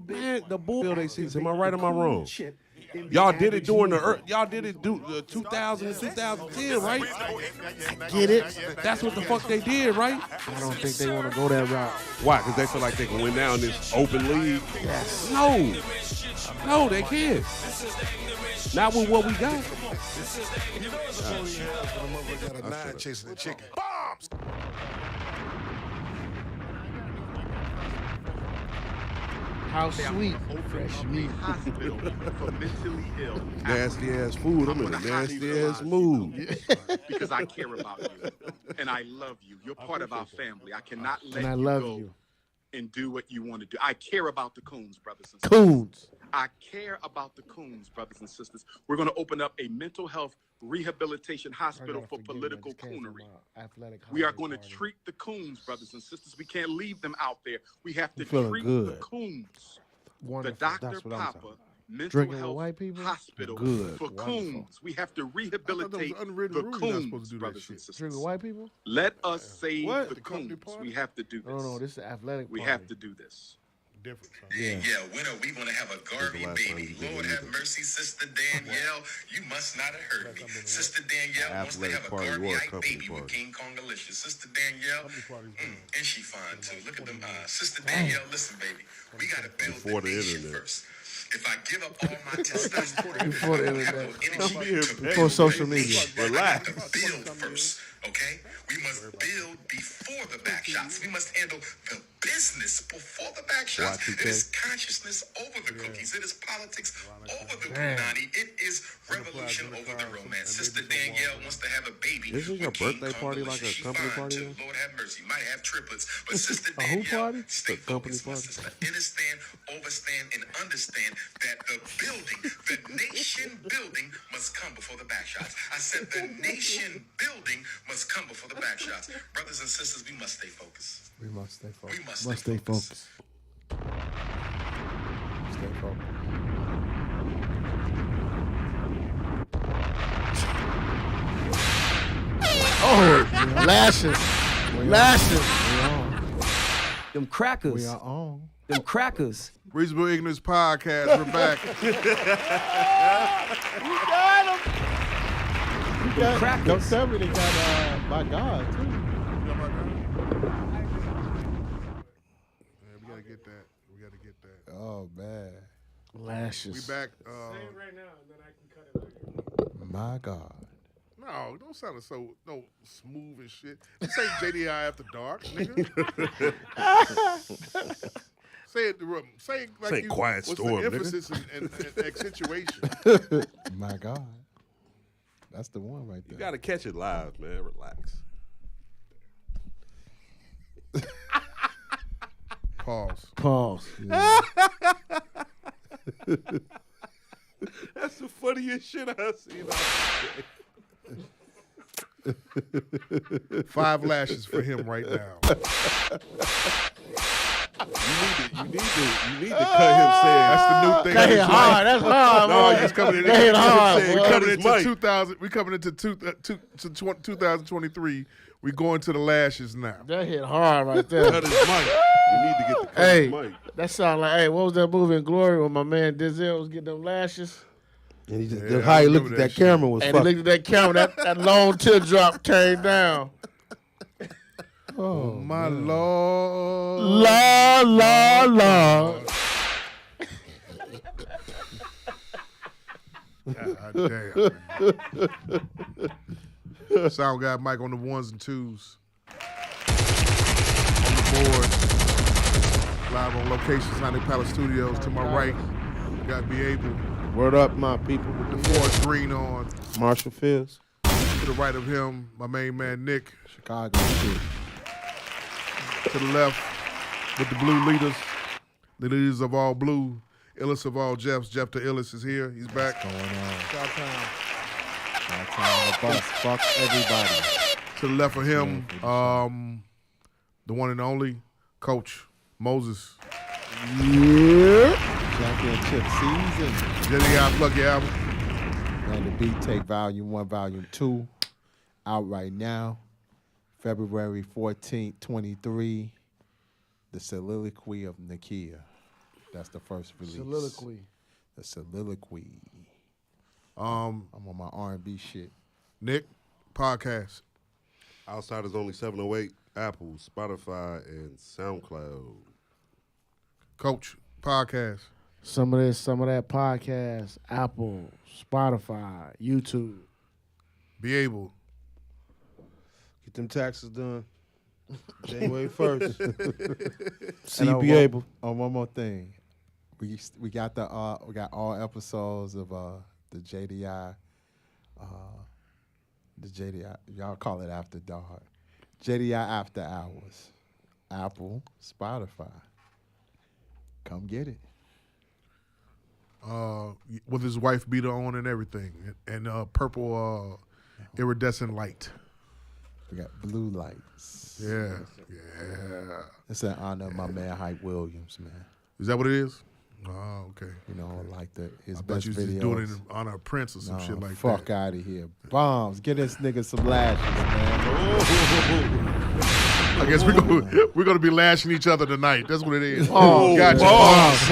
Man, the bull they see. Am I right or am I wrong? Y'all did it during y'all did it do 2000 and 2010, right? Get it? That's what the fuck they did, right? I don't think they want to go that route. Why? Because they feel like they can win now in this open league? Yes. No, they can't. Not with what we got. Got a nine chasing the chicken. Bombs! How sweet. Fresh meat. Hospital for mentally ill. Nasty ass food. I'm in a nasty ass mood. Because I care about you and I love you. You're part of our family. I cannot let And I you love go you. and do what you want to do. I care about the Coons, brothers and sisters. Coons. I care about the Coons, brothers and sisters. We're going to open up a mental health rehabilitation hospital for political coonery. We are going to treat the Coons, brothers and sisters. We can't leave them out there. We have to treat the Coons. Wonderful. The Dr. That's what I'm Papa talking. Mental Drinking with Health white people? Hospital Good. for Wonderful. Coons. We have to rehabilitate the Coons, brothers and sisters. Drinking white people? Let us save What? the The company Coons. party? We have to do this. No, this is an athletic We party. have to do this. Different. Yeah, when are we gonna have a Garvey baby? Lord have mercy, Sister Danielle. You must not have heard me. Sister Danielle wants to have a Garveyite baby with King Kong Alicious. Sister Danielle, and she fine too. Look at them eyes. Sister Danielle, listen, baby, we gotta build Before the the nation internet. first. If I give up all my testosterone, Before the I have internet. no energy to Before build social the media. nation. Relax. I have to build first, okay? We must build before the back shots. We must handle the business before the back shots. It is consciousness over the cookies. It is politics over the punani. It is revolution over the romance. Sister Danielle wants to have a baby. Isn't your with King birthday Kong party like a Delicious. She company fine, party too. now? Lord have mercy. Might have triplets. But Sister A who Danielle, party? stay A company focused, my party? sister. Understand, overstand, and understand that the building, the nation building must come before the back shots. I said the nation building must come before the back shots. Brothers and sisters, we must stay focused. We must stay focused. We must stay focused. Stay focused. Oh, lashes. Lashes. Them crackers. We are on. Them crackers. Reasonable Ignorance Podcast. We're back. Them crackers. Don't tell me they got by God too. Yeah, we gotta get that. We gotta get that. Oh man. Lashes. We back. Right now, and then I can cut it later. My God. No, don't sound so smooth and shit. This ain't JDI After Dark, nigga. Say it like Say you. Quiet what's Storm, the nigga. emphasis and accentuation? My God. That's the one right there. You gotta catch it live, man. Relax. Pause. Yeah. That's the funniest shit I've seen all day. 5 lashes for him right now. You need to cut him saying That's the new thing. That hit hard. That's hard, No, boy. he's coming in. That hit hard, We boy. coming His into mic. 2000. We coming into 2023. We going to the lashes now. That hit hard right there. cut his mic. You need to get the cut Hey, his mic. that sound like, hey, what was that movie in Glory when my man Denzel was getting them lashes? And he just Yeah, how I he looked remember at that that shit. camera was And he fucked. looked at that camera, that long teardrop came down. Oh my Lord. La, la, la. God damn. Sound guy Mike on the ones and twos. On the board. Live on location, Sonic Palace Studios. To my right, got Be Able. Word up, my people. The forest green on. Marshall Fields. To the right of him, my main man Nick. Chicago shit. To the left, with the blue leaders. The leaders of all blue. Illest of all Jeffs. Jeff the Illest is here. He's back. Going on. Shot the bus. Fuck everybody. To the left of him, the one and only Coach Moses. Yeah. Championship season. Jenny, I plug your album. And the Beat Take Volume 1, Volume 2 out right now. February 14th, 23. The Soliloquy of Nakia. That's the first release. Soliloquy. The soliloquy. Um, I'm on my R&B shit. Nick, podcast. Outsiders Only 708, Apple, Spotify, and SoundCloud. Coach, podcast. Some of this, some of that podcast. Apple, Spotify, YouTube. Be able. Get them taxes done. January 1st. And See, be able. One more thing. We got all episodes of the JDI. The JDI, y'all call it After Dark. JDI After Hours. Apple, Spotify. Come get it. With his wife beater on and everything, and purple iridescent light. We got blue lights. Yeah. It's in honor of my man Hype Williams, man. Is that what it is? Oh, okay. You know, like his I thought best you was just videos. doing it in honor of Prince or some shit like fuck that. out of here. Bombs. Get this nigga some lashes, man. I guess we're gonna be lashing each other tonight. That's what it is. Oh, gotcha. Pause.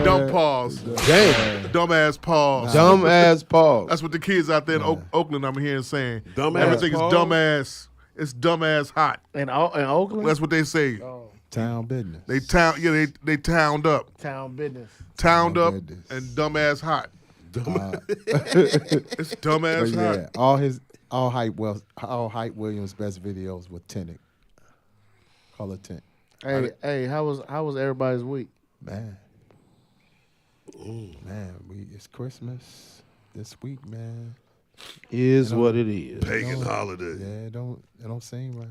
Dumb pause. Damn. Dumbass pause. Dumb ass pause. That's what the kids out there in Oakland I'm hearing saying. Dumbass Everything is pause? dumbass. It's dumbass hot. In Oakland? That's what they say. Oh, Town business. They towned up. town business. Towned Oh, up goodness. and dumbass hot. It's dumbass But hot. yeah, all Hype Williams' best videos were tinted. Color tint. Hey, how was everybody's week? Man. Man, it's Christmas this week, man. Is what it is. Pagan holiday. Yeah, it don't seem right.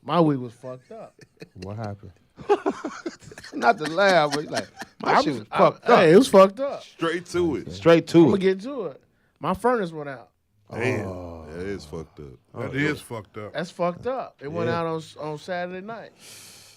My week was fucked up. What happened? Not to laugh, but like, my shit was fucked up. Hey, it was fucked up. Straight to it. Straight I'm to gonna it. get to it. My furnace went out. Damn. That is fucked up. That is fucked up. That's fucked up. It went out on Saturday night.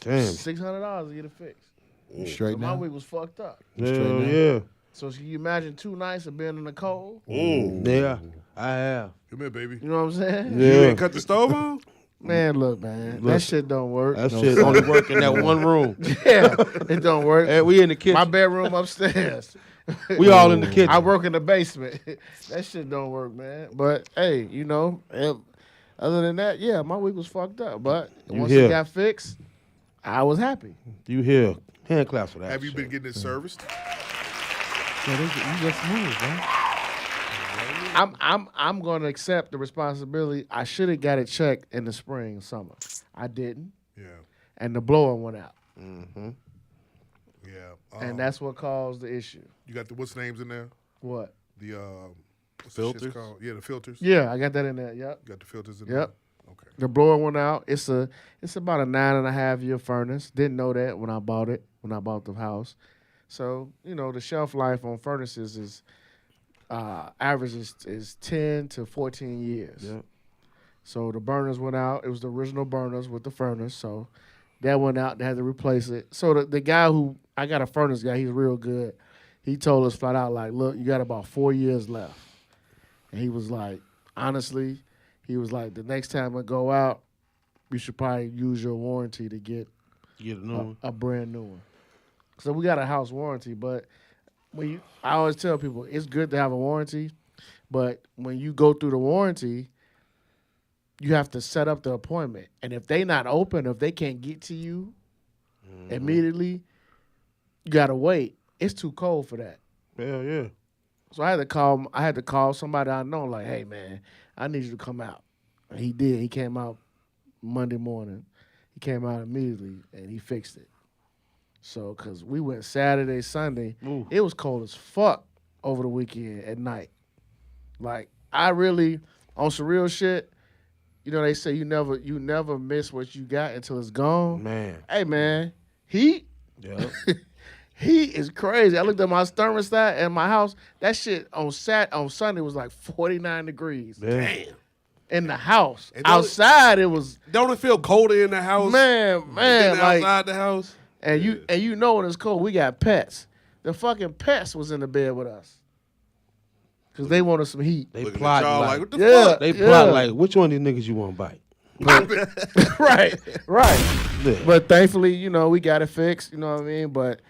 Damn. $600 to get it fixed. You straight My now? week was fucked up. Hell yeah. So can you imagine 2 nights of being in the cold? Yeah, I have. Come here, baby. You know what I'm saying? You Yeah. didn't cut the stove on? Man, look, man, that shit don't work. That shit only work in that one room. Yeah, it don't work. Hey, we in the kitchen. My bedroom upstairs. We all in the kitchen. I work in the basement. That shit don't work, man. But hey, you know, other than that, yeah, my week was fucked up. But once here. it got fixed, I was happy. You here? Hand claps for that. Have you shit. been getting it serviced? Yeah, you just moved, man. I'm gonna accept the responsibility. I should have got it checked in the spring, summer. I didn't, Yeah. and the blower went out, Yeah. and that's what caused the issue. You got the what's names in there? What? The what's the shit's Filters? called? Yeah, the filters. Yeah, I got that in there. Yep. You got the filters in Yep. there. Okay. The blower went out. It's about a 9.5-year furnace. Didn't know that when I bought the house. So, you know, the shelf life on furnaces is average is 10 to 14 years. Yep. So the burners went out. It was the original burners with the furnace. So that went out. They had to replace it. So the guy I got a furnace guy, he's real good. He told us flat out, like, look, you got about 4 years left. And he was like, honestly, he was like, the next time I go out, you should probably use your warranty to get Get a new one. a brand new one. So we got a house warranty, but I always tell people it's good to have a warranty, but when you go through the warranty, you have to set up the appointment. And if they not open, if they can't get to you immediately, you gotta wait. It's too cold for that. Hell yeah. So I had to call somebody I know, like, hey man, I need you to come out. And he did. He came out Monday morning. He came out immediately and he fixed it. So, cause we went Saturday, Sunday, it was cold as fuck over the weekend at night. Like, I really, on some real shit, you know, they say you never miss what you got until it's gone. Man. Hey man, heat. Yeah. Heat is crazy. I looked at my thermostat in my house. That shit on Sunday was like 49 degrees. Damn. In the house. And don't Outside it was Don't it feel colder in the house man, than like outside the house? and you know when it's cold, we got pets. The fucking pets was in the bed with us. Cause they wanted some heat. They Looking at plot y'all like, like, what the Yeah. fuck? they plot like, which one of these niggas you want to bite? Right. Yeah. But thankfully, you know, we got it fixed. You know what I mean? But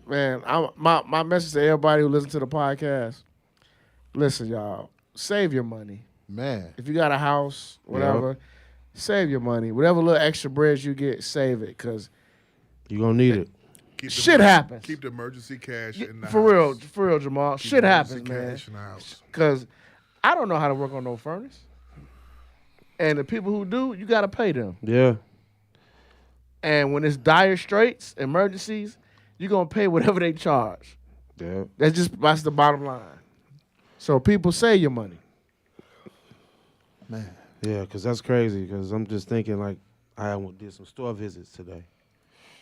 Man. my message to everybody who listens to the podcast: listen, y'all, save your money. Man. If you got a house, whatever, save your money. Whatever little extra bread you get, save it, cause You gonna need it. Keep the shit happens. Keep the emergency cash in the For house. real, Jamal. Keep Shit the happens, emergency man. cash in the house. Cause I don't know how to work on no furnace, and the people who do, you gotta pay them. Yeah. And when it's dire straits, emergencies, you're gonna pay whatever they charge. Yeah. That's the bottom line. So people save your money. Man. Yeah, because that's crazy. Because I'm just thinking, like, did some store visits today.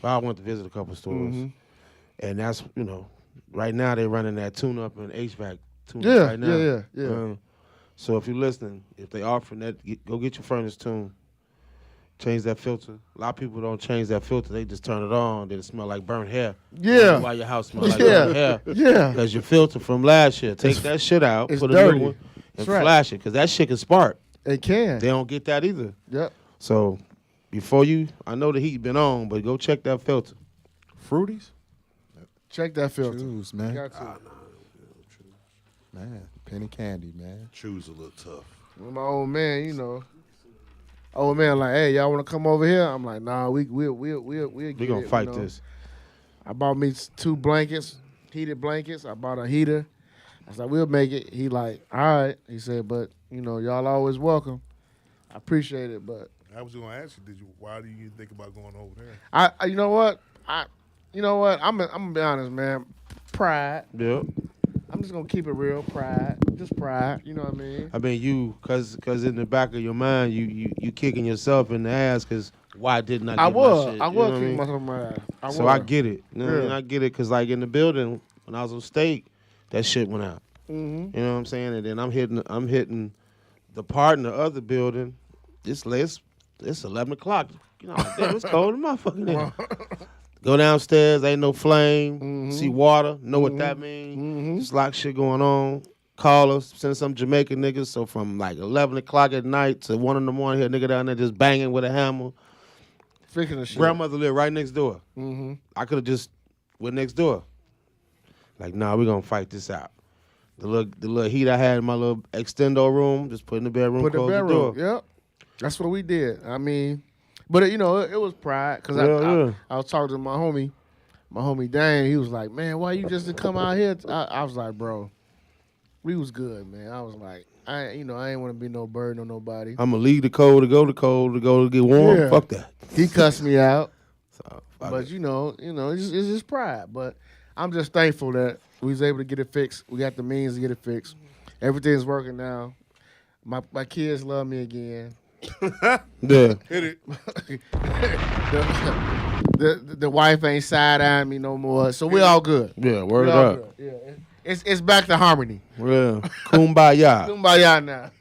Well, I went to visit a couple stores. And that's, you know, right now they're running that tune-up and HVAC tune-up right now. Yeah. So if you're listening, if they offering that, go get your furnace tuned. Change that filter. A lot of people don't change that filter. They just turn it on. Then it smell like burnt hair. Yeah. Why your house smell like burnt hair? Yeah. Because your filter from last year. Take that shit out. It's Put a dirty. new one. And That's right. flash it. Because that shit can spark. It can. They don't get that either. Yep. So before I know the heat been on, but go check that filter. Fruities? Check that filter. Choose, man. Got to. Man. Penny candy, man. Choose a little tough. With my old man, you know. Old man, like, hey, y'all want to come over here? I'm like, nah, we'll We get gonna it, fight you know. this. I bought me 2 blankets, heated blankets. I bought a heater. I was like, we'll make it. He like, all right. He said, but you know, y'all always welcome. I appreciate it, but I was going to ask you, why do you think about going over there? I you know what? I'm gonna be honest, man. Pride. Yep. I'm just gonna keep it real. Pride. Just pride. You know what I mean? I mean, cause in the back of your mind, you kicking yourself in the ass, cause why didn't I? I get my was. shit? I You know was what kicking mean? myself in my ass. So I get it. You know what I mean? Yeah. I get it, cause like in the building when I was on state, that shit went out. Mm-hmm. You know what I'm saying? And then I'm hitting the part in the other building. It's 11 o'clock. You know, damn, it's cold. Motherfucking there. Go downstairs, ain't no flame. See water, know what that means. Just like shit going on. Call us, send some Jamaican niggas. So from like 11 o'clock at night to 1 in the morning, here a nigga down there just banging with a hammer. Fixing the shit. Grandmother lived right next door. Mm-hmm. I could have just went next door. Like, nah, we gonna fight this out. The little heat I had in my little extendo room, just put in the bedroom, Put the close the bedroom. door. Yep. That's what we did. I mean, but you know, it was pride because I was talking to my homie Dane. He was like, "Man, why you just didn't come out here?" I was like, "Bro, we was good, man." I was like, I ain't want to be no burden on nobody. I'm gonna leave the cold to go to get warm. Yeah. Fuck that. He cussed me out, So, fuck but it. you know, it's just pride. But I'm just thankful that we was able to get it fixed. We got the means to get it fixed. Everything's working now. My kids love me again. Yeah. Hit it. The wife ain't side-eyeing me no more, so we all good. Yeah, word We all up. good. Yeah, it's back to harmony. Yeah. Kumbaya. Kumbaya now.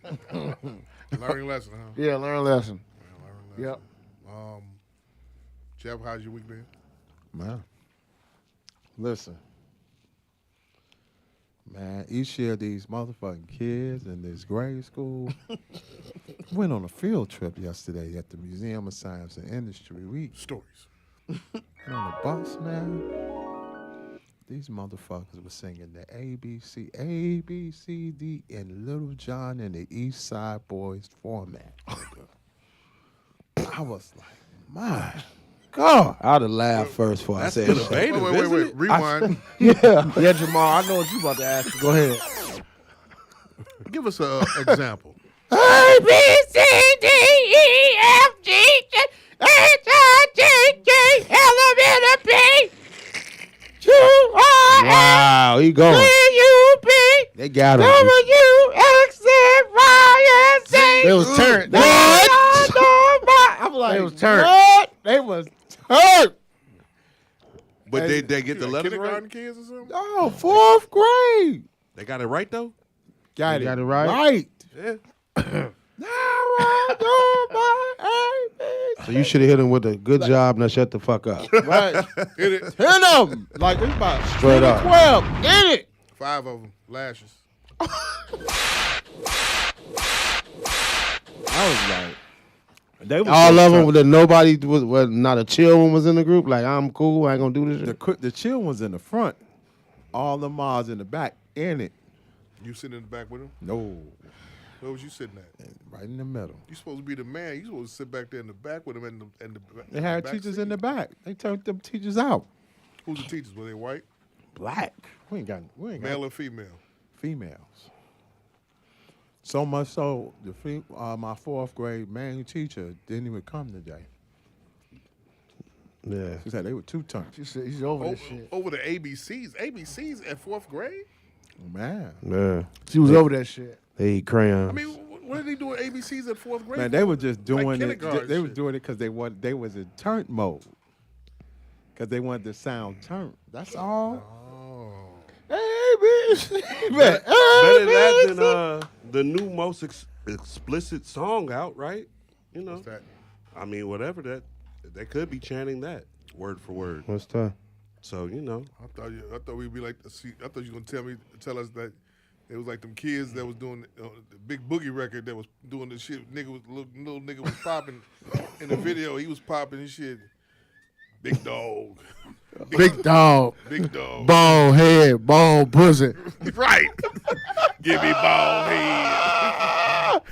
Learning lesson, huh? Yeah, learn a lesson. Learning Yep. lesson. Jeff, how's your week been? Man. Listen. Man, each year these motherfucking kids in this grade school went on a field trip yesterday at the Museum of Science and Industry. We Stories. went on the bus, man. These motherfuckers were singing the ABC, A, B, C, D, in Little John and the East Side Boys format. I was like, my God. I'd have laughed first before I said that. Wait. Rewind. Yeah, Jamal, I know what you about to ask. Go ahead. Give us an example. A, B, C, D, E, F, G, H, I, J, K, L, M, N, P, Q, R, Wow, he going. S, U, P, They got him. W, X, Z, Y, and Z. They was turned. I'm like, they was turned. What? They was turned. But they get the letters Kindergarten right? kids or something? Oh, 4th grade. They got it right, though? Got You it got it right? Right. Yeah. Now I do my ABC. So you should have hit him with a good job, now shut the fuck up. Right. Hit it. Hit them. Like it's about Straight up. 12. In it. 5 of them. Lashes. I was like, They was All so of them, tough. that nobody was not a chill one was in the group. Like I'm cool, I ain't gonna do this shit. The chill ones in the front, all the Mars in the back in it. You sitting in the back with him? No, Where was you sitting at? right in the middle. You supposed to be the man. You supposed to sit back there in the back with him and the They had back teachers seat. in the back. They turned them teachers out. Who's the teachers? Were they white? Black. We ain't got Male or female? females. So much so, my fourth grade main teacher didn't even come today. Yeah. She said they were two terms. She said he's over this shit. Over the ABCs. ABCs at 4th grade? Man, Yeah. She was over that shit. They eat crayons. I mean, what are they doing ABCs at 4th grade? man, they were just doing it. kindergarten They were shit. doing it because they was in turn mode. Because they wanted the sound turn. That's all. Better that than the new most explicit song out, right? You know, What's that? I mean, whatever that, they could be chanting that word for word. What's that? So you know, I thought we'd be like, I thought you were gonna tell us that it was like them kids that was doing the Big Boogie record that was doing the shit. Little nigga was popping in the video. He was popping his shit. Big dog. Big dog. Big dog. Bald head, bald pussy. Right. Give me bald head.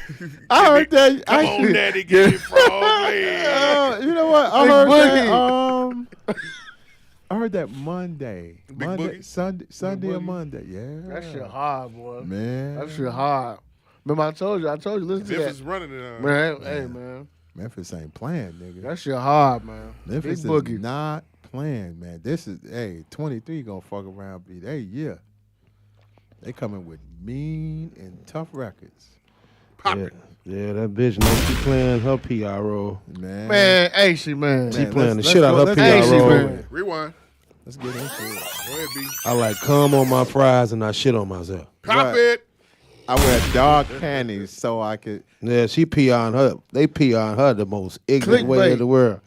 I heard that. Come on, daddy, give me frog leg. You know what? I Big heard Boogie. that. I heard that Monday. Big Boogie? Sunday or Boogie? Monday. Yeah. That shit hard, boy. Man. That shit hard. Remember I told you, listen to Memphis that. running it. Man, hey, man. Memphis ain't playing, nigga. That shit hard, man. Memphis Big is Boogie. not playing, man. This is 23 gonna fuck around be their year. They coming with mean and tough records. Popping. Yeah, that bitch knows she playing her PR role. Man. Man, hey, she, man. She Man, playing the let's shit out go- of her PR Hey, she, role. man. Rewind. Let's get into it. Go ahead, B. I like cum on my fries and I shit on myself. Pop Right. it. I wear dark panties so I could. Yeah, she PRing her. They PRing her the most ignorant way Clickbait. in the world.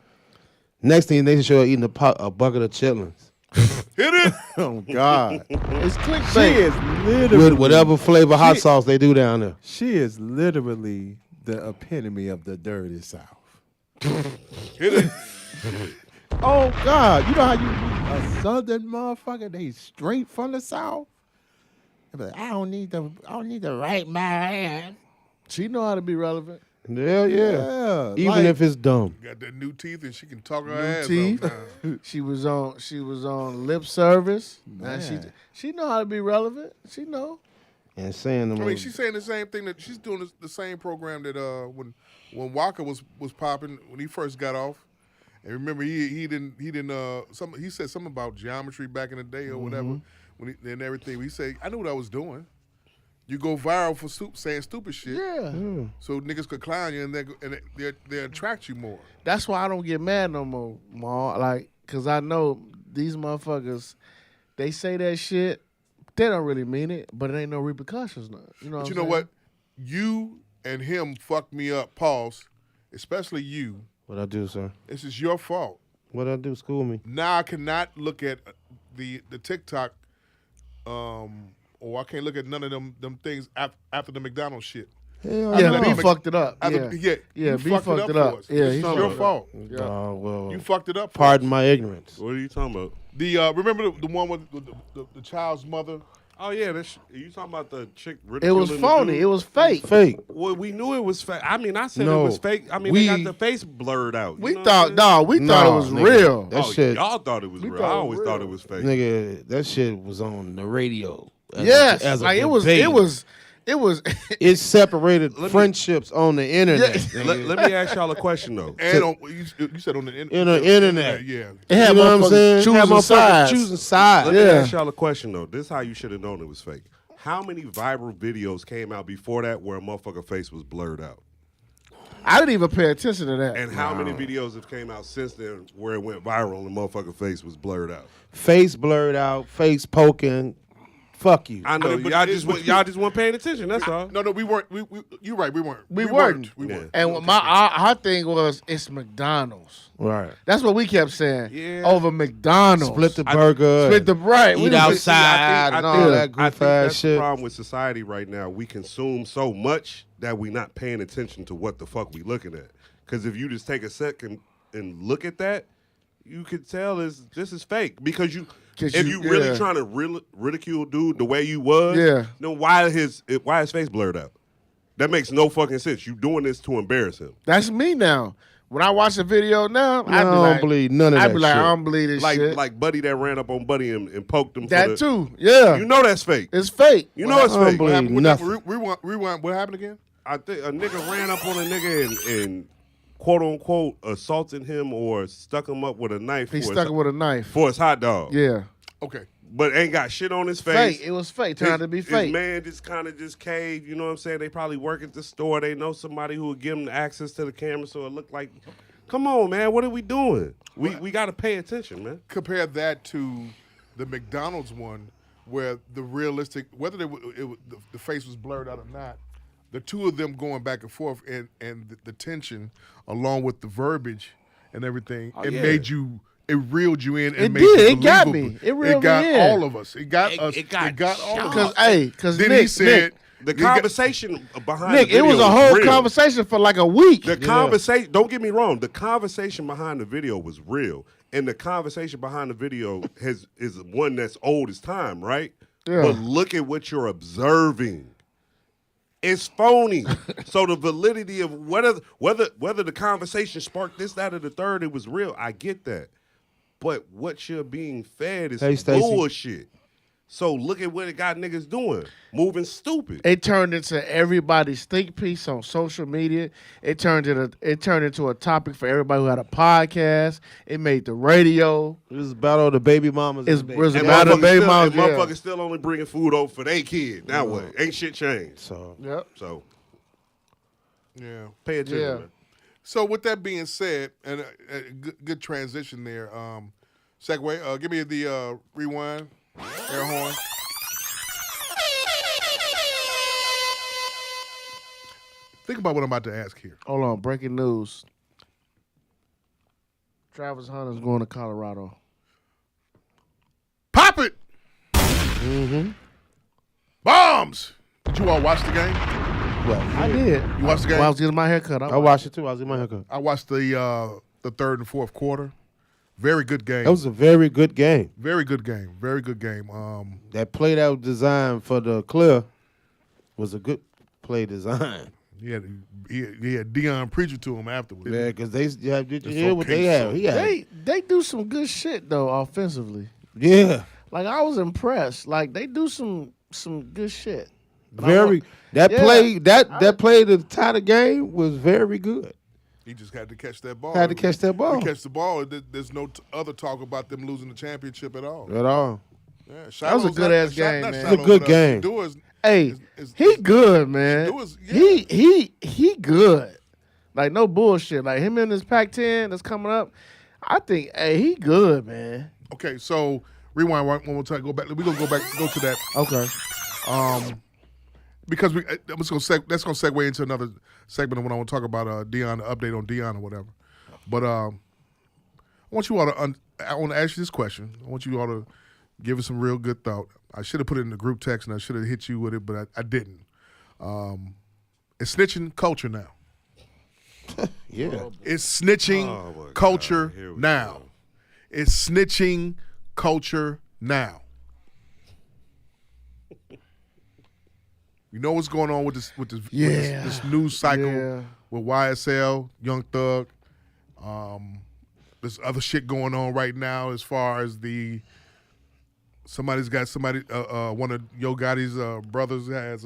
Next thing they show her eating a bucket of chitlins Hit it. Oh God. It's She clickbait. is literally with whatever flavor hot She- sauce they do down there. She is literally the epitome of the dirty South. Hit it. Oh God. You know how you meet a southern motherfucker? They straight from the South. They be like, I don't need to write my hand. She know how to be relevant. Hell yeah. Yeah. Even like- if it's dumb. Got that new teeth and she can talk her New ass teeth. off now. She was on lip service. Now Man. she know how to be relevant. She know. And saying them. I mean, she's saying the same thing that she's doing the same program that when Walker was popping when he first got off. And remember, he said something about geometry back in the day or whatever and everything. He said, I knew what I was doing. You go viral for saying stupid shit, Yeah. so niggas could clown you and they attract you more. That's why I don't get mad no more, Ma. Like, cause I know these motherfuckers, they say that shit, they don't really mean it, but it ain't no repercussions now. You know But what you I'm know what? You and him fucked me up. Pause. Especially you. What I do, sir? This is your fault. What I do? School me. Now I cannot look at the TikTok, or I can't look at none of them things after the McDonald's shit. Hell Yeah, no. B fucked it up. After, Yeah, you B fucked fucked it it up up. for us. Yeah, It's he your fucked it fault. Well, You fucked it up. For pardon us. my ignorance. what are you talking about? The remember the one with the child's mother. Oh yeah, you talking about the chick? It ridiculing was the phony. dude? It was fake. Fake. Well, we knew it was fake. I mean, I said No. it was fake. I mean, We- they got the face blurred out. You We know what thought, I'm saying? no, we thought it was nigga. real. That Oh, shit, y'all thought it was We real. thought I it was always real. thought it was fake. nigga, that shit was on the radio. as Yes, a, as a like debate. it was. It separated friendships on the internet. Yeah. nigga. Let me ask y'all a question though. And on, you said on the In the internet. Yeah. It had You know what I'm motherfuckers saying? Had choosing motherfuckers sides. choosing sides. Let me Yeah. ask y'all a question though. This is how you should have known it was fake. How many viral videos came out before that where a motherfucker face was blurred out? I didn't even pay attention to that. And how many videos have came out since then where it went viral and the motherfucker face was blurred out? Face blurred out, face poking. Fuck you. I know But y'all it- just but y'all just weren't paying attention. That's all. No, we weren't. You're right. We weren't. We weren't. We Yeah. weren't. And what our thing was, it's McDonald's. Right. That's what we kept saying. Yeah. Over McDonald's. Split the burger. Split the right. Eat We was- outside and all think- that goof I think ass that's the shit. problem with society right now. We consume so much that we not paying attention to what the fuck we looking at. Because if you just take a second and look at that, you could tell this is fake. Because if you really trying to ridicule dude the way you was, then why is his face blurred out? That makes no fucking sense. You doing this to embarrass him. That's me now. When I watch a video now, I don't believe none of that I'd be like, shit. I don't believe this shit. Like Buddy that ran up on Buddy and poked him. That too, yeah. You know that's fake. It's fake. You know it's fake. What happened? Nothing. Rewind. What happened again? I think a nigga ran up on a nigga and quote unquote assaulted him or stuck him up with a knife. He stuck him with a knife for his hot dog. Yeah. Okay. But ain't got shit on his face. Fake. It was fake. Trying to be fake. His man just kind of just caved. You know what I'm saying? They probably work at the store. They know somebody who would give them access to the camera, so it looked like. Come on, man. What are we doing? We got to pay attention, man. Compare that to the McDonald's one, where the realistic, whether the face was blurred out or not, the two of them going back and forth and the tension, along with the verbiage and everything, made you. It reeled you in and it made did. you It got believable. me. It reeled got me in. all of us. It got us. It got all of us. Because then Nick, he said the conversation behind Nick, the video it was a whole real. conversation for like a week. The conversation. Don't get me wrong. The conversation behind the video was real, and the conversation behind the video is one that's old as time, right? Yeah. But look at what you're observing. It's phony. So the validity of whether the conversation sparked this, that, or the third, it was real. I get that. But what you're being fed is bullshit. So look at what it got niggas doing. Moving stupid. It turned into everybody's think piece on social media. It turned into a topic for everybody who had a podcast. It made the radio. It was a battle of the baby mamas. It was a And battle of baby mamas. motherfuckers still only bringing food over for their kid. Now what? Ain't shit changed. So yeah, pay attention, man. So with that being said, and good transition there. Segue. Give me the rewind air horn. Think about what I'm about to ask here. Hold on, breaking news. Travis Hunter's going to Colorado. Pop it! Mm-hmm. Bombs! Did you all watch the game? Well, I did. You watched the game? While I was getting my haircut. I watched it too. I was in my haircut. I watched the third and fourth quarter. Very good game. That was a very good game. Very good game. Very good game. That play that was designed for the clear was a good play design. He had Deion preaching to him afterwards. Yeah, because did you hear what they had? They do some good shit though offensively. Yeah. Like I was impressed. Like they do some good shit. Play to tie the game was very good. He just had to catch that ball. Had to catch that ball. He catch the ball. There's no other talk about them losing the championship at all. At all. Yeah, That was a good ass game, man. It was a good game. Hey, he good, man. He good. Like no bullshit. Like him in this Pac-10 that's coming up. I think, he good, man. Okay, so rewind one more time. Go back. We're gonna go to that. Okay. Because that's gonna segue into another segment when I want to talk about Deion, the update on Deion or whatever. But I want you all to. I want to ask you this question. I want you all to give it some real good thought. I should have put it in the group text and I should have hit you with it, but I didn't. It's snitching culture now. Yeah. It's snitching culture now. It's snitching culture now. You know what's going on with this news cycle with YSL, Young Thug. There's other shit going on right now as far as one of Yo Gotti's brothers has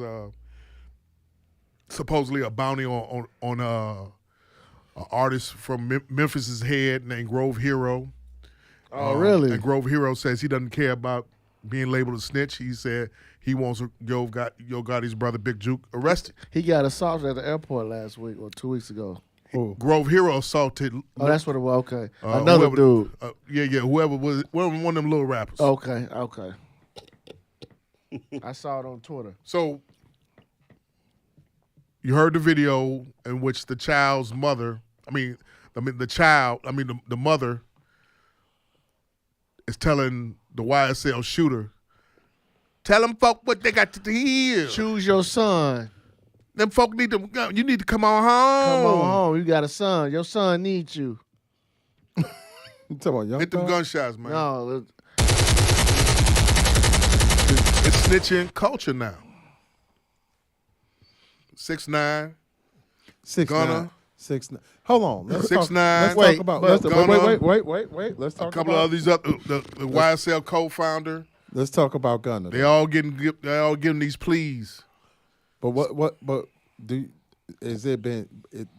supposedly a bounty on an artist from Memphis's head named Grove Hero. Oh, really? And Grove Hero says he doesn't care about being labeled a snitch. He said he wants Yo Gotti's brother Big Juke arrested. He got assaulted at the airport last week or 2 weeks ago. Grove Hero assaulted. Oh, that's what it was. Okay, another dude. Whoever one of them little rappers. Okay. I saw it on Twitter. So you heard the video in which the child's mother, the mother is telling the YSL shooter, tell them folk what they got to hear. Choose your son. Them folk need to. You need to come on home. Come on home. You got a son. Your son needs you. You talking about young Hit them thug? gunshots, man. No, It's snitching culture now. 6'9". 6'9". Gunna. 6'9". Hold on. Let's 6'9". Let's Wait, talk about. but Let's, Gunna. wait. Let's A talk couple about. of these up. The YSL co-founder. Let's talk about Gunna. They all getting these pleas. But but do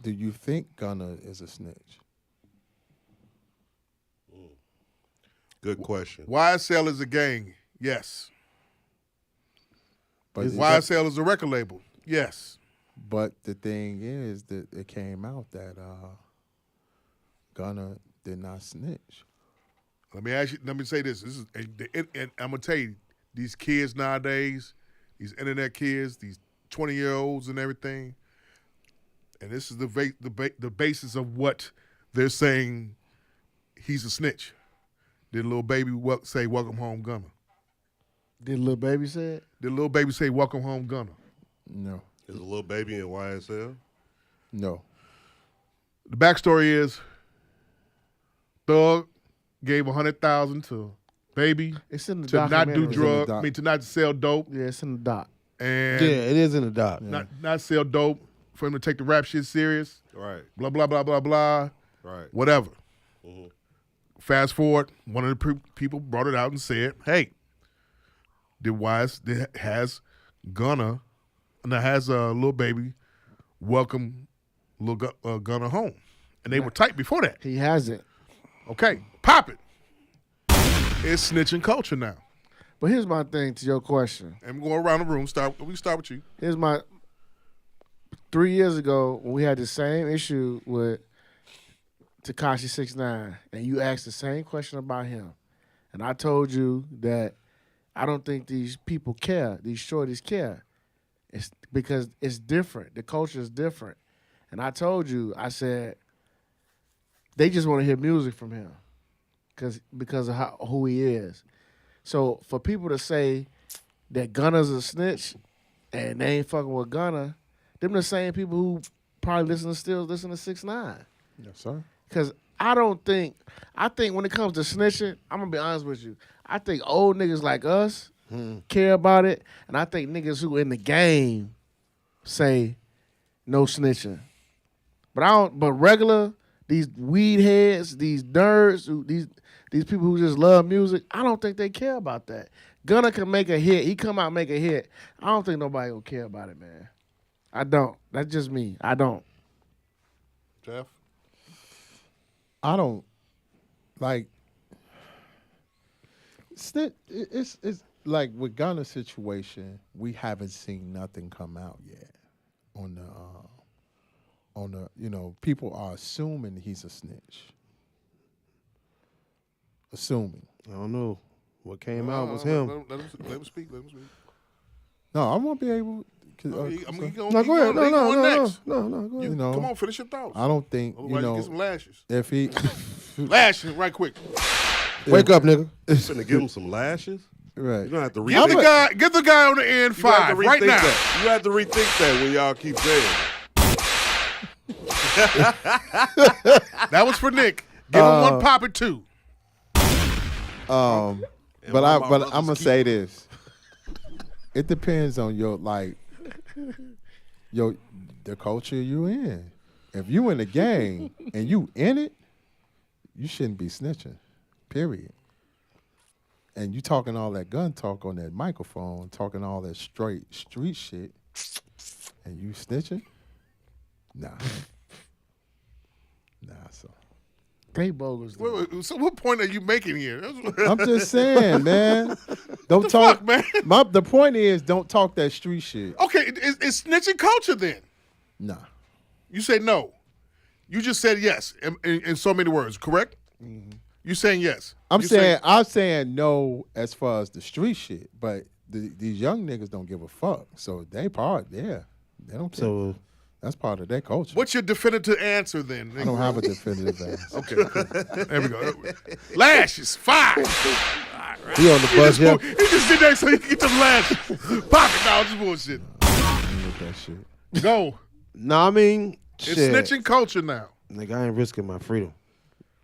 you think Gunna is a snitch? Good question. YSL is a gang. Yes. But YSL is a record label. Yes. But the thing is that it came out that Gunna did not snitch. Let me say this. This is and I'm gonna tell you, these kids nowadays, these internet kids, these 20-year-olds and everything, and this is the basis of what they're saying. He's a snitch. Did Lil Baby say "Welcome Home, Gunna"? did Lil Baby say it? Did Lil Baby say "Welcome Home, Gunna"? No. Is a little baby in YSL? No. The backstory is Thug gave $100,000 to Baby It's in the to not do documentary. drugs. doc. To not sell dope Yeah, it's in the doc. and Yeah, it is in the doc. not sell dope. For him to take the rap shit serious. Right. Blah blah blah blah blah. Right. Whatever. Mm-hmm. Fast forward, one of the people brought it out and said, "Hey, has Gunna, and has Lil Baby welcome Gunna home?" And they were tight before that. He hasn't. Okay, pop it. It's snitching culture now. But here's my thing to your question. And we're going around the room. We start with you. Here's my 3 years ago when we had the same issue with Tekashi 6ix9ine, and you asked the same question about him, and I told you that I don't think these people care. These shorties care. It's because it's different. The culture is different. And I told you, I said, they just want to hear music from him because of who he is. So for people to say that Gunna's a snitch and they ain't fucking with Gunna, them the same people who probably listen to 6ix9ine. Yes, sir. Because I think when it comes to snitching, I'm going to be honest with you, I think old niggas like us care about it, and I think niggas who in the game say no snitching. But regular, these weed heads, these nerds, these people who just love music, I don't think they care about that. Gunna can make a hit. He come out and make a hit. I don't think nobody will care about it, man. I don't. That's just me. I don't. Jeff? I don't like it's like with Gunna's situation, we haven't seen nothing come out yet on the people are assuming he's a snitch. Assuming. I don't know. What came out was him. Let him speak. No, I won't be able No, go ahead. No, go ahead. Come on, finish your thoughts. I don't think Otherwise, you get some lashes. if he Lashes, right quick. Wake up, nigga. You finna give him some lashes? right. You're gonna have to Get rethink the guy on the end You have to five right rethink now. that. You have to rethink that when y'all keep saying it. That was for Nick. Give him one pop it too. And But one of my I'm brothers gonna keep- say this. It depends on the culture you in. If you in the gang and you in it, you shouldn't be snitching. Period. And you talking all that gun talk on that microphone, talking all that straight street shit, and you snitching? Nah. So. They bogus. Wait, so what point are you making here? I'm just saying, man. Don't The talk, fuck, man? The point is, don't talk that street shit. Okay, it's snitching culture then. Nah. You say no. You just said yes in so many words, correct? Mm-hmm. You saying yes. I'm saying no as far as the street shit, but these young niggas don't give a fuck. So they they don't care. So That's part of their culture. What's your definitive answer then? I don't have a definitive answer. Okay, cool. There we go. Lashes, 5. he on the bus, He just did that so he can get them lashes. Pop it, no, just bullshit. With that shit. Go. No, I mean, It's shit. snitching culture now. Nigga, I ain't risking my freedom.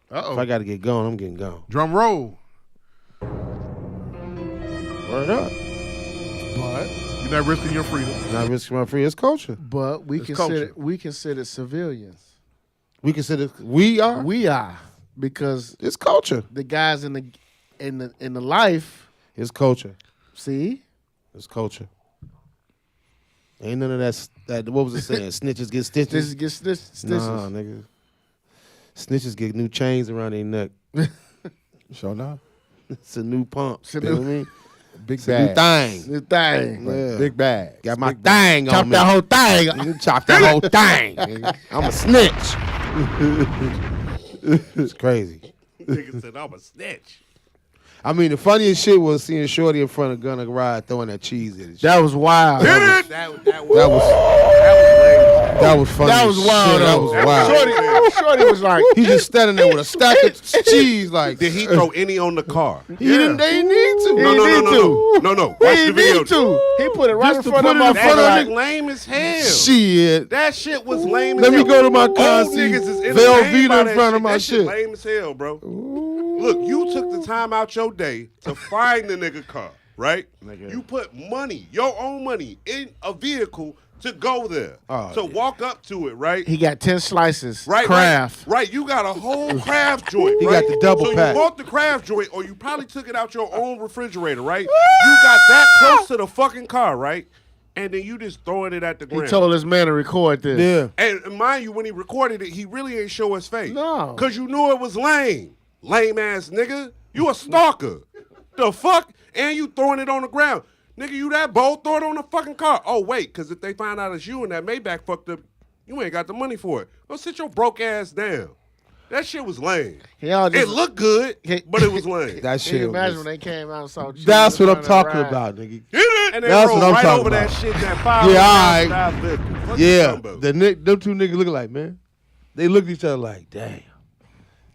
If I Uh-oh. got to get going, I'm getting gone. Drum roll. Word up. But You're not risking your freedom. Not risking my freedom. It's culture. we It's consider culture. civilians. We consider we are. We are because It's culture. the guys in the life. It's culture. See, It's culture. Ain't none of that. What was it saying? Snitches get stitches. this gets this. Nah, nigga. Snitches get new chains around their neck. Sure enough. It's a new pump. It's a You know new- what I mean? Big It's a new bag. thing. This thing. Yeah. Big bag. Got my thing Chop on me. that whole thing. You chop that whole thing. Nigga. I'm a snitch. It's crazy. Nigga said I'm a snitch. I mean, the funniest shit was seeing Shorty in front of Gunna Ride throwing that cheese at it. That was wild. That That was funny. That was as wild. shit. That was wild. Shorty was like, He just standing there with a stack of cheese. Like, Did he throw any on the car? He didn't. They need to. No. Watch he the video. need to. He put it right Just in to front of put it my in That front of front. shit lame as hell. Shit. That shit was lame as Let hell. me go to my Old car and see niggas is entertained Velveeta by in that front shit. of my That shit. lame as hell, bro. Look, you took the time out your day to find the nigga car, right? You put money, your own money, in a vehicle to go there. Oh, Walk up to it, right? He got 10 slices. Right, Craft. Right, you got a whole craft joint. He right? got the double so pack. you bought the craft joint, or you probably took it out your own refrigerator, right? You got that close to the fucking car, right? And then you just throwing it at the He ground. told his man to record this. Yeah. And mind you, when he recorded it, he really ain't show his face. No. Cause you knew it was lame. Lame ass nigga. You a stalker. The fuck? And you throwing it on the ground. Nigga, you that bold, throw it on the fucking car. Oh, wait, cause if they find out it's you and that Maybach fucked up, you ain't got the money for it. Go sit your broke ass down. That shit was lame. Y'all just- It looked good, but it was lame. That Can you shit. imagine Was, when they came out and saw cheese that's in what I'm front of talking the ride? about, nigga. And they That's rolled what I'm right talking over that about. shit, that $500 Yeah, all right. $550. What Yeah. you talking about? Them two niggas look like, man. They looked at each other like, damn.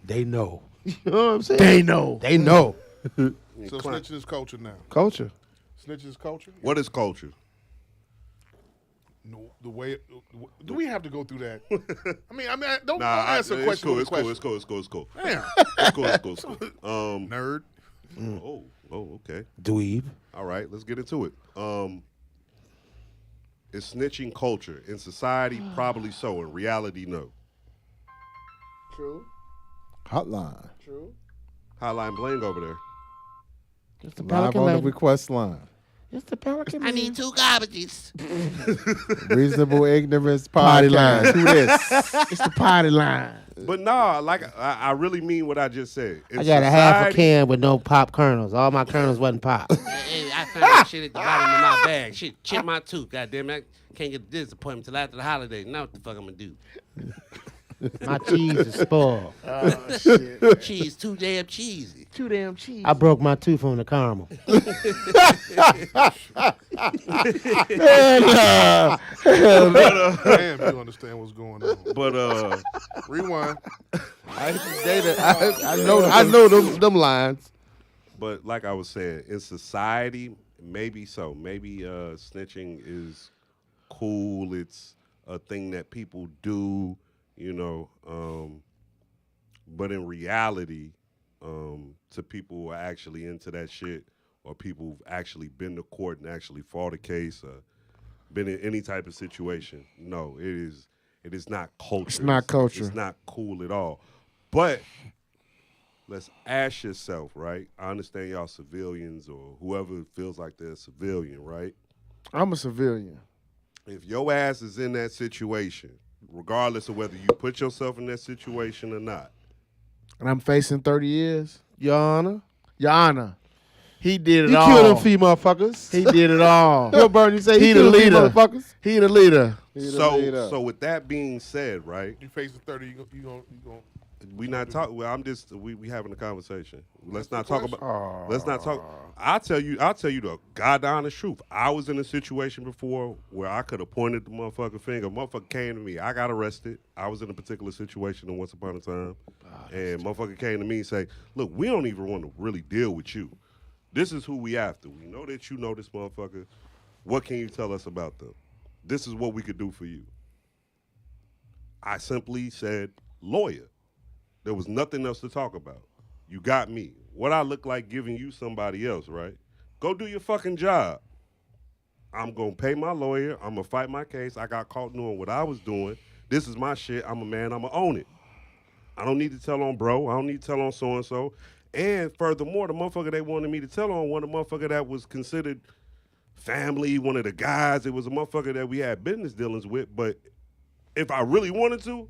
They know. You know what I'm saying? They know. They know. So snitching is culture now. Culture. Snitching is culture. What is culture? No, the way. Do we have to go through that? I mean, don't Nah, answer a it's question cool, with it's a question. cool, it's cool, it's cool, it's cool. Damn, It's cool. nerd. Oh, okay. Dweeb. All right, let's get into it. Is snitching culture in society? Probably so. In reality, no. True. Hotline. True. Hotline Bling over there. It's the Live on the request line. It's the Pelican. I need 2 garbages. Reasonable Ignorance Potty Podcast. line. Who this? It's the potty line. But nah, like I really mean what I just said. In I got a half a society- can with no pop kernels. All my kernels wasn't pop. Hey, I found that shit at the bottom of my bag. Shit, chip my tooth. Goddamn it. I can't get this appointment till after the holiday. Now what the fuck I'm gonna do? My cheese is spoiled. Oh, shit. Cheese, too damn cheesy. Too damn cheese. I broke my tooth on the caramel. Damn, you understand what's going on. But Rewind. I know them lines. But like I was saying, in society, maybe so. Maybe snitching is cool. It's a thing that people do, you know. But in reality, to people who are actually into that shit, or people who've actually been to court and actually fought a case, or been in any type of situation, no, it is not culture. It's not culture. It's not cool at all. But let's ask yourself, right? I understand y'all civilians or whoever feels like they're a civilian, right? I'm a civilian. If your ass is in that situation, regardless of whether you put yourself in that situation or not, And I'm facing 30 years. Your Honor. Your Honor, he did it You all. killed them female fuckers. He did it all. Yo, Bernie say He he the killed them leader. female motherfuckers. He the leader. so with that being said, right? You face the 30. You gonna. We not talking. Well, I'm just we having a conversation. Let's not talk about. Let's not talk. I'll tell you the god honest truth. I was in a situation before where I could have pointed the motherfucking finger. Motherfucker came to me. I got arrested. I was in a particular situation once upon a time, and motherfucker came to me and say, "Look, we don't even want to really deal with you. This is who we after. We know that you know this motherfucker. What can you tell us about them?" this is what we could do for you. I simply said, lawyer. There was nothing else to talk about. You got me. What I look like giving you somebody else, right? Go do your fucking job. I'm going to pay my lawyer. I'm going to fight my case. I got caught doing what I was doing. This is my shit. I'm a man. I'm going to own it. I don't need to tell on bro. I don't need to tell on so-and-so. And furthermore, the motherfucker they wanted me to tell on, one of the motherfucker that was considered family, one of the guys, it was a motherfucker that we had business dealings with. But if I really wanted to,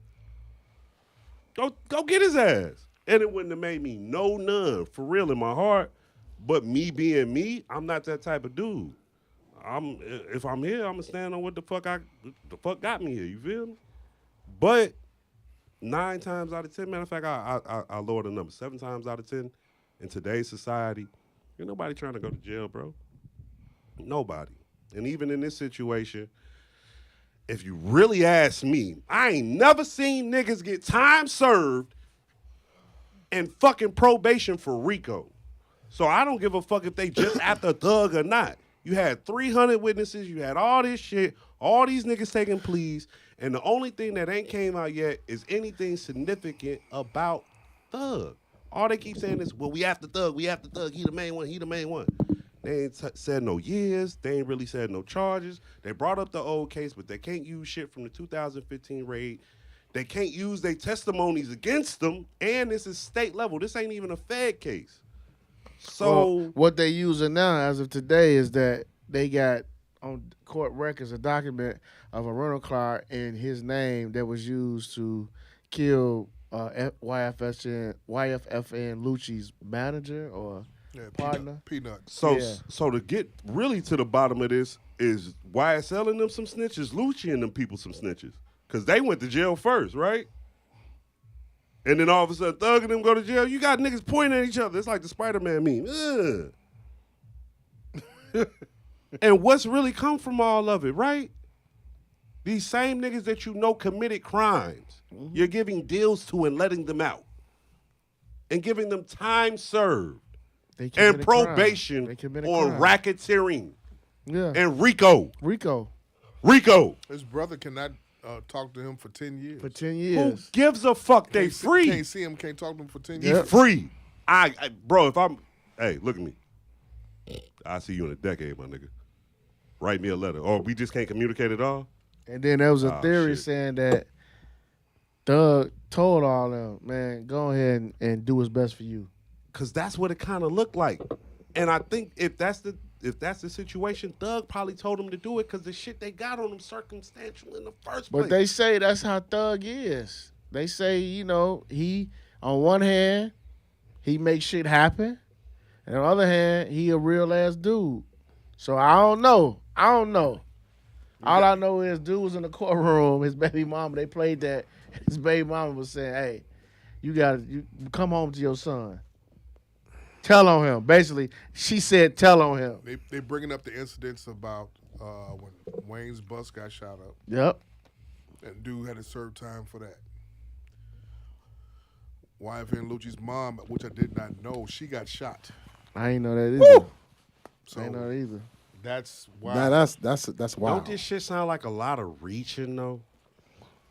go get his ass. And it wouldn't have made me none for real in my heart. But me being me, I'm not that type of dude. If I'm here, I'm gonna stand on what the fuck got me here. You feel me? But 9 times out of 10, matter of fact, I lowered the number. 7 times out of 10, in today's society, ain't nobody trying to go to jail, bro. Nobody. And even in this situation, if you really ask me, I ain't never seen niggas get time served and fucking probation for RICO. So I don't give a fuck if they just after Thug or not. You had 300 witnesses. You had all this shit. All these niggas taking pleas. And the only thing that ain't came out yet is anything significant about Thug. All they keep saying is, well, we after Thug. We after Thug. He the main one. He the main one. They ain't said no years. They ain't really said no charges. They brought up the old case, but they can't use shit from the 2015 raid. They can't use their testimonies against them. And this is state level. This ain't even a Fed case. So what they using now, as of today, is that they got on court records a document of a rental car in his name that was used to kill YFFN Lucci's manager or partner. Peanut. So to get really to the bottom of this is YSL and them some snitches, Lucci and them people some snitches, because they went to jail first, right? And then all of a sudden, Thug and them go to jail. You got niggas pointing at each other. It's like the Spider-Man meme. And what's really come from all of it, right? These same niggas that you know committed crimes, you're giving deals to and letting them out. And giving them time served. And probation on racketeering. Yeah. And RICO. RICO. His brother cannot talk to him for 10 years. For 10 years. Who gives a fuck? They free. Can't see him, can't talk to him for 10 He years. free. Bro, if I'm, hey, look at me. I'll see you in a decade, my nigga. Write me a letter. Or we just can't communicate at all? And then there was a theory saying that Thug told all them, man, go ahead and do what's best for you. Because that's what it kind of looked like. And I think if that's the situation, Thug probably told him to do it because the shit they got on him circumstantial in the first place. But they say that's how Thug is. They say, you know, he, on one hand, he makes shit happen. And on the other hand, he a real ass dude. So I don't know. All I know is dude was in the courtroom, his baby mama, they played that. His baby mama was saying, hey, you come home to your son. Tell on him. Basically, she said tell on him. They bringing up the incidents about when Wayne's bus got shot up. Yep. And dude had to serve time for that. YFN Lucci's mom, which I did not know, she got shot. I ain't know that either. So I ain't know that either. That's why. Nah, that's wild. Don't this shit sound like a lot of reaching, though?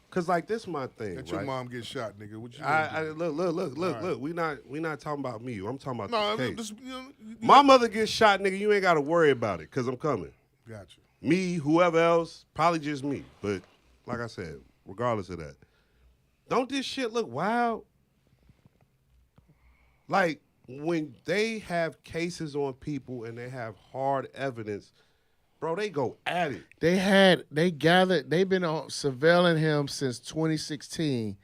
Because, like, this my thing, Let right? your mom get shot, nigga. What you Look. We not talking about me. I'm talking about No, the case. just, My mother gets shot, nigga. You ain't got to worry about it because I'm coming. Gotcha. Me, whoever else, probably just me. But like I said, regardless of that, don't this shit look wild? Like, when they have cases on people and they have hard evidence, bro, they go at it. They've been surveilling him since 2016.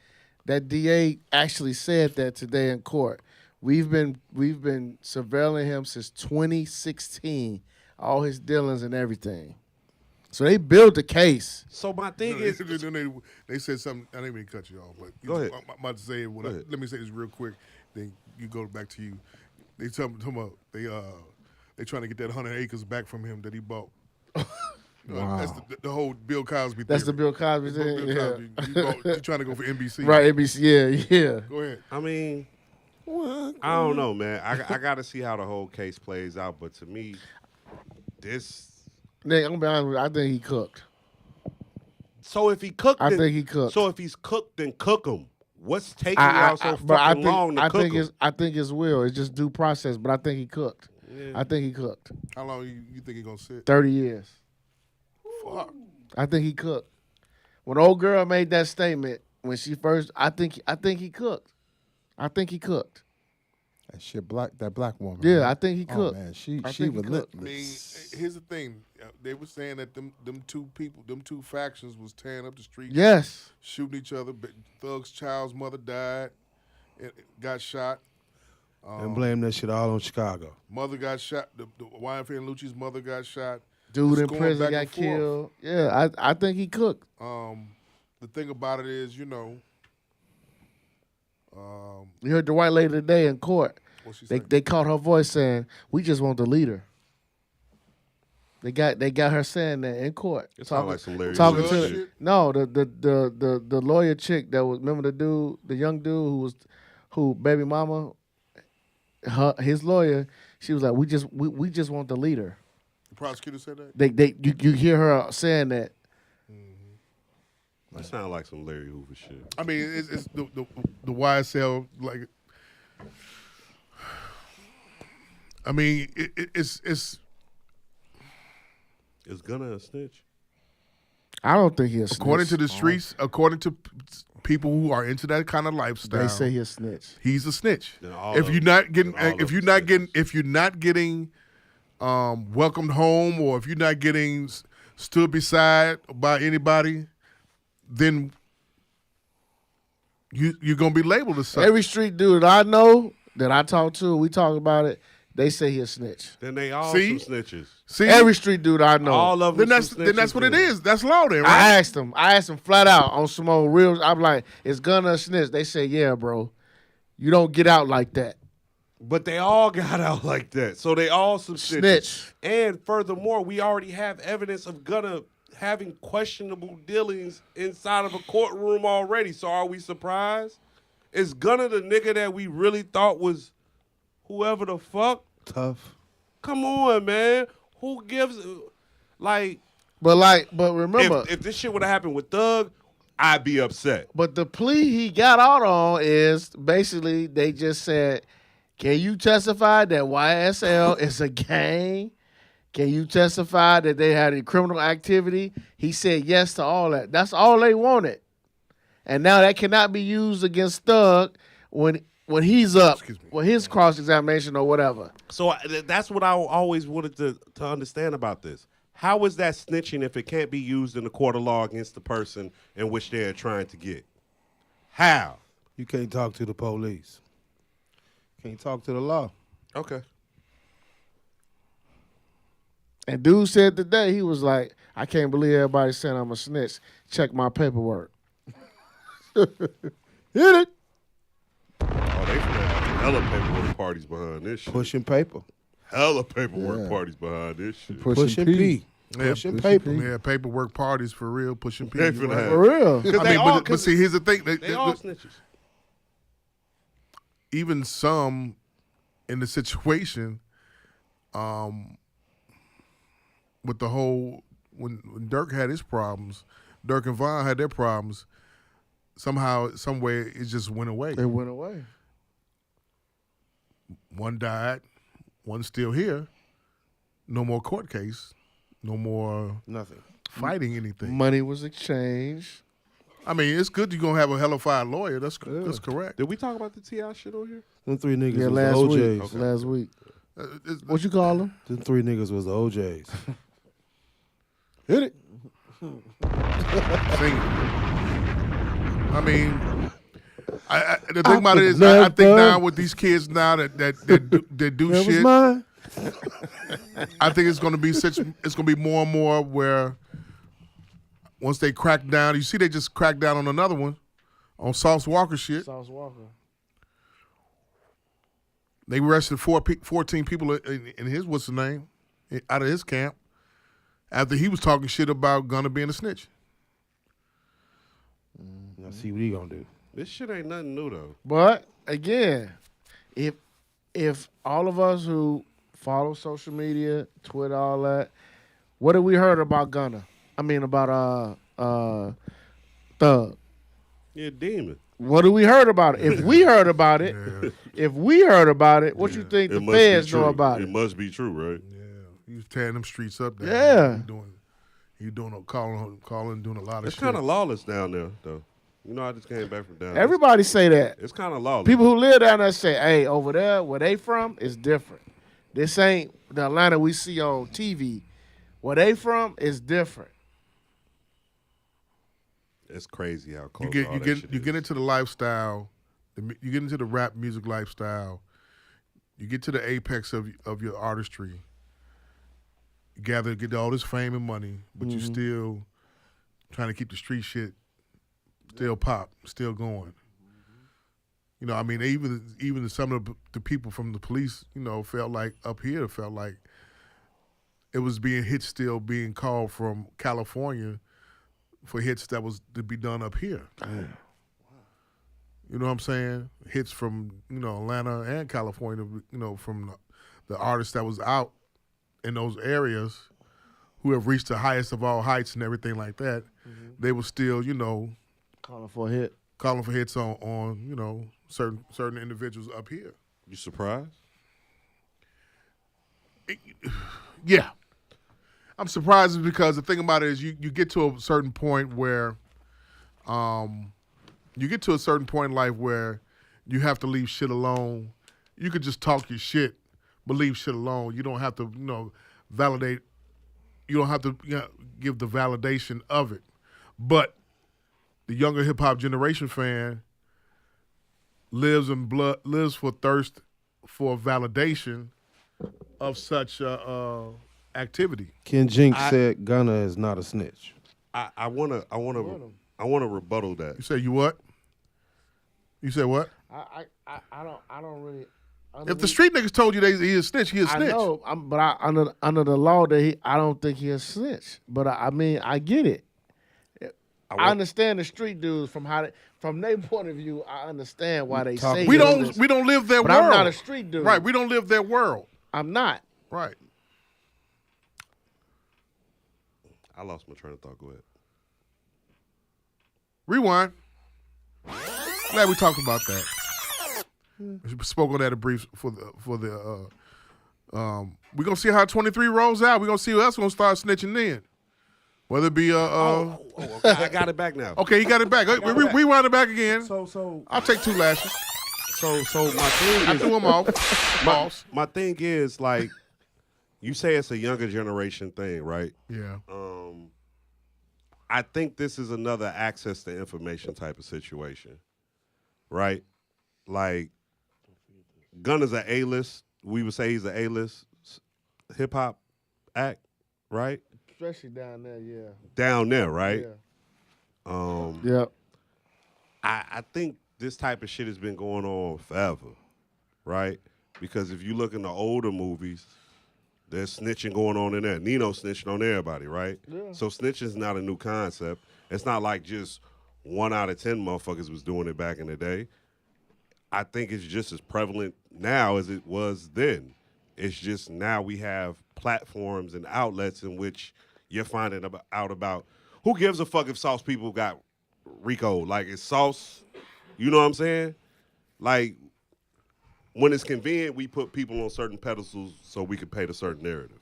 That DA actually said that today in court. We've been surveilling him since 2016, all his dealings and everything. So they built the case. So my thing is, they said something. I didn't mean to cut you off, but go ahead. I'm about to say it. Let me say this real quick. Then you go back to you. They talking about they trying to get that 100 acres back from him that he bought. Wow. That's the whole Bill Cosby thing. That's the Bill Cosby thing. You're trying to go for NBC. Right, NBC, yeah. Go ahead. I mean, I don't know, man. I got to see how the whole case plays out. But to me, this... Nick, I'm gonna be honest with you, I think he cooked. So if he cooked, I then, think he cooked. So if he's cooked, then cook him. What's taking y'all so but fucking long to cook him? I think it's will. It's just due process. But I think he cooked. Yeah. I think he cooked. How long you think he gonna sit? 30 years. Fuck. I think he cooked. When old girl made that statement, when she first, I think he cooked. I think he cooked. That shit, that black woman. Yeah, man. I think he cooked. Oh man, she I think he cooked. I mean, relentless. here's the thing. They were saying that them two people, them two factions was tearing up the streets. Yes. Shooting each other. Thug's child's mother died. Got shot. And blame that shit all on Chicago. Mother got shot. The YFN and Lucci's mother got shot. Dude It's in going prison back got and forth. killed. Yeah, I think he cooked. The thing about it is, you know, You heard the white lady today in court. what she They said. they caught her voice saying, "We just want the leader." They got her saying that in court. It sounds like some Larry talking Judge to shit? no the lawyer chick that was, remember the young dude who baby mama, his lawyer. She was like, we just want the leader. The prosecutor said that. You hear her saying that. That sounds like some Larry Hoover shit. I mean, it's the YSL like. I mean, it's Is Gunna a snitch? I don't think he's according to the streets, according to people who are into that kind of lifestyle. They say he's a snitch. He's a snitch. Then all If of you're them- not getting, then all if of you're them not snitches. getting, if you're not getting welcomed home, or if you're not getting stood beside by anybody, then you're gonna be labeled as such. Every street dude I know that I talk to, we talk about it. They say he a snitch. Then they all See? some snitches. See, Every street dude I know. All of them. then some that's snitches what it then. is. That's law, then, right? I asked him flat out on some old real. I'm like, is Gunna a snitch? They say, yeah, bro. You don't get out like that. But they all got out like that. So they all some snitches. Snitch. And furthermore, we already have evidence of Gunna having questionable dealings inside of a courtroom already. So are we surprised? Is Gunna the nigga that we really thought was whoever the fuck? Tough. Come on, man. Who gives like But remember, if this shit would have happened with Thug, I'd be upset. but the plea he got out on is basically they just said, can you testify that YSL is a gang? Can you testify that they had a criminal activity? He said yes to all that. That's all they wanted. And now that cannot be used against Thug when he's up with his cross-examination or whatever. So that's what I always wanted to understand about this. How is that snitching if it can't be used in the court of law against the person in which they're trying to get? How? You can't talk to the police. Can't talk to the law. Okay. And dude said today, he was like, I can't believe everybody's saying I'm a snitch. Check my paperwork. Hit it. Oh, they have hella paperwork parties behind this shit. Pushing paper. Hella paperwork Yeah. parties behind this shit. Pushing P. Yeah, Pushing paper. Yeah, paperwork parties for real, pushing They people. finna have- For real. Because I they mean, all, but see, here's the thing. they all snitches. Even some in the situation, with the whole when Dirk had his problems, Dirk and Von had their problems. Somehow, some way, it just went away. It went away. One died, one's still here. No more court case. No more Nothing. fighting anything. Money was exchanged. I mean, it's good you're gonna have a hellified lawyer. That's correct. Did we talk about the T.I. shit on here? Them three niggas Yeah, was last the week. OJs. Last week. It's- What you call them? Them three niggas was the OJs. Hit it. thing. I mean, the thing about it is, I think now with these kids now that do That was shit, mine. I think it's gonna be more and more where once they crack down, you see they just cracked down on another one, on Sauce Walker shit. Sauce Walker. They arrested 14 people in his what's the name out of his camp after he was talking shit about Gunna being a snitch. Now see what he gonna do. This shit ain't nothing new though. But again, if all of us who follow social media, Twitter, all that, what have we heard about Gunna? I mean about Thug. You're a demon. What do we heard about it? If we heard about it, what you think the It must be feds know true. about It it? must be true, right? He was tearing them streets up. Down Yeah. there. He doing calling, doing a lot of It's shit. kind of lawless down there, though. You know, I just came back from down there. Everybody say that. It's kind of lawless. People who live down there say, hey, over there, where they from, is different. This ain't the Atlanta we see on TV. Where they from is different. It's crazy how close you all get that shit you is. get into the lifestyle, you get into the rap music lifestyle. You get to the apex of your artistry. You get all this fame and money, but you still trying to keep the street shit still pop, still going. You know, I mean, even some of the people from the police, you know, felt like it was still being called from California for hits that was to be done up here. Damn. You know what I'm saying? Hits from, you know, Atlanta and California, you know, from the artists that was out in those areas who have reached the highest of all heights and everything like that. They were still, you know, Calling for a hit. calling for hits on you know, certain individuals up here. You surprised? Yeah. I'm surprised because the thing about it is you get to a certain point where you get to a certain point in life where you have to leave shit alone. You could just talk your shit, but leave shit alone. You don't have to, you know, validate. You don't have to give the validation of it. But the younger hip hop generation fan lives for thirst for validation of such activity. Ken Jinx said Gunna is not a snitch. I wanna rebuttal that. You say you what? You said what? I don't really. If the street niggas told you he is a snitch, he a I snitch. know, but under the law that I don't think he a snitch. But I mean, I get it. I understand the street dudes from their point of view. I understand why they say We this, don't live their but world. I'm not a street dude. Right, we don't live their world. I'm not. Right. I lost my train of thought. Go ahead. Rewind. Glad we talked about that. We spoke on that a brief for the we're gonna see how 23 rolls out. We're gonna see who else gonna start snitching then. Whether it be Okay, I got it back now. Okay, he got it back. Rewind it back again. So I'll take 2 lashes. So my thing I is, threw him off. Boss. my thing is like, you say it's a younger generation thing, right? Yeah. I think this is another access to information type of situation, right? Like, Gunna's an A-list. We would say he's an A-list hip hop act, right? Especially down there, yeah. Down there, right? Yeah. Yep. I think this type of shit has been going on forever, right? Because if you look in the older movies, there's snitching going on in there. Nino snitching on everybody, right? Yeah. So snitching is not a new concept. It's not like just 1 out of 10 motherfuckers was doing it back in the day. I think it's just as prevalent now as it was then. It's just now we have platforms and outlets in which you're finding out about who gives a fuck if Sauce people got Rico. Like, it's Sauce, you know what I'm saying? Like, when it's convenient, we put people on certain pedestals so we can paint a certain narrative.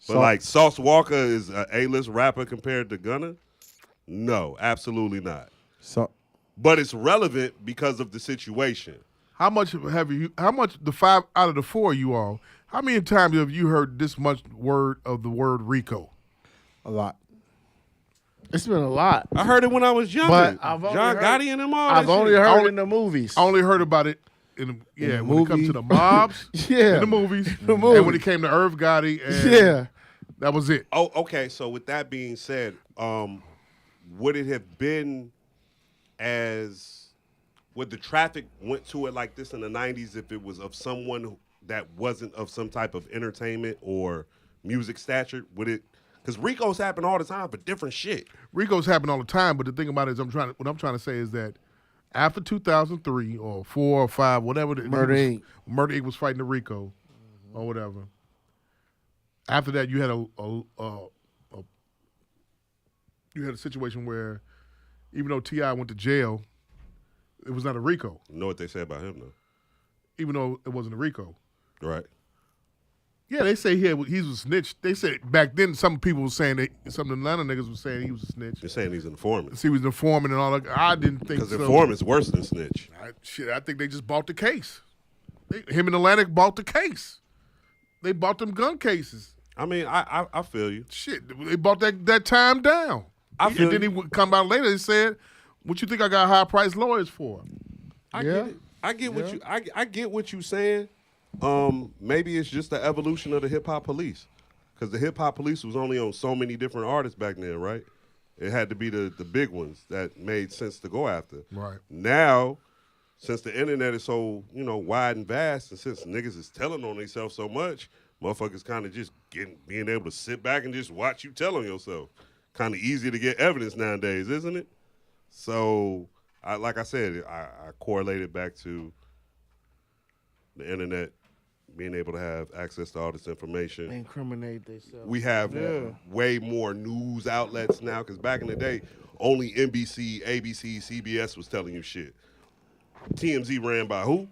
But like, Sauce Walker is an A-list rapper compared to Gunna? No, absolutely not. But it's relevant because of the situation. How much the 5 out of the 4 you all, how many times have you heard this much of the word Rico? A lot. It's been a lot. I heard it when I was younger. But I've only John heard- Gotti and them all. I've that only shit. heard it in the movies. I only heard about it when it comes to the mobs, Yeah. in the movies, The movies. and when it came to Irv Gotti, and Yeah. that was it. Oh, okay. So with that being said, would it have been would the traffic went to it like this in the 90s if it was of someone that wasn't of some type of entertainment or music stature? Would it? Because Ricos happen all the time for different shit. Ricos happen all the time, but the thing about it is, what I'm trying to say is that after 2003 or 4 or 5, whatever, Murder Inc. Murder Inc. was fighting the Rico or whatever. After that, you had you had a situation where even though T.I. went to jail, it was not a RICO. You know what they say about him, though? Even though it wasn't a RICO. Right. Yeah, they say he was a snitch. They said back then some people were saying that some of the Atlanta niggas were saying he was a snitch. They're saying he's an informant. He was an informant and all that. I didn't think so. Because informant's worse than snitch. I think they just bought the case. Him and Atlantic bought the case. They bought them gun cases. I mean, I feel you. Shit, they bought that time down. And then he would come out later and said, "What you think I got high priced lawyers for?" I get it. I get what you. I get what you saying. Maybe it's just the evolution of the hip hop police, because the hip hop police was only on so many different artists back then, right? It had to be the big ones that made sense to go after. Right. Now, since the internet is so wide and vast, and since niggas is telling on themselves so much, motherfuckers kind of just being able to sit back and just watch you tell on yourself. Kind of easy to get evidence nowadays, isn't it? So, like I said, I correlated back to the internet being able to have access to all this information. Incriminate themselves. We have way more news outlets now, because back in the day, only NBC, ABC, CBS was telling you shit. TMZ ran by who?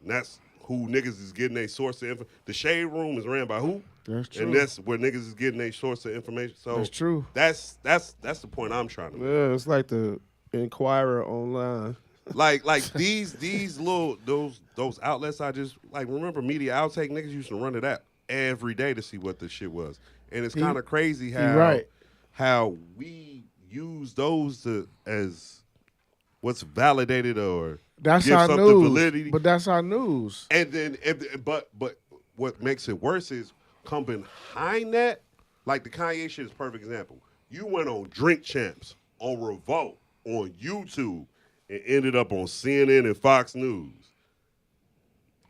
And that's who niggas is getting their source of information. The Shade Room is ran by who? That's true. And that's where niggas is getting their source of information. So that's true. That's the point I'm trying to make. Yeah, it's like the Inquirer online. Like these little those outlets I just remember Media Outtake, niggas used to run it out every day to see what the shit was. And it's kind of crazy how we use those as what's validated or that's give our something news. validity. But that's our news. And then but what makes it worse is come behind that, like the Kanye shit is a perfect example. You went on Drink Champs, on Revolt, on YouTube, and ended up on CNN and Fox News.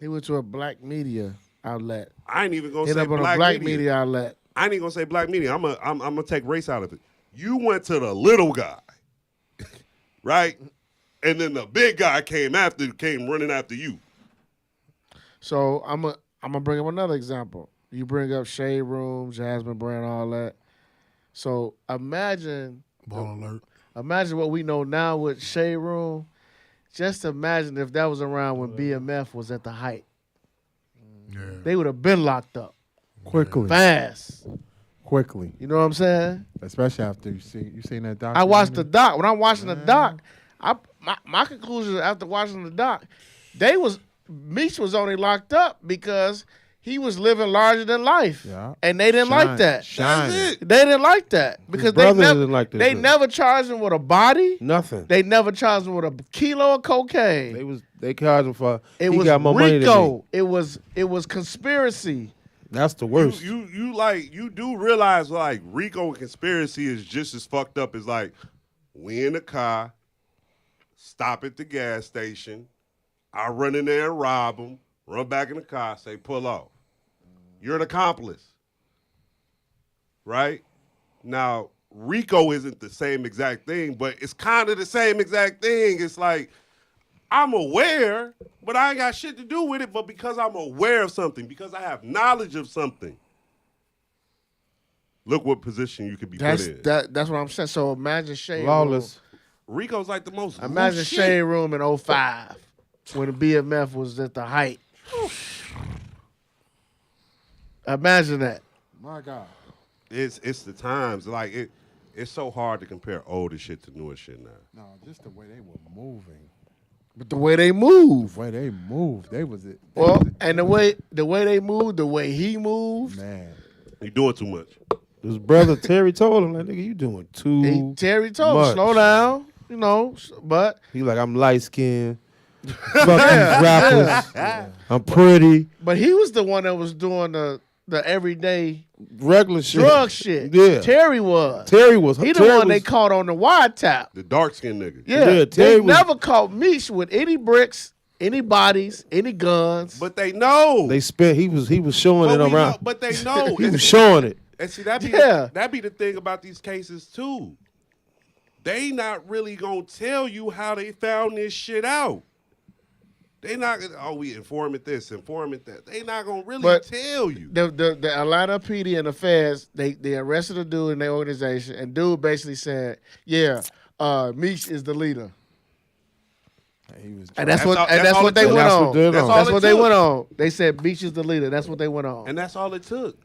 He went to a black media outlet. I ain't even gonna Ended say up on a black media outlet. I ain't even gonna say black media. I'm gonna take race out of it. You went to the little guy, right? And then the big guy came running after you. So I'm gonna bring up another example. You bring up Shade Room, Jasmine Brand, all that. So imagine Ball alert. Imagine what we know now with Shade Room. Just imagine if that was around when BMF was at the height. Yeah. They would have been locked up Quickly. fast. Quickly. You know what I'm saying? Especially after you seen that doc. I watched the doc. When I'm watching the doc, my conclusion after watching the doc, Meech was only locked up because he was living larger than life. Yeah. And they didn't like that. Shining. They didn't like that because they didn't like that they shit. never charged him with a body. Nothing. They never charged him with a kilo of cocaine. They charged him for It he was got more money than RICO. me. It was conspiracy. That's the worst. You do realize RICO and conspiracy is just as fucked up as we in the car, stop at the gas station, I run in there and rob them, run back in the car, say pull off. You're an accomplice, right? Now, RICO isn't the same exact thing, but it's kind of the same exact thing. It's like, I'm aware, but I ain't got shit to do with it, but because I'm aware of something, because I have knowledge of something, look what position you could be put in. That's what I'm saying. So imagine Shade Lawless. RICO's like the most Room. Imagine loose Shade Room in 05 when the BMF was at the height. Imagine that. My God. It's the times. It's so hard to compare older shit to newer shit now. No, just the way they were moving. But the way they move. The way they moved. They was it. And the way they moved, the way he moved. Man. You doing too much. His brother Terry told him, nigga, you doing too Terry told him, much. slow down, but he like, I'm light skinned. Fuck these rappers. I'm pretty. But he was the one that was doing the everyday Regular shit. drug shit. Yeah. Terry was. He He the the one they caught on the wiretap. The dark skinned nigga. Yeah, Yeah, they Terry was- never caught Meech with any bricks, any bodies, any guns. But they know. They spent. He was showing but it we know, around. but they know. He was showing it. And see, that be the thing about these cases too. They not really gonna tell you how they found this shit out. They not we informant this, informant that. They not gonna really But tell you. The Atlanta PD and the feds, they arrested a dude in their organization, and dude basically said, "Yeah, Meech is the leader." And that's what all they it took. went on. That's all That's it what they took. went on. They said Meech is the leader. That's what they went on. And that's all it took.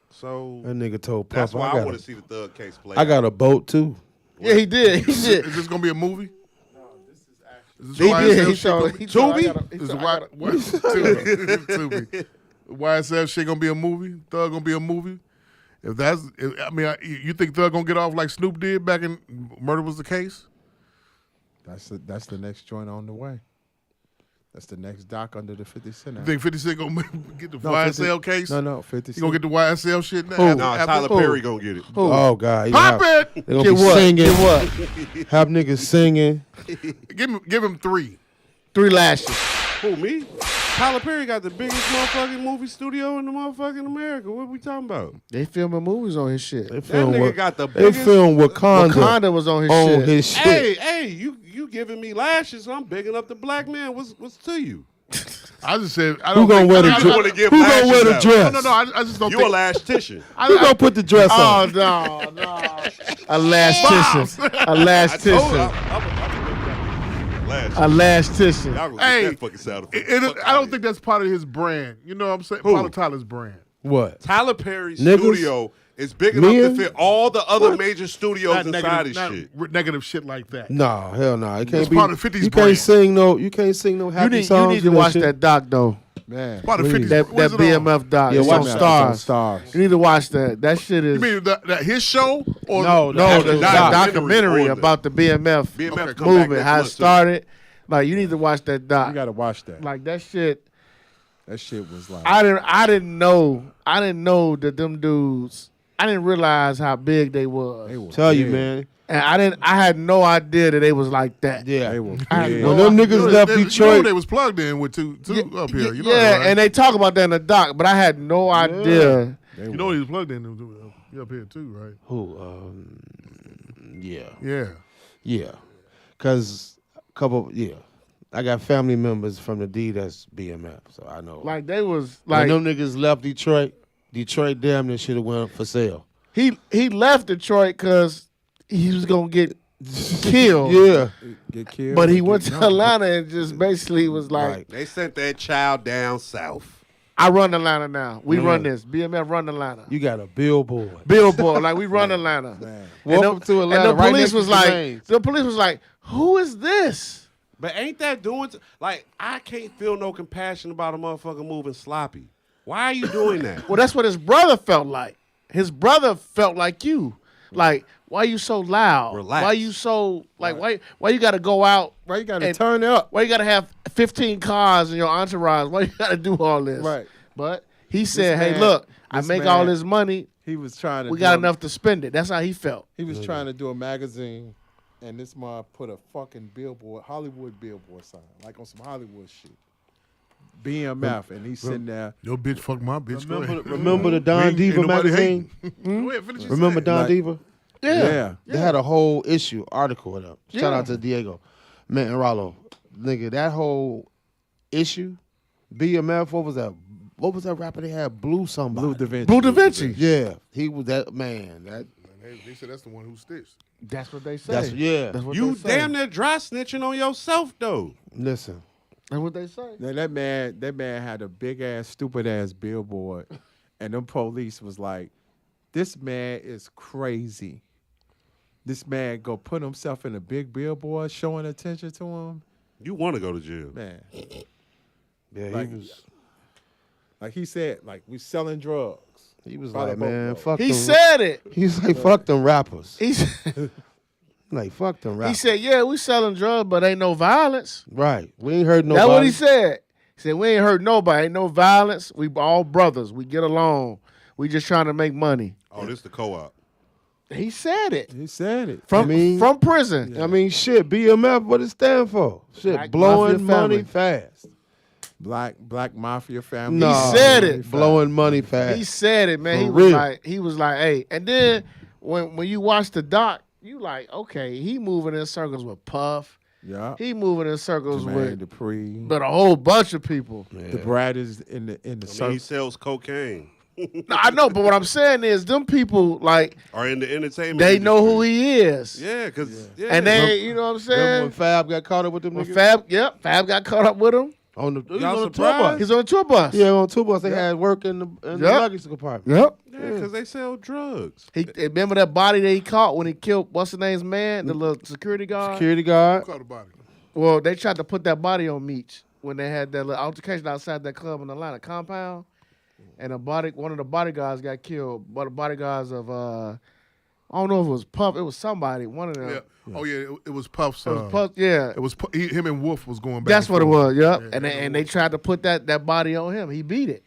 So That nigga told that's Puff, why I I want to got, see the Thug case play. I got a boat too. Yeah, he did. He did. Is this gonna be a movie? Is He this did. YSL He shit told. gonna- He told. Is Tubi. YSL shit gonna be a movie? Thug gonna be a movie? You think Thug gonna get off like Snoop did back in Murder Was the Case? That's the next joint on the way. That's the next doc under the 50 Cent. You think 50 Cent gonna get the No, YSL 50 case? No, 50 He gonna get the YSL shit now? Who? Nah, Tyler Perry gonna get it. Oh God, Pop it! They gonna Get be what? singing. Get what? Have niggas singing. Give him 3. 3 lashes. Who, me? Tyler Perry got the biggest motherfucking movie studio in the motherfucking America. What we talking about? They filming movies on his shit. They That film nigga got the They biggest. film Wakanda, Wakanda was on his on shit. his shit. Hey, you giving me lashes? I'm bigging up the black man. What's to you? I just said I Who don't gonna think, wear the I just dress? wanna give Who gonna lashes wear the out. dress? No, I just don't You a think. lastician. Who gonna put the dress Oh on? no. A lastician. A lastician. A lastician. Y'all gonna Hey, get that fucking sound effect. I don't think that's part of his brand. You know what I'm saying? Who? Part of Tyler's brand. What? Tyler Perry's Niggas? studio is big enough Men? to fit all the other major studios Not inside his negative, shit. not negative shit like that. No, hell no. It can't It's be. part of 50's you brand. can't sing no. You can't sing no You happy need songs. to and watch shit. that doc though. Man. Part of What do you 50's. That what is it on? BMF doc. Yeah, It's watch on that. Stars. Stars. You need to watch that. That shit is. You mean that his show? Or No, No, actual the doc. documentary on about the BMF, BMF come back movement, next how it month, too. started. Like you need to watch that doc. You got to watch that. Like that shit. That shit was like. I didn't know that them dudes. I didn't realize how big they was. They were Tell you, big. man. And I had no idea that they was like that. Yeah. They were I big. know. When them You niggas know, left you know Detroit, they was plugged in with two up here. You know yeah, that, right? and they talk about that in the doc, but I had no idea. They you were- know he was plugged in up here too, right? who? Yeah, Yeah. Cause I got family members from the D that's BMF, so I know. Like they was when like them niggas left Detroit, Detroit damn near should have went for sale. he left Detroit because he was gonna get killed. Yeah, Get killed. But he or went get to jumped. Atlanta and just basically was like, right. They sent that child down south. I run Atlanta now. We Man. run this. BMF run Atlanta. You got a billboard. Billboard, like we run Atlanta. Man. Welcome to Atlanta. And the right police next was to like, Jermaine's. the police was like, who is this? But ain't that doing like I can't feel no compassion about a motherfucker moving sloppy. Why are you doing that? Well, that's what his brother felt like. His brother felt like you. Like, why you so loud? Relax. Why you so like? Why you got to go out? Why you got to And- turn up? Why you got to have 15 cars in your entourage? Why you got to do all this? Right. But he said, man- "Hey, look, I this make man- all this money. He was trying to. We do got a- enough to spend it." That's how he felt. He was trying to do a magazine, and this mom put a fucking billboard, Hollywood billboard sign, like on some Hollywood shit. BMF, and he's sitting there. Your bitch fucked my bitch. Go ahead. Remember the Don Ain't Diva nobody magazine? hating. Go ahead, finish your Remember saying. Don Like- Diva? Yeah. They had a whole article with them. Shout Yeah. out to Diego, man, and Rollo. Nigga, that whole issue, BMF, what was that? What was that rapper they had? Blue somebody. Blue Da Vinci. Blue Da Vinci. Yeah, he was that man. That They said that's the one who stitched. That's what they say. that's yeah. That's what You they say. damn near dry snitching on yourself though. Listen, That's what they say. Now, that man had a big ass, stupid ass billboard, and them police was like, "This man is crazy. This man go put himself in a big billboard, showing attention to him, You want to go to jail. man." yeah, Like- he was. Like he said, like we selling drugs. He was By the like, man, boatload. fuck. He them, said it. He's like, fuck them rappers. He said, Like, fuck them he rappers. said, yeah, we selling drugs, but ain't no violence. Right. We ain't heard nobody. That's what he said. He said, we ain't hurt nobody. Ain't no violence. We all brothers. We get along. We just trying to make money. Oh, this the co-op. He said it. He said it. From, I mean- from prison. I mean, shit, BMF, what it stand for? Shit, Black blowing Mafia money Family. fast. Black mafia family. No, said it. Blowing money fast. He said it, man. For He real. was like, hey. And then when you watch the doc, you like, okay, he moving in circles with Puff. Yeah. He moving in circles Jermaine with Dupri. but a whole bunch of people. The Brad is in the I mean, he circle. sells cocaine. No, I know, but what I'm saying is them people like Or in the entertainment they know industry. who he is. Yeah, because And they, you know what I'm Remember when saying? Fab got caught up with them When niggas? Fab got caught up with him. On the, he was Y'all on the tour bus. surprised? He's on a tour bus. Yeah, on tour bus. They had work in the luggage compartment. Yep. yeah, because they sell drugs. He remember that body that he caught when he killed what's the name's man, the little security guard. Security guard. Caught the body. Well, they tried to put that body on Meech when they had that little altercation outside that club in Atlanta compound, and one of the bodyguards got killed. One of the bodyguards of I don't know if it was Puff, it was somebody. One of them. Yeah. Oh yeah, it was Puff's. It was Puff. Yeah, It was him and Wolf was going back. that's and what it forth. was. Yep. Yeah, And they tried to put that body on him. He beat it.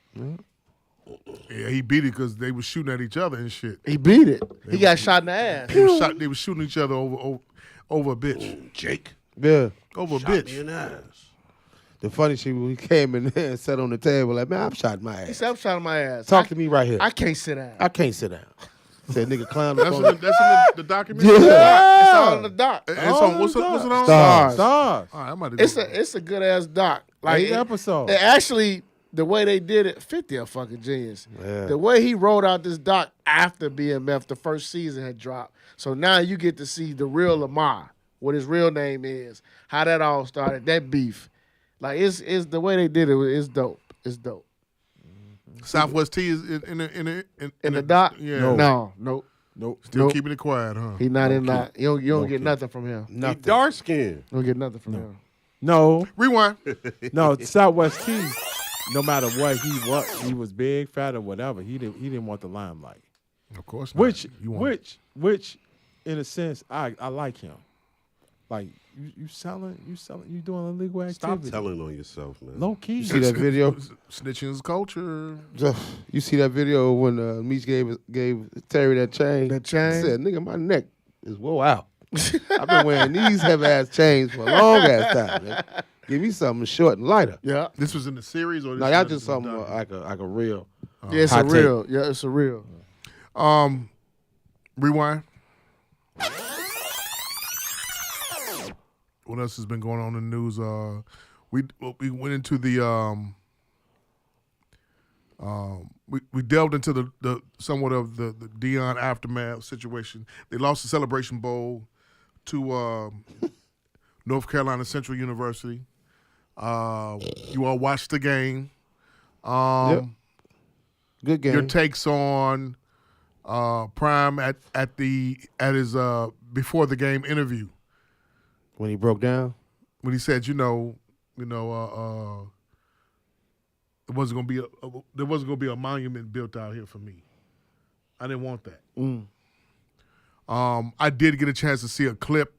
Yeah, he beat it because they was shooting at each other and shit. He beat it. He got shot in the ass. They was shooting each other over a bitch. Jake. Yeah. Over a Shot me bitch. in the ass. The funny shit, when he came in there and sat on the table, like, man, I'm shot my He ass. said, I'm shot in my ass. Talk to me right here. I can't sit down. I can't sit down. Said nigga clown That's up in on the documentary. Yeah. It's all in the doc. It's on. What's it on? Stars. Stars. All right, I'm about to do It's a good ass doc. Like 8 episodes. They actually, the way they did it, 50 a fucking genius. Yeah. The way he wrote out this doc after BMF, the first season had dropped. So now you get to see the real Lamar, what his real name is, how that all started, that beef. Like it's the way they did it. It's dope. It's dope. Southwest T is in In the doc? Yeah. No, nope. Nope. Still Nope. keeping it quiet, huh? He not in that. You don't get nothing from him. He dark skinned. You don't get nothing from him. No. Rewind. No. Southwest T. No matter what he was big, fat, or whatever. He didn't want the limelight. Of course not. Which, in a sense, I like him. Like you selling, you doing illegal activity. Stop telling on yourself, man. Low key. You see that video? Snitching is culture. You see that video when Meech gave Terry that chain? That chain? He said, nigga, my neck is woe out. I've been wearing these heavy-ass chains for a long-ass time, man. Give me something short and lighter. Yeah. This was in the series, or this No, y'all was just in the something like a real. Yeah, it's a hot take. real. Yeah, it's a real. Rewind. What else has been going on in the news? We went into the we delved into the somewhat of the Deion aftermath situation. They lost the Celebration Bowl to North Carolina Central University. You all watched the game. Yep. Good game. Your takes on Prime at his before the game interview when he broke down, when he said, there wasn't gonna be a monument built out here for me. I didn't want that. I did get a chance to see a clip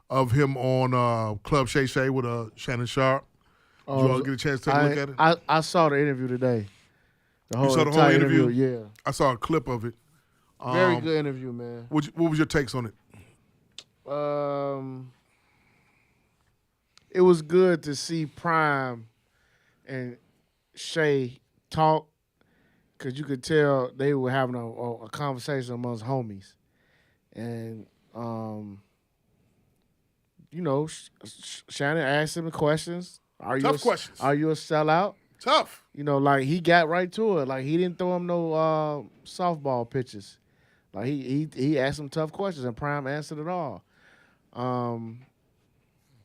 of him on Club Shay Shay with Shannon Sharp. Did you all get a chance to take a look at it? I saw the interview today. You saw the whole entire interview? Yeah. I saw a clip of it. Very good interview, man. What was your takes on it? It was good to see Prime and Shay talk because you could tell they were having a conversation amongst homies. And, Shannon asked him the questions. Tough questions. Are you a sellout? Tough. Like he got right to it. Like he didn't throw him no softball pitches. Like he asked some tough questions and Prime answered it all.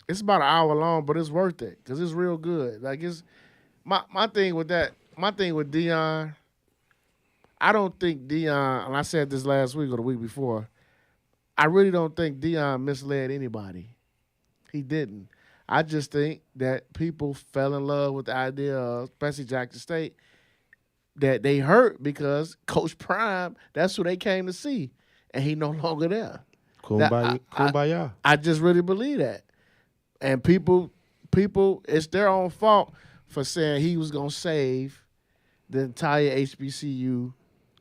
It's about an hour long, but it's worth it because it's real good. Like it's my thing with that. My thing with Deion. I don't think Deion, and I said this last week or the week before. I really don't think Deion misled anybody. He didn't. I just think that people fell in love with the idea of, especially Jackson State, that they hurt because Coach Prime, that's who they came to see, and he no longer there. Kumbaya. I just really believe that. And people, it's their own fault for saying he was going to save the entire HBCU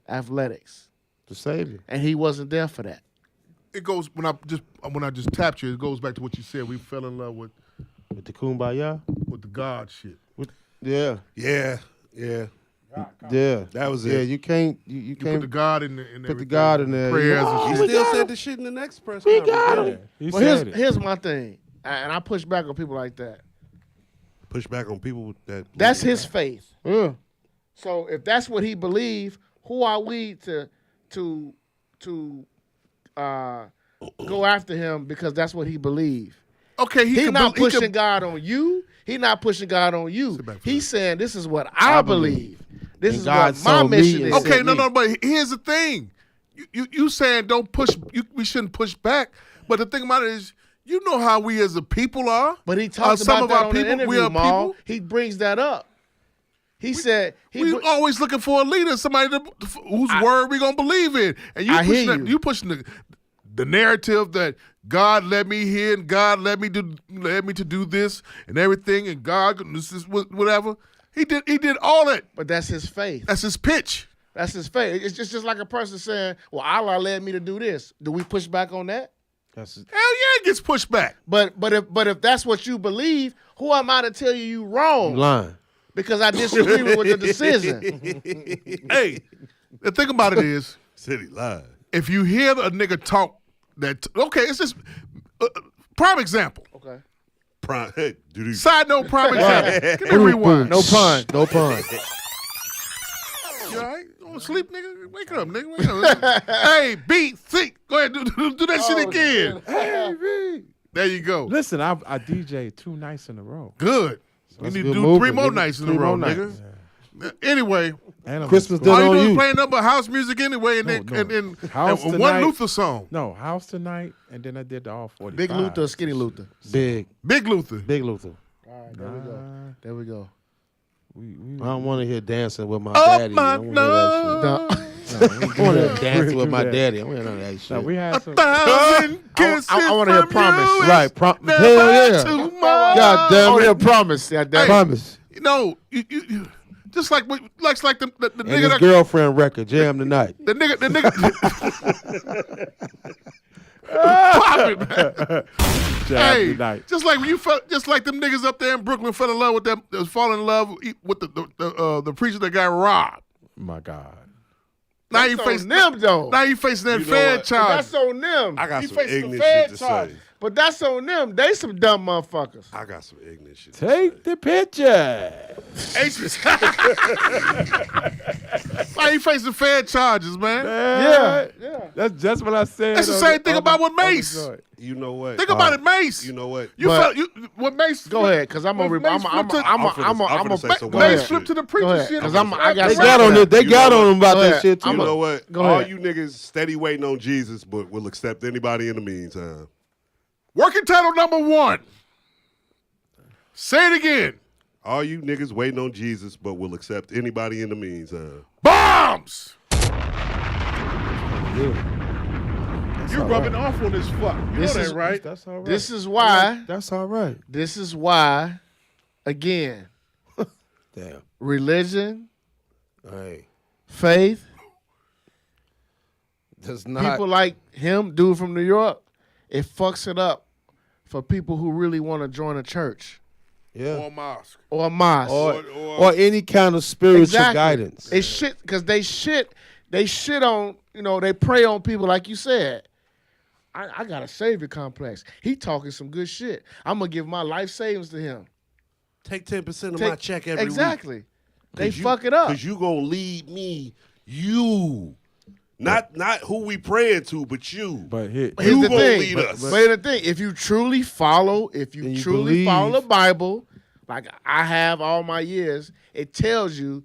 athletics. To save you. And he wasn't there for that. It goes when I just tapped you. It goes back to what you said. We fell in love with the Kumbaya, with the God shit. Yeah. That was it. Yeah, you can't. You can't put the God in put the God in there. Prayers and He shit. still said the shit in the next press conference. Here's my thing. And I push back on people like that. Push back on people that. That's his faith. Yeah. So if that's what he believes, who are we to go after him because that's what he believes? Okay, He's can not be- he pushing can- God on you. He's not pushing God on you. back for He's saying this is what I believe. This And is God what my told me mission and is. said Okay, no, me. no, but here's the thing. You saying don't push. We shouldn't push back. But the thing about it is, you know how we as a people are. But he talks some about of that our on people, the interview, we are Maul. people. He brings that up. He said We always looking for a leader, somebody whose word we gonna believe in. And I hear pushing you. you pushing the narrative that God led me here and God led me to do this and everything and God this is whatever. He did all that. But that's his faith. That's his pitch. That's his faith. It's just like a person saying, "Well, Allah led me to do this." Do we push back on that? That's Hell yeah, it gets pushed back. But if that's what you believe, who am I to tell you wrong? lying. Because I disagree with the decision. Hey, the thing about it is, City live. if you hear a nigga talk that okay, it's just prime example. Okay. Prime. Dude, Side note, prime example. Give me a rewind. No pun. No pun. You all right? Don't sleep, nigga. Wake up, nigga. Wake up. Hey, beat, think. Go ahead, do that shit again. There you go. Listen, I DJ 2 nights in a row. Good. We That's need a to good do 3 movement, more nigga. nights in a 3 row, more nigga. nights. Anyway, And I'm Christmas in school. all you on do is you. play nothing but house music anyway, and then No, no. and House one tonight. Luther song. No, House Tonight, and then I did the All 45. Big Luther or Skinny Luther? Big. Big Luther. Big Luther. All right, there we go. There we go. I don't want to hear dancing with my Oh daddy. my I don't want to hear that shit. No. I want to hear dancing with my daddy. I want to hear none of that shit. No, we had some. 1,000 kisses I wanna hear from Promise. you is Right. never Hell yeah. too much. God damn Oh, it. yeah, promise. Yeah, damn. Promise. You know, you just like the And nigga his that girlfriend record, Jam Tonight. the nigga Pop it, man. Jam Hey, Tonight. just like when you felt, just like them niggas up there in Brooklyn fell in love with them, fall in love with the preacher that got robbed. My God. Now you That's facing on them, though. Now you facing that You know Fed what? charge. That's on them. I got He some facing the ignorant Fed shit to charge. say. But that's on them. They some dumb motherfuckers. I got some ignorant shit. Take the picture. Now you facing Fed charges, man. Yeah. That's what I said. That's the on same thing on about the- with on the Mace. joint. You know what? Think about it, Mace. You know what? You But- felt you what Mace. Go ahead, because I'm when gonna. Mace flipped to- I'm finna say some Mace wild flipped shit. to the Go preacher ahead, shit. 'cause I got They some- got on it. They You got know on what? him about Go that ahead. shit too. You know what? Go All ahead. you niggas steady waiting on Jesus, but will accept anybody in the meantime. Working title number 1. Say it again. All you niggas waiting on Jesus, but will accept anybody in the meantime. Bombs. You're all rubbing right. off on this fuck. You This know is- that, right? That's all right. This is why. That's all right. This is why. Again, Damn. religion, Hey. faith, That's not. people like him, dude from New York, it fucks it up for people who really want to join a church Yeah. Or mosque. or a mosque. Or any kind of spiritual guidance. It's shit because they shit on, they prey on people like you said. I got a savior complex. He talking some good shit. I'm gonna give my life savings to him. Take 10% of my check every week. Exactly. They 'Cause you- fuck it up. Because you going to lead me, you. Not who we praying to, but you. But here, Here's You the gonna thing. lead us. But here's the thing. If you truly follow, And you follow believe. the Bible, like I have all my years, it tells you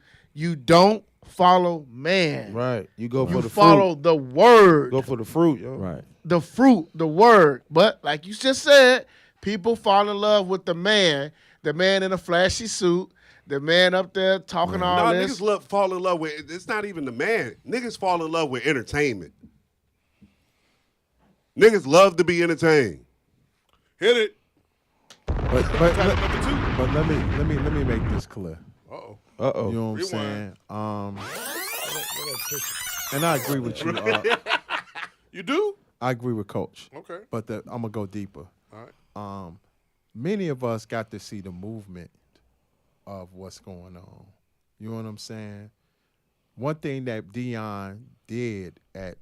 don't follow man. Right. You go for You the follow fruit. the word. Go for the fruit, yo. right. The fruit, the word. But like you just said, people fall in love with the man in a flashy suit, the man up there talking all Nah, this. niggas fall in love with, it's not even the man. Niggas fall in love with entertainment. Niggas love to be entertained. Hit it. But Title number 2. but let me make this clear. Uh-oh. Uh-oh. You know what I'm saying? And I agree with you. You do? I agree with Coach. Okay. But I'm gonna go deeper. All right. Many of us got to see the movement of what's going on. You know what I'm saying? One thing that Dion did at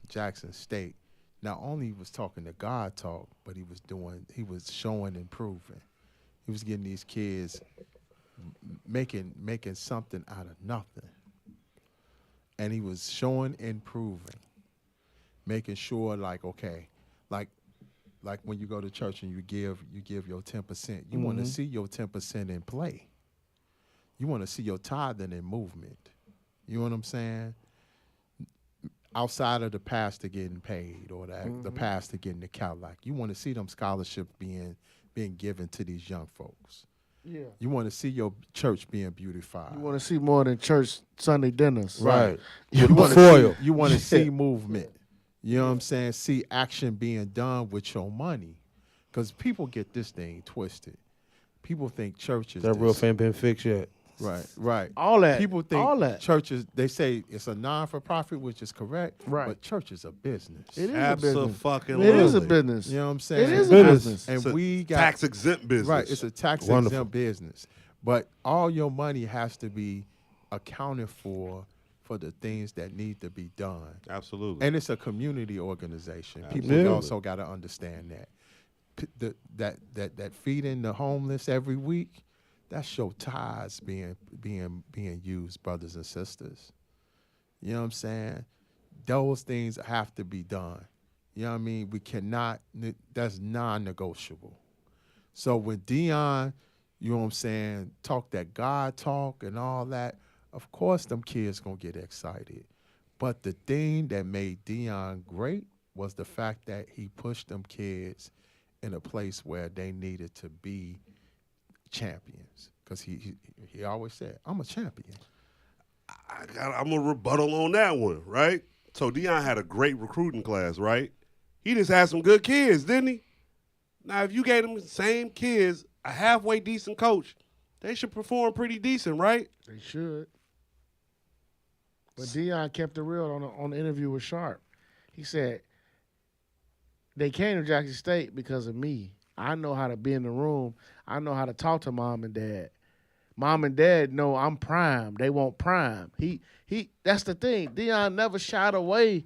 Jackson State, not only he was talking the God talk, but he was showing and proving. He was getting these kids making something out of nothing. And he was showing and proving, making sure like, okay, like when you go to church and you give your 10%, you want to see your 10% in play. You want to see your tithing in movement. You know what I'm saying? Outside of the pastor getting paid or the pastor getting the Cadillac, you want to see them scholarships being given to these young folks. Yeah. You want to see your church being beautified. You want to see more than church Sunday dinners. Right. You With want foil. You want to see movement. You know what I'm saying? See action being done with your money. Because people get this thing twisted. People think church is That real this. fan been fixed yet. Right. All that. People think all that. churches, they say it's a non-for-profit, which is correct. Right. But church is a business. It is a business. Absolutely. It is a business. You know what I'm saying? It is a business. And It's a we got tax exempt business. Right, it's a tax Wonderful. exempt business. But all your money has to be accounted for the things that need to be done. Absolutely. And it's a community organization. People Absolutely. also got to understand that. That feeding the homeless every week, that's your tithes being used, brothers and sisters. You know what I'm saying? Those things have to be done. You know what I mean? We cannot, that's non-negotiable. So when Deion, you know what I'm saying, talk that God talk and all that, of course them kids gonna get excited. But the thing that made Deion great was the fact that he pushed them kids in a place where they needed to be champions. Because he always said, I'm a champion. I'm a rebuttal on that one, right? So Deion had a great recruiting class, right? He just had some good kids, didn't he? Now, if you gave them the same kids a halfway decent coach, they should perform pretty decent, right? They should. But Deion kept it real on the interview with Sharp. He said, they came to Jackson State because of me. I know how to be in the room. I know how to talk to mom and dad. Mom and dad know I'm prime. They want prime. He. That's the thing. Deion never shied away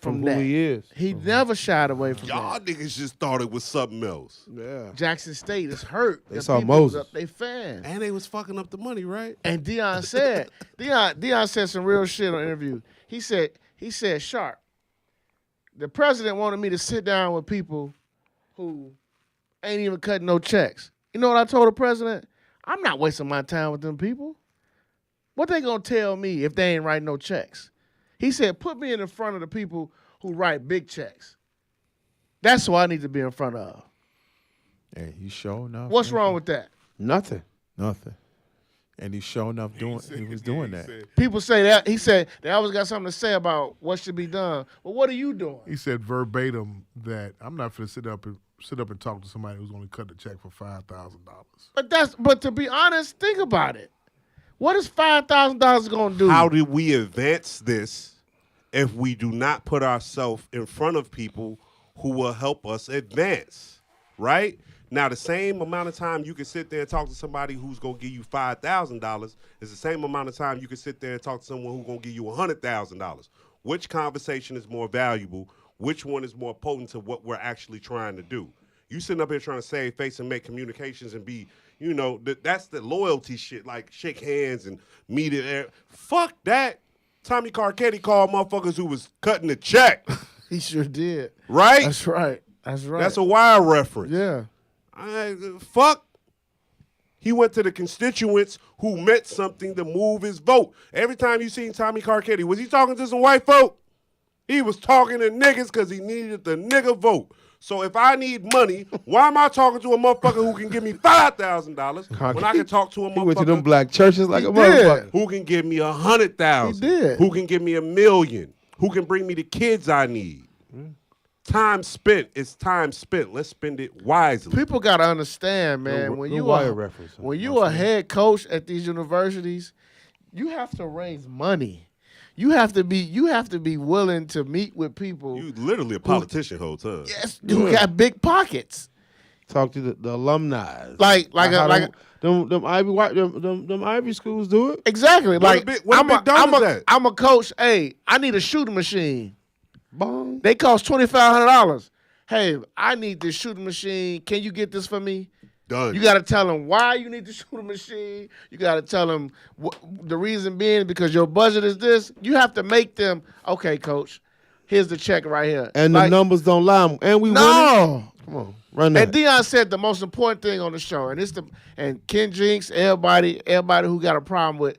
from Who that. he is. He never shied away from Y'all that. niggas just thought it was something else. Yeah. Jackson State is hurt. They The saw people was Moses. up, they fans. And they was fucking up the money, right? And Deion said, Deion said some real shit on the interview. He said, Sharp, the president wanted me to sit down with people who ain't even cutting no checks. You know what I told the president? I'm not wasting my time with them people. What they gonna tell me if they ain't writing no checks? He said, put me in front of the people who write big checks. That's who I need to be in front of. And he sure enough. What's wrong with that? Nothing. Nothing. And he sure enough he was doing that. People say that. He said they always got something to say about what should be done. But what are you doing? He said verbatim that I'm not going to sit up and talk to somebody who's going to cut the check for $5,000. But to be honest, think about it. What is $5,000 going to do? How did we advance this if we do not put ourselves in front of people who will help us advance, right? Now, the same amount of time you can sit there and talk to somebody who's going to give you $5,000 is the same amount of time you can sit there and talk to someone who's going to give you $100,000. Which conversation is more valuable? Which one is more potent to what we're actually trying to do? You sitting up here trying to save face and make communications and be, you know, that's the loyalty shit, like shake hands and meet it. Fuck that. Tommy Carcetti called motherfuckers who was cutting the check. He sure did. Right? That's right. That's right. That's a Wire reference. Yeah. Fuck. He went to the constituents who meant something to move his vote. Every time you seen Tommy Carcetti, was he talking to some white folk? He was talking to niggas because he needed the nigga vote. So if I need money, why am I talking to a motherfucker who can give me $5,000 when I can talk to a He went to them motherfucker black churches like a did. motherfucker. who can give me $100,000? He did. Who can give me $1 million? Who can bring me the kids I need? Time spent is time spent. Let's spend it wisely. People got to understand, man, No- when no you Wire are reference, huh? when you a head coach at these universities, you have to raise money. You have to be willing to meet with people You literally a politician whole time. who got big pockets. Talk to the alumni. Like how them them Ivy schools do it. exactly. What Like a big- what a big donor is that? I'm a coach. Hey, I need a shooting machine. Bong. They cost $2,500. Hey, I need this shooting machine. Can you get this for me? Done. You got to tell them why you need the shooting machine. You got to tell them the reason being because your budget is this. You have to make them, okay, coach, here's the check right here. And the numbers don't lie. And we No. winning. Come on, run that. And Deion said the most important thing on the show, and Ken Jinx, everybody who got a problem with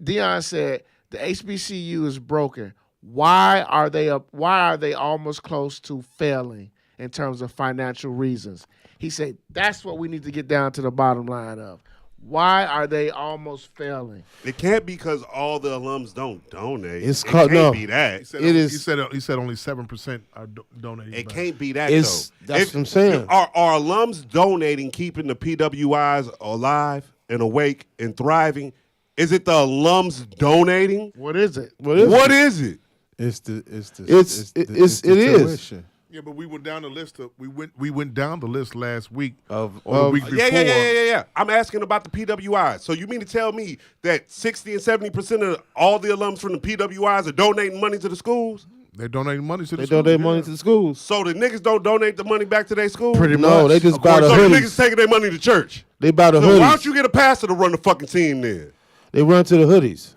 Deion said the HBCU is broken. Why are they almost close to failing in terms of financial reasons? He said that's what we need to get down to the bottom line of. Why are they almost failing? It can't be because all the alums don't donate. It's it called- can't no. be that. He said only 7% are donating. It back. can't be that It's- though. that's what I'm saying. Are alums donating, keeping the PWIs alive and awake and thriving? Is it the alums donating? What is it? What is it? It is. tuition. Yeah, but we went down the list. We went down the list last week Of or the week before. Yeah. I'm asking about the PWIs. So you mean to tell me that 60 and 70% of all the alums from the PWIs are donating money to the schools? They're donating money to the They schools. donate money to the schools. So the niggas don't donate the money back to their school? Pretty No, much. they just Of buy course, the so the niggas hoodies. taking their money to church. They buy the So why don't hoodies. you get a pastor to run the fucking team then? They run to the hoodies,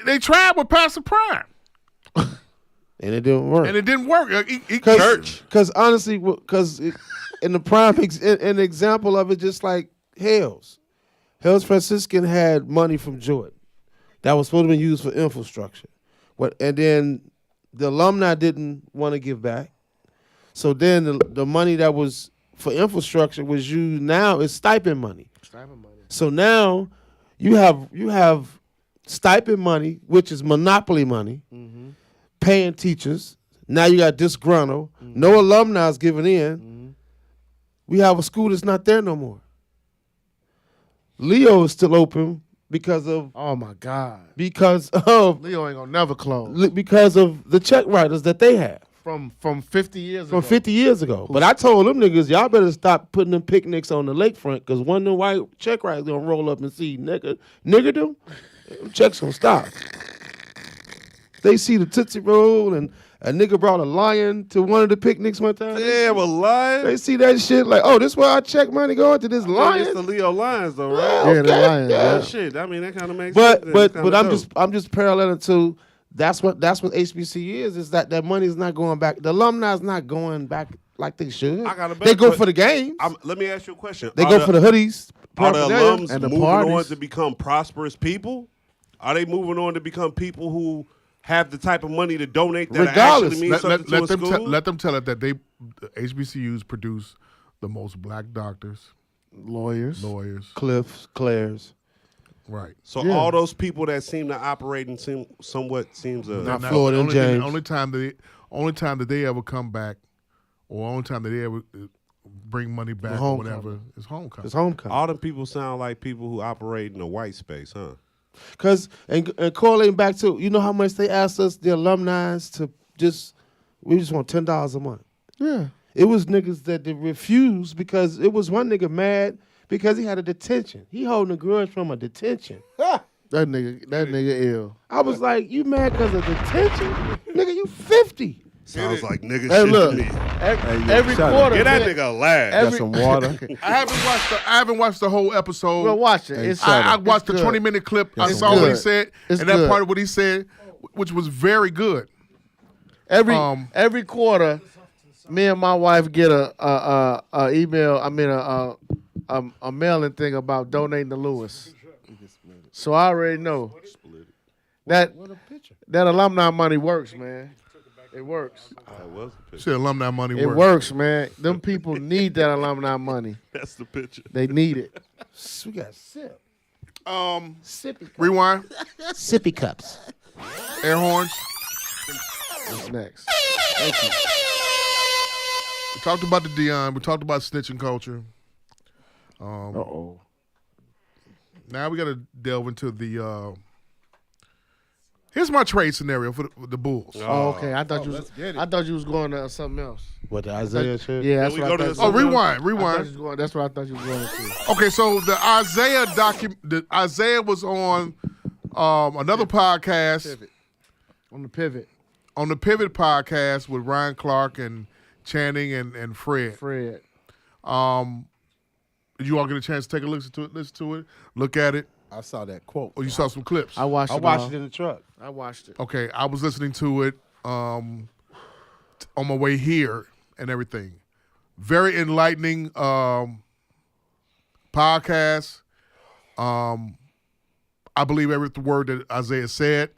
They tried with Pastor Prime, and it didn't work. and it didn't work. Because honestly, because in the prime an example of it, just like Hales Franciscan had money from Jordan that was supposed to be used for infrastructure, and then the alumni didn't want to give back, so then the money that was for infrastructure was used. Now it's stipend money. So now you have stipend money, which is monopoly money, paying teachers. Now you got disgruntled. No alumni is giving in. We have a school that's not there no more. Leo is still open because of Oh my God. Leo ain't gonna never close. because of the check writers that they have From 50 years from ago. 50 years ago. But I told them niggas, y'all better stop putting them picnics on the lakefront because one of the white check writers gonna roll up and see nigger them. Checks gonna stop. They see the Tootsie Roll and a nigga brought a lion to one of the picnics one time. Damn, a lion? They see that shit like, oh, this where our check money going to this It's lion. the Leo Lions though, right? Yeah, Yeah, the okay, Lions, yeah. yeah. Shit, I mean that kind of makes sense. But then. but It's kinda but dope. I'm just paralleling to that's what HBC is that money is not going back. The alumni is not going back like they should. I got a They better go que- for the games. Let me ask you a question. They Are go for the hoodies. Are the paraphernalia. alums and the moving on parties. to become prosperous people? Are they moving on to become people who have the type of money to donate that Regardless, actually means something to a school? let them tell it that the HBCUs produce the most black doctors, Lawyers. Cliffs, Claire's. right? So Yeah. all those people that seem to operate and seems Not Florida and James. Only time that they ever come back, or only time that they ever bring money back or homecoming. whatever is homecoming. It's homecoming. all them people sound like people who operate in a white space, huh? Cause and correlating back to, you know how much they asked us, the alumni, to we just want $10 a month. Yeah. It was niggas that refused because it was one nigga mad because he had a detention. He holding a grudge from a detention. That nigga ill. I was like, you mad because of detention? Nigga, you 50. Sounds like nigga Hey, shit look. to me. Every shut quarter. Get that man, nigga a laugh. Got some water. I haven't watched the whole episode. Well, watch it. It's I watched the it's good. 20-minute clip. I It's saw what he good. said, It's and that good. part of what he said, which was very good. Every quarter, me and my wife get a email. I mean a mailing thing about donating to Lewis. So I already know that alumni money works, man. It works. That was the picture. Shit, alumni money It works. works, man. Them people need that alumni money. That's the picture. They need it. We got sip. Sippy Rewind. Sippy cups. Air horns. What's next? Thank you. We talked about the Deion. We talked about snitching culture. Uh-oh. Now we got to delve into the. Here's my trade scenario for the Bulls. Oh, okay. I thought you was going to something else. What, the Isaiah shit? Yeah, that's we what go I to thought. the- Oh, Okay. rewind. That's what I thought you was going to. Okay, so the Isaiah was on another podcast On the pivot. on the Pivot podcast with Ryan Clark and Channing and Fred. Fred. Did you all get a chance to take a listen to it, look at it, I saw that quote. or you saw some clips? I watched I it. watched all. it in the truck. I watched it. Okay, I was listening to it on my way here and everything. Very enlightening podcast. I believe every word that Isaiah said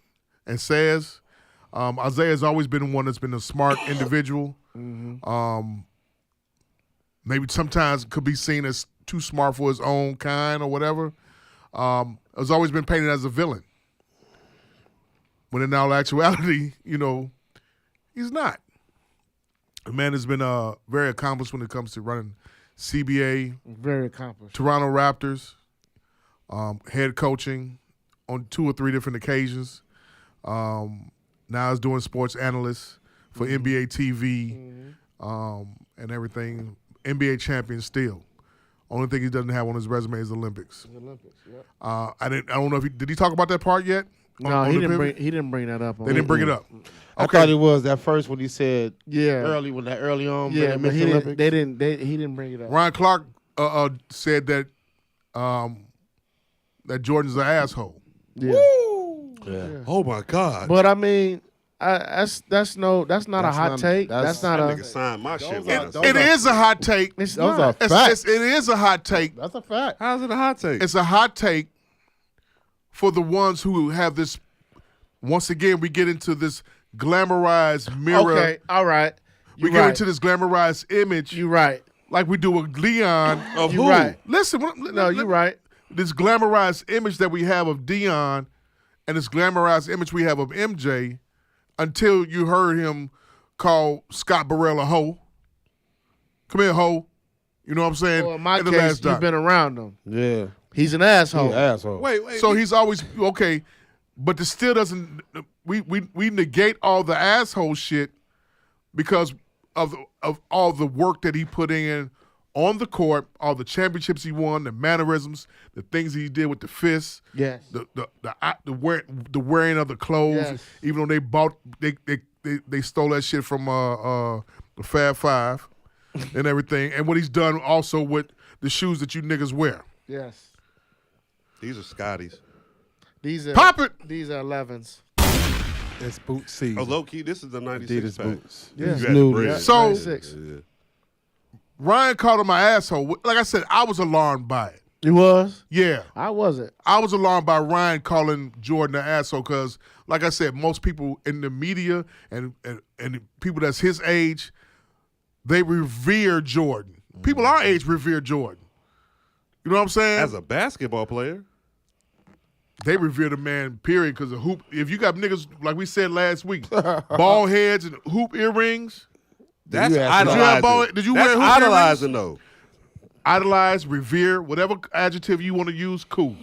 and says. Isaiah has always been one that's been a smart individual. Maybe sometimes could be seen as too smart for his own kind or whatever. Has always been painted as a villain. When in all actuality, he's not. The man has been very accomplished when it comes to running CBA, Very accomplished. Toronto Raptors, head coaching on 2 or 3 different occasions. Now he's doing sports analyst for NBA TV and everything. NBA champion still. Only thing he doesn't have on his resume is Olympics. The Olympics. Yep. I don't know if did he talk about that part yet? No, he didn't bring that up. They didn't bring it up. I thought it was that first when he said Yeah. early on. Yeah, when but they he missed didn't. Olympics. He didn't bring it up. Ryan Clark said that that Jordan's an asshole. Yeah. Oh my God. But I mean, that's not a hot take. That's not That nigga a. signed my shit. It is a hot take. It's Those not. are facts. It is a hot take. That's a fact. How's it a hot take? It's a hot take for the ones who have this. Once again, we get into this glamorized mirror. Okay. All right. We You get right. into this glamorized image You right. like we do with Leon. Of You who? right. Listen, No, you right. This glamorized image that we have of Dion and this glamorized image we have of MJ until you heard him call Scott Burrell a hoe. Come here, hoe. You know what I'm saying? Well, in my In the case, last you've doc. been around him. Yeah. He's an asshole. He an asshole. Wait. So he's always okay, but this still doesn't. We negate all the asshole shit because of all the work that he put in on the court, all the championships he won, the mannerisms, the things he did with the fists, Yes. the wearing of the clothes. Yes. Even though they stole that shit from the Fab Five and everything, and what he's done also with the shoes that you niggas wear. Yes. These are Scotties. These are Pop it. These are 11s. It's boot season. Oh, low key, this is the 96 Adidas pack. boots. Yeah. You got new. the bread. Yeah, So- 96. Yeah. Ryan called him my asshole. Like I said, I was alarmed by it. You was? Yeah. I wasn't. I was alarmed by Ryan calling Jordan an asshole because, like I said, most people in the media and people that's his age, they revere Jordan. People our age revere Jordan. You know what I'm saying? As a basketball player, They revere the man, period, because of hoop. If you got niggas, like we said last week, bald heads and hoop earrings, that's you have idolizing. did you That's wear hoop idolizing though. idolize, revere, whatever adjective you want to use, cool.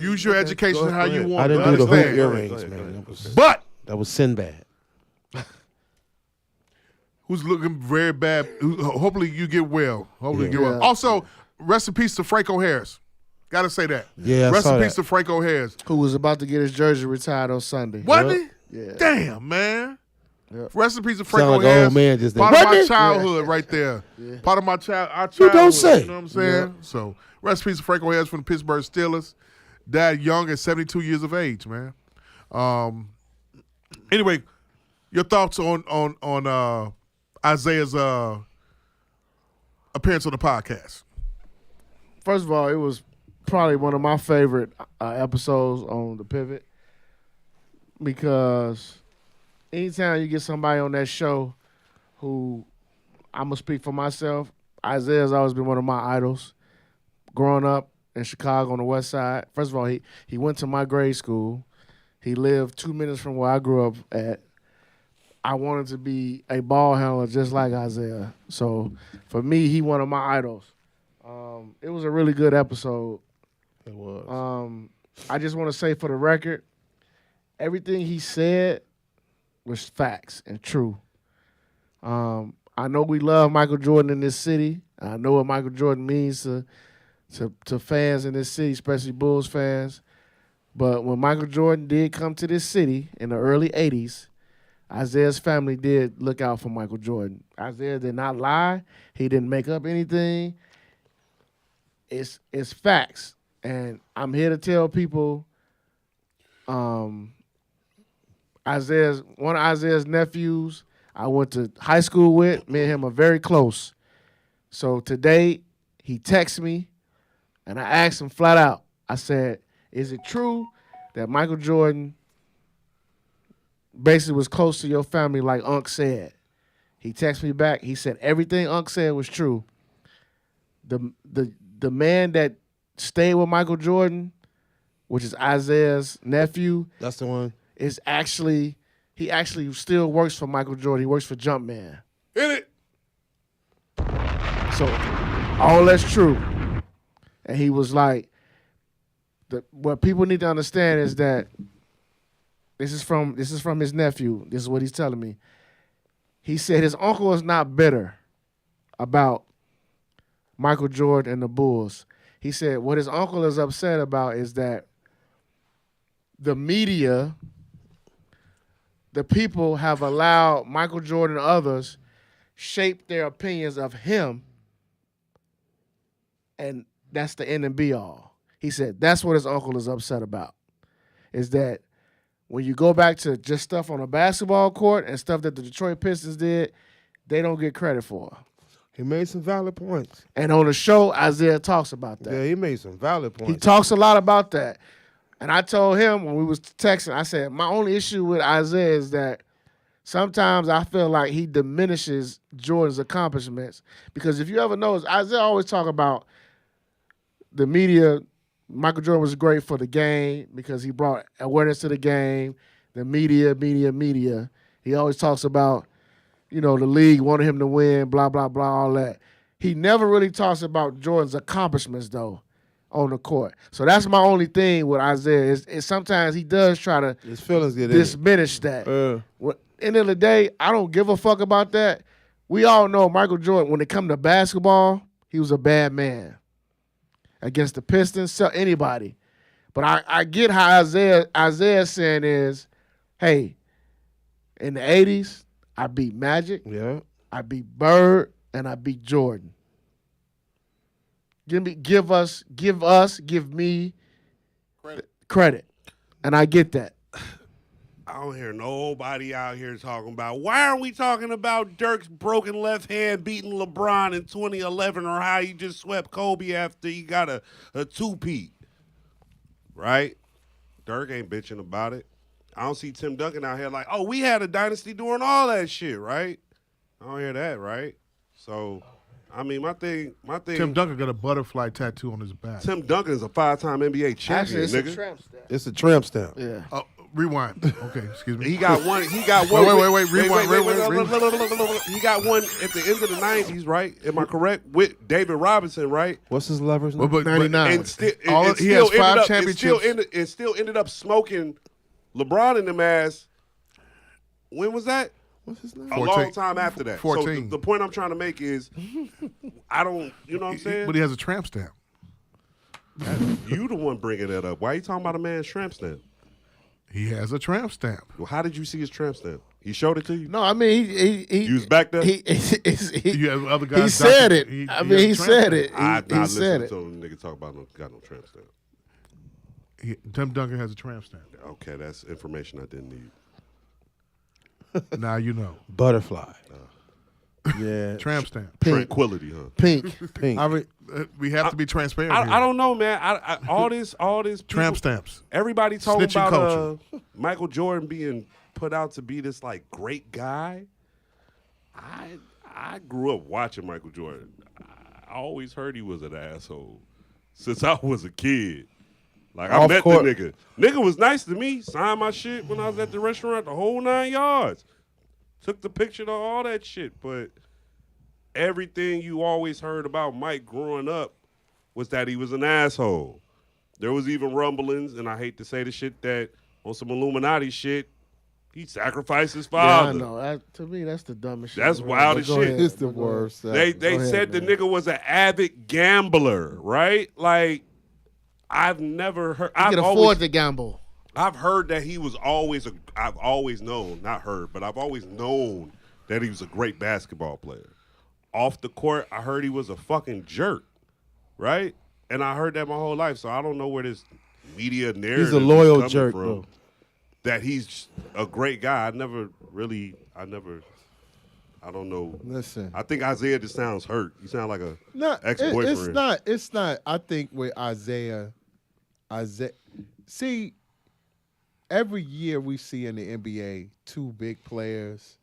Use your education how you want. I didn't but do the hoop understand. earrings, man. But That was Sinbad. who's looking very bad. Hopefully you get well. Hopefully you get well. Yeah. Also, rest in peace to Franco Harris. Gotta say that. Yeah, I Rest saw in peace that. to Franco Harris. Who was about to get his jersey retired on Sunday. Wasn't he? Yeah. Damn, man. Yep. Rest in peace to Franco like an Harris. old man just Part of there. my Wasn't he? childhood right there. Part of our childhood. You don't say. You know what I'm saying? So rest in peace to Franco Harris from the Pittsburgh Steelers. Died young at 72 years of age, man. Anyway, your thoughts on Isaiah's appearance on the podcast? First of all, it was probably one of my favorite episodes on The Pivot because anytime you get somebody on that show who, I'm going to speak for myself, Isaiah's always been one of my idols. Growing up in Chicago on the west side, first of all, he went to my grade school. He lived 2 minutes from where I grew up at. I wanted to be a ball handler just like Isaiah. So for me, he one of my idols. It was a really good episode. It was. I just want to say for the record, everything he said was facts and true. I know we love Michael Jordan in this city. I know what Michael Jordan means to fans in this city, especially Bulls fans. But when Michael Jordan did come to this city in the early 80s, Isaiah's family did look out for Michael Jordan. Isaiah did not lie. He didn't make up anything. It's facts. And I'm here to tell people one of Isaiah's nephews I went to high school with, me and him are very close. So today he texted me and I asked him flat out. I said, is it true that Michael Jordan basically was close to your family like Unc said? He texted me back. He said everything Unc said was true. The man that stayed with Michael Jordan, which is Isaiah's nephew, That's the one. is actually he actually still works for Michael Jordan. He works for Jumpman. Hit it. So all that's true. And he was like, what people need to understand is that this is from his nephew. This is what he's telling me. He said his uncle is not bitter about Michael Jordan and the Bulls. He said what his uncle is upset about is that the media, the people have allowed Michael Jordan and others shape their opinions of him, and that's the end and be all. He said that's what his uncle is upset about, is that when you go back to just stuff on a basketball court and stuff that the Detroit Pistons did, they don't get credit for. He made some valid points. And on the show, Isaiah talks about that. Yeah, he made some valid points. He talks a lot about that. And I told him when we was texting, I said, my only issue with Isaiah is that sometimes I feel like he diminishes Jordan's accomplishments. Because if you ever notice, Isaiah always talk about the media. Michael Jordan was great for the game because he brought awareness to the game, the media. He always talks about, the league wanted him to win, blah, blah, blah, all that. He never really talks about Jordan's accomplishments, though, on the court. So that's my only thing with Isaiah is sometimes he does try to His feelings get in it. diminish that. End of the day, I don't give a fuck about that. We all know Michael Jordan, when it come to basketball, he was a bad man. Against the Pistons, anybody. But I get how Isaiah's saying is, hey, in the 80s, I beat Magic, Yeah. I beat Bird, and I beat Jordan. Give me credit. And I get that. I don't hear nobody out here talking about why aren't we talking about Dirk's broken left hand beating LeBron in 2011 or how he just swept Kobe after he got a two-peat, right? Dirk ain't bitching about it. I don't see Tim Duncan out here like, oh, we had a dynasty doing all that shit, right? I don't hear that, right? So, I mean, my thing. Tim Duncan got a butterfly tattoo on his back. Tim Duncan is a 5-time NBA champion, Actually, it's nigga. a tramp stamp. It's a tramp stamp. Yeah. Rewind. Okay, excuse me. He got one. Wait, rewind. He got one at the end of the 90s, right? Am I correct? With David Robinson, right? What's his leverage name? But 99. And he has 5 championships. It still ended up smoking LeBron in them ass. When was that? What's his name? A long time after that. 14. So the point I'm trying to make is, I don't, you know what I'm saying? But he has a tramp stamp. You the one bringing that up. Why are you talking about a man's tramp stamp? He has a tramp stamp. Well, how did you see his tramp stamp? He showed it to you? No, I mean, he You was back there? You have other guys. He said it. He I mean, he has a tramp said stamp. it. I've He not said listened it. to a nigga talk about no tramp stamp. Tim Duncan has a tramp stamp. Okay, that's information I didn't need. Now you know. Butterfly. Yeah. Tramp stamp. Tranquility, huh? Pink. Pink. We have to be transparent here. I don't know, man. I all this people, Tramp stamps. Everybody talking Snitching about Michael Jordan being put out to be this like great guy. I grew up watching Michael Jordan. I always heard he was an asshole since I was a kid. Like I Off met court. the nigga. Nigga was nice to me. Signed my shit when I was at the restaurant. The whole 9 yards. Took the picture, all that shit. But everything you always heard about Mike growing up was that he was an asshole. There was even rumblings, and I hate to say the shit, that on some Illuminati shit, he sacrificed his Yeah, father. I know. To me, that's the dumbest shit. That's in the wild world. as But go shit. ahead. It's the But go ahead. worst. They Go ahead, said the man. nigga was an avid gambler, right? Like, I've never heard. He I've can always, afford to gamble. I've heard that he was always I've always known, not heard, but I've always known that he was a great basketball player. Off the court, I heard he was a fucking jerk, right? And I heard that my whole life, so I don't know where this media narrative He's a loyal is coming jerk, from. bro. That he's a great guy. I don't know. Listen, I think Isaiah just sounds hurt. He sounds like a no, ex-boyfriend. It's not. I think with Isaiah, see, every year we see in the NBA 2 big players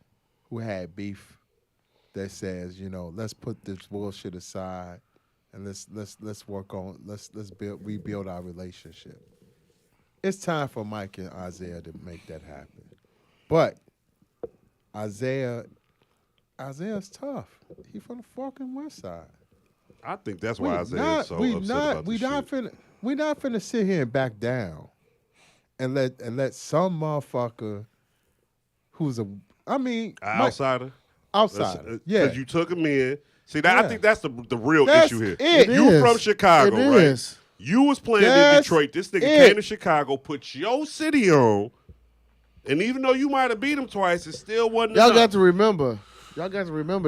who had beef that says, let's put this bullshit aside and let's work on let's rebuild our relationship. It's time for Mike and Isaiah to make that happen. But Isaiah's tough. He from the fucking West Side. I think that's why Isaiah's so upset about this shit. We not finna sit here and back down and let some motherfucker who's outsider. Outsider, yeah. Because you took him in. See, that I Yeah. think that's the real That's issue here. it. You from Chicago, It right? is. You was playing in That's Detroit. This nigga it. came to Chicago, put your city on, and even though you might have beat him twice, it still wasn't Y'all enough. got to remember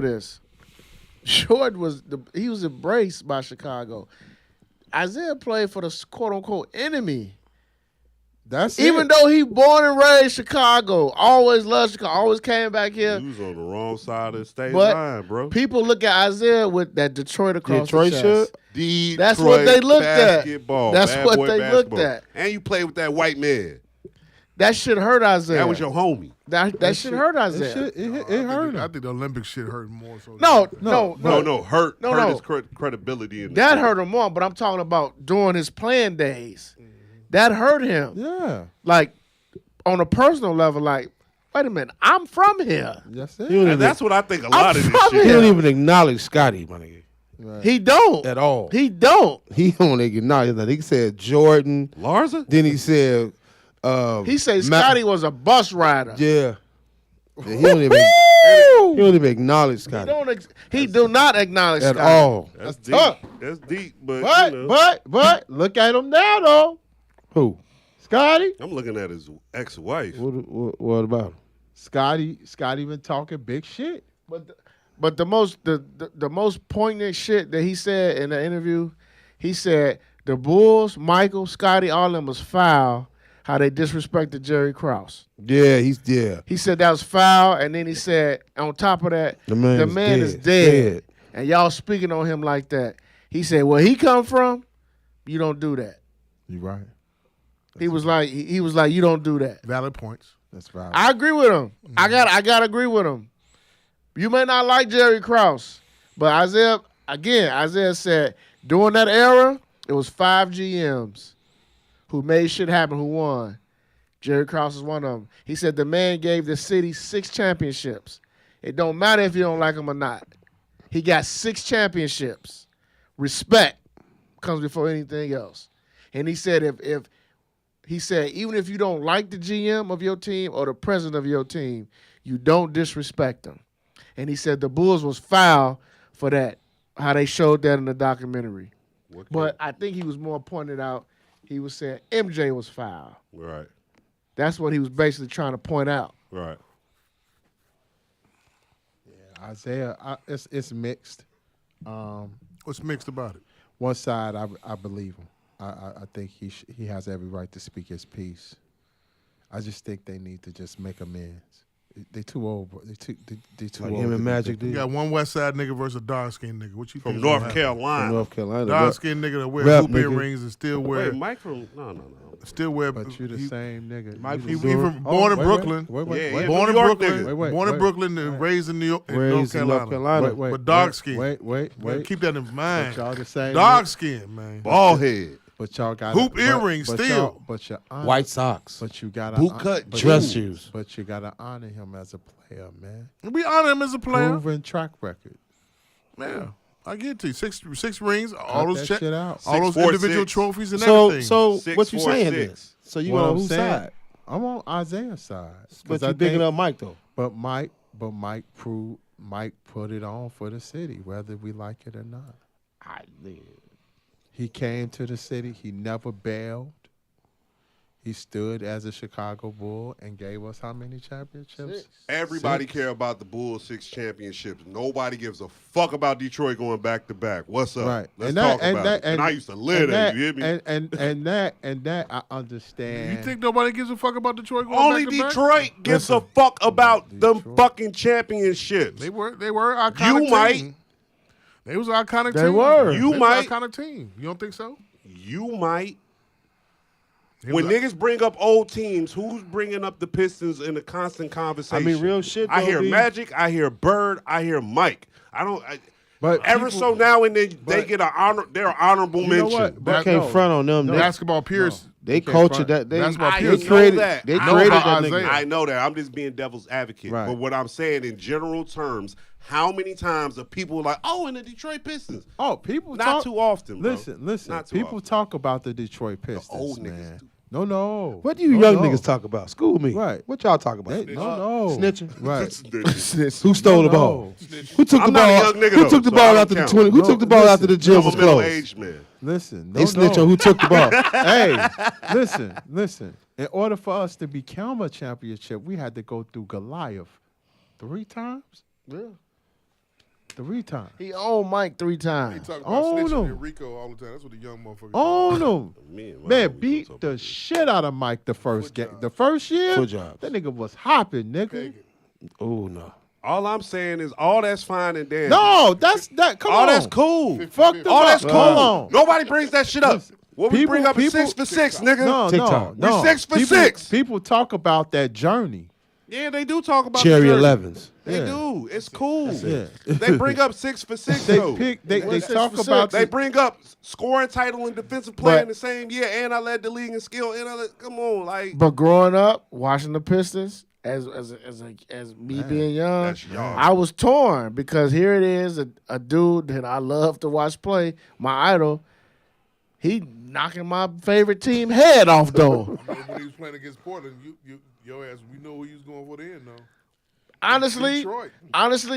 this. Jordan was embraced by Chicago. Isaiah played for the quote unquote enemy. That's Even it. though he born and raised Chicago, always loved Chicago, always came back here. You was on the wrong side of the state But line, bro. people look at Isaiah with that Detroit across Detroit the shirt? chest. That's what they looked at. Basketball, That's bad what boy they looked basketball. at. And you played with that white man. That shit hurt Isaiah. That was your homie. That shit hurt Isaiah. It hurt I him. think the Olympic shit hurt more. So No. Hurt No. his credibility. In That hurt him more, but I'm talking about during his playing days. That hurt him. Yeah. Like, on a personal level, like, wait a minute, I'm from here. That's He it. don't even, And that's what I think a lot of this from shit. he here. don't even acknowledge Scotty, my nigga, Right. He don't. at all. He don't. He don't acknowledge that. He said Jordan. Larsa? Then he said, He said Scotty was a bus rider. yeah. Yeah, he don't even acknowledge Scotty He do not acknowledge at Scotty. all. That's deep. tough. That's deep, but, you know, But look at him now though, Who? Scotty. I'm looking at his ex-wife. What about him? Scotty been talking big shit. But the most poignant shit that he said in the interview, he said the Bulls, Michael, Scotty, all of them was foul. How they disrespected Jerry Krause. Yeah, He said that was foul, and then he said on top of that, The man is is dead. dead. And y'all speaking on him like that. He said, where he come from, you don't do that. You right. He was like, you don't do that. valid points. That's right. I agree with him. I gotta agree with him. You may not like Jerry Krause, but Isaiah said during that era, it was 5 GMs who made shit happen, who won. Jerry Krause is one of them. He said the man gave the city 6 championships. It don't matter if you don't like him or not. He got 6 championships. Respect comes before anything else. And he said even if you don't like the GM of your team or the president of your team, you don't disrespect them. And he said the Bulls was foul for that, how they showed that in the documentary. But I think he was more pointed out, he was saying MJ was foul. Right, That's what he was basically trying to point out. right. Isaiah, it's mixed. What's mixed about it? One side, I believe him. I think he has every right to speak his piece. I just think they need to just make amends. They too old, bro. They too Like old. him to and be Magic big. You did got one West Side nigga versus a dark skinned nigga. What you From think? North Carolina. from North Carolina. Dark skinned nigga that wear Rap hoop nigga. earrings and still wear Wait, Mike from no. still wear. But you the same nigga. Mike You from He the- from born in wait, Brooklyn. Yeah, yeah. Born in New York Brooklyn. nigga. Wait, Born in wait, Brooklyn and raised in New York, in North Raised in Carolina. North Carolina. Wait, dark skin. Wait. Keep that in mind. But y'all the same. Dark skin, man. Ball head. But y'all got Hoop earrings still. But your White socks. But you got Boot cut Dress shoes. But you gotta honor him as a player, man. We honor him as a player. Proven track record. Yeah, I get to you. Six rings, all Cut those that shit out. all those 6'4", individual 6. trophies and So everything. 6'4", what you saying 6. is? So you What on I'm whose saying, side? I'm on Isaiah's side. But 'Cause I you bigging think- up Mike though. But Mike put it on for the city, whether we like it or not. He came to the city. He never bailed. He stood as a Chicago Bull and gave us how many championships? Everybody 6. care about the Bulls 6 championships. Nobody gives a fuck about Detroit going back to back. What's up? Right. Let's talk about it. And I used to live there. You hear me? And that I understand. You think nobody gives a fuck about Detroit going Only back to back? Detroit gives a fuck about them fucking championships. They were iconic. You might. Team. They was an iconic They team. were. You They might. was an iconic team. You don't think so? You might. They When was- niggas bring up old teams, who's bringing up the Pistons in a constant conversation? I mean, real shit, I though, hear B. Magic, I hear Bird, I hear Mike. But Ever people- so now and then they but- get they're an honorable You know mention. what? But can't front on them. No. They, basketball peers. they can't culture front. that. They, Basketball I peers. they know created that. They I know created about that nigga. Isaiah. I know that. I'm just being devil's advocate. Right. But what I'm saying in general terms, how many times are people like, oh, in the Detroit Pistons? Oh, people Not talk, too often, bro. Listen. Not too People often. talk about the Detroit Pistons, old niggas man. do. No. What do you No, young no. niggas talk about? School me. Right. What y'all talk about? No. Snitching. Right. Who stole the No. ball? Who took I'm the not a ball? young nigga, Who though, took the so I ball don't after the count. 20? Who No, took the ball after the gym I'm was a middle closed? aged man. Listen. They snitch on who took the ball. Hey, listen. In order for us to become a championship, we had to go through Goliath 3 times. Yeah. 3 times. He owned Mike 3 They times. talk about Oh, snitching no. and Rico all the time. That's what the young motherfuckers. Oh no. Me and my Man, homies beat don't talk the about this. shit out of Mike the first Foot game. jobs. The first year, Foot jobs. that nigga was hopping, nigga. Oh no. All I'm saying is all that's fine and dandy. No, that's that. Come all on, that's cool. Fuck the All that's fuck. cool. Hold on. Nobody brings that shit up. What we People- bring up is people- 6 for 6, nigga. No, TikTok. no. We 6 for people, 6. People talk about that journey. Yeah, they do talk about Cherry the jersey. 11s. They Yeah. do. It's cool. Yeah. They bring up 6 for 6 They though. they Six talk for about They the- bring up scoring title and defensive player But- in the same year, and I led the league in skill. And come on, like But growing up, watching the Pistons, as me being young, that's young. I was torn because here it is, a dude that I love to watch play, my idol. He knocking my favorite team head off though. When he was playing against Portland, your ass, we know who he was going for then, though. Honestly, Detroit.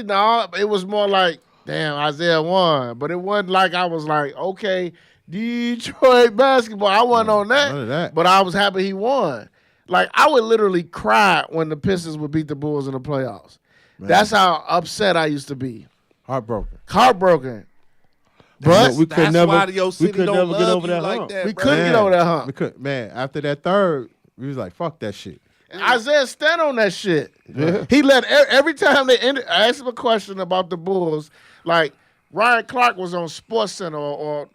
no, it was more like, damn, Isaiah won. But it wasn't like I was like, okay, Detroit basketball. I wasn't on that. none of that. But I was happy he won. Like, I would literally cry when the Pistons would beat the Bulls in the playoffs. That's how upset I used to be. heartbroken. Heartbroken. But we could that's never. why your We city could don't never get love over you that like hump. that. we bro. couldn't get over that hump. We could, man. After that third, we was like, fuck that shit. Isaiah stand on that shit. He let every time they asked him a question about the Bulls, like Ryan Clark was on Sports Center or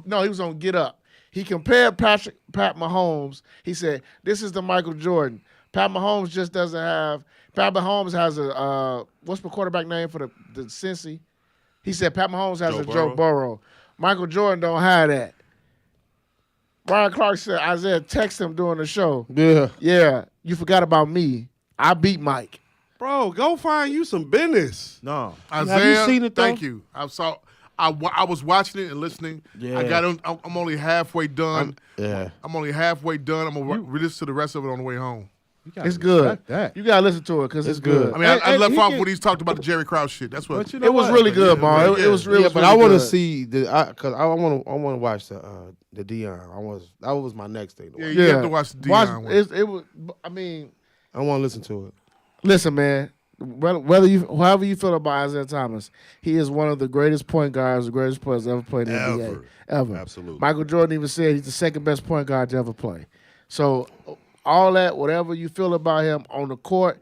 no, he was on Get Up. He compared Pat Mahomes. He said, "This is the Michael Jordan. Pat Mahomes just doesn't have. Pat Mahomes has a what's the quarterback name for the Cincy? He said Pat Mahomes has Joe Burrow. Michael Jordan don't have that." Ryan Clark said Isaiah texted him during the show. Yeah, you forgot about me. I beat Mike. Bro, go find you some business. No. Isaiah, seen it, though? thank you. I was watching it and listening. Yeah. I'm only halfway done. Yeah. I'm only halfway done. I'm gonna listen to the rest of it on the way home. You gotta It's good. respect That. You gotta listen to it because it's good. I mean, I And left he off can- when he's talked about the Jerry Krause shit. That's what. But you know It was what? really good, Mar. It was really. Yeah, but really I want to good. see because I want to watch the Dion. That was my next thing. To Yeah, watch. you have to watch the Deion one. It was. I mean, I want to listen to it. listen, man. However you feel about Isaiah Thomas, he is one of the greatest point guards, the greatest players ever played in the NBA. Ever. Absolutely. Michael Jordan even said he's the second best point guard to ever play. So all that, whatever you feel about him on the court,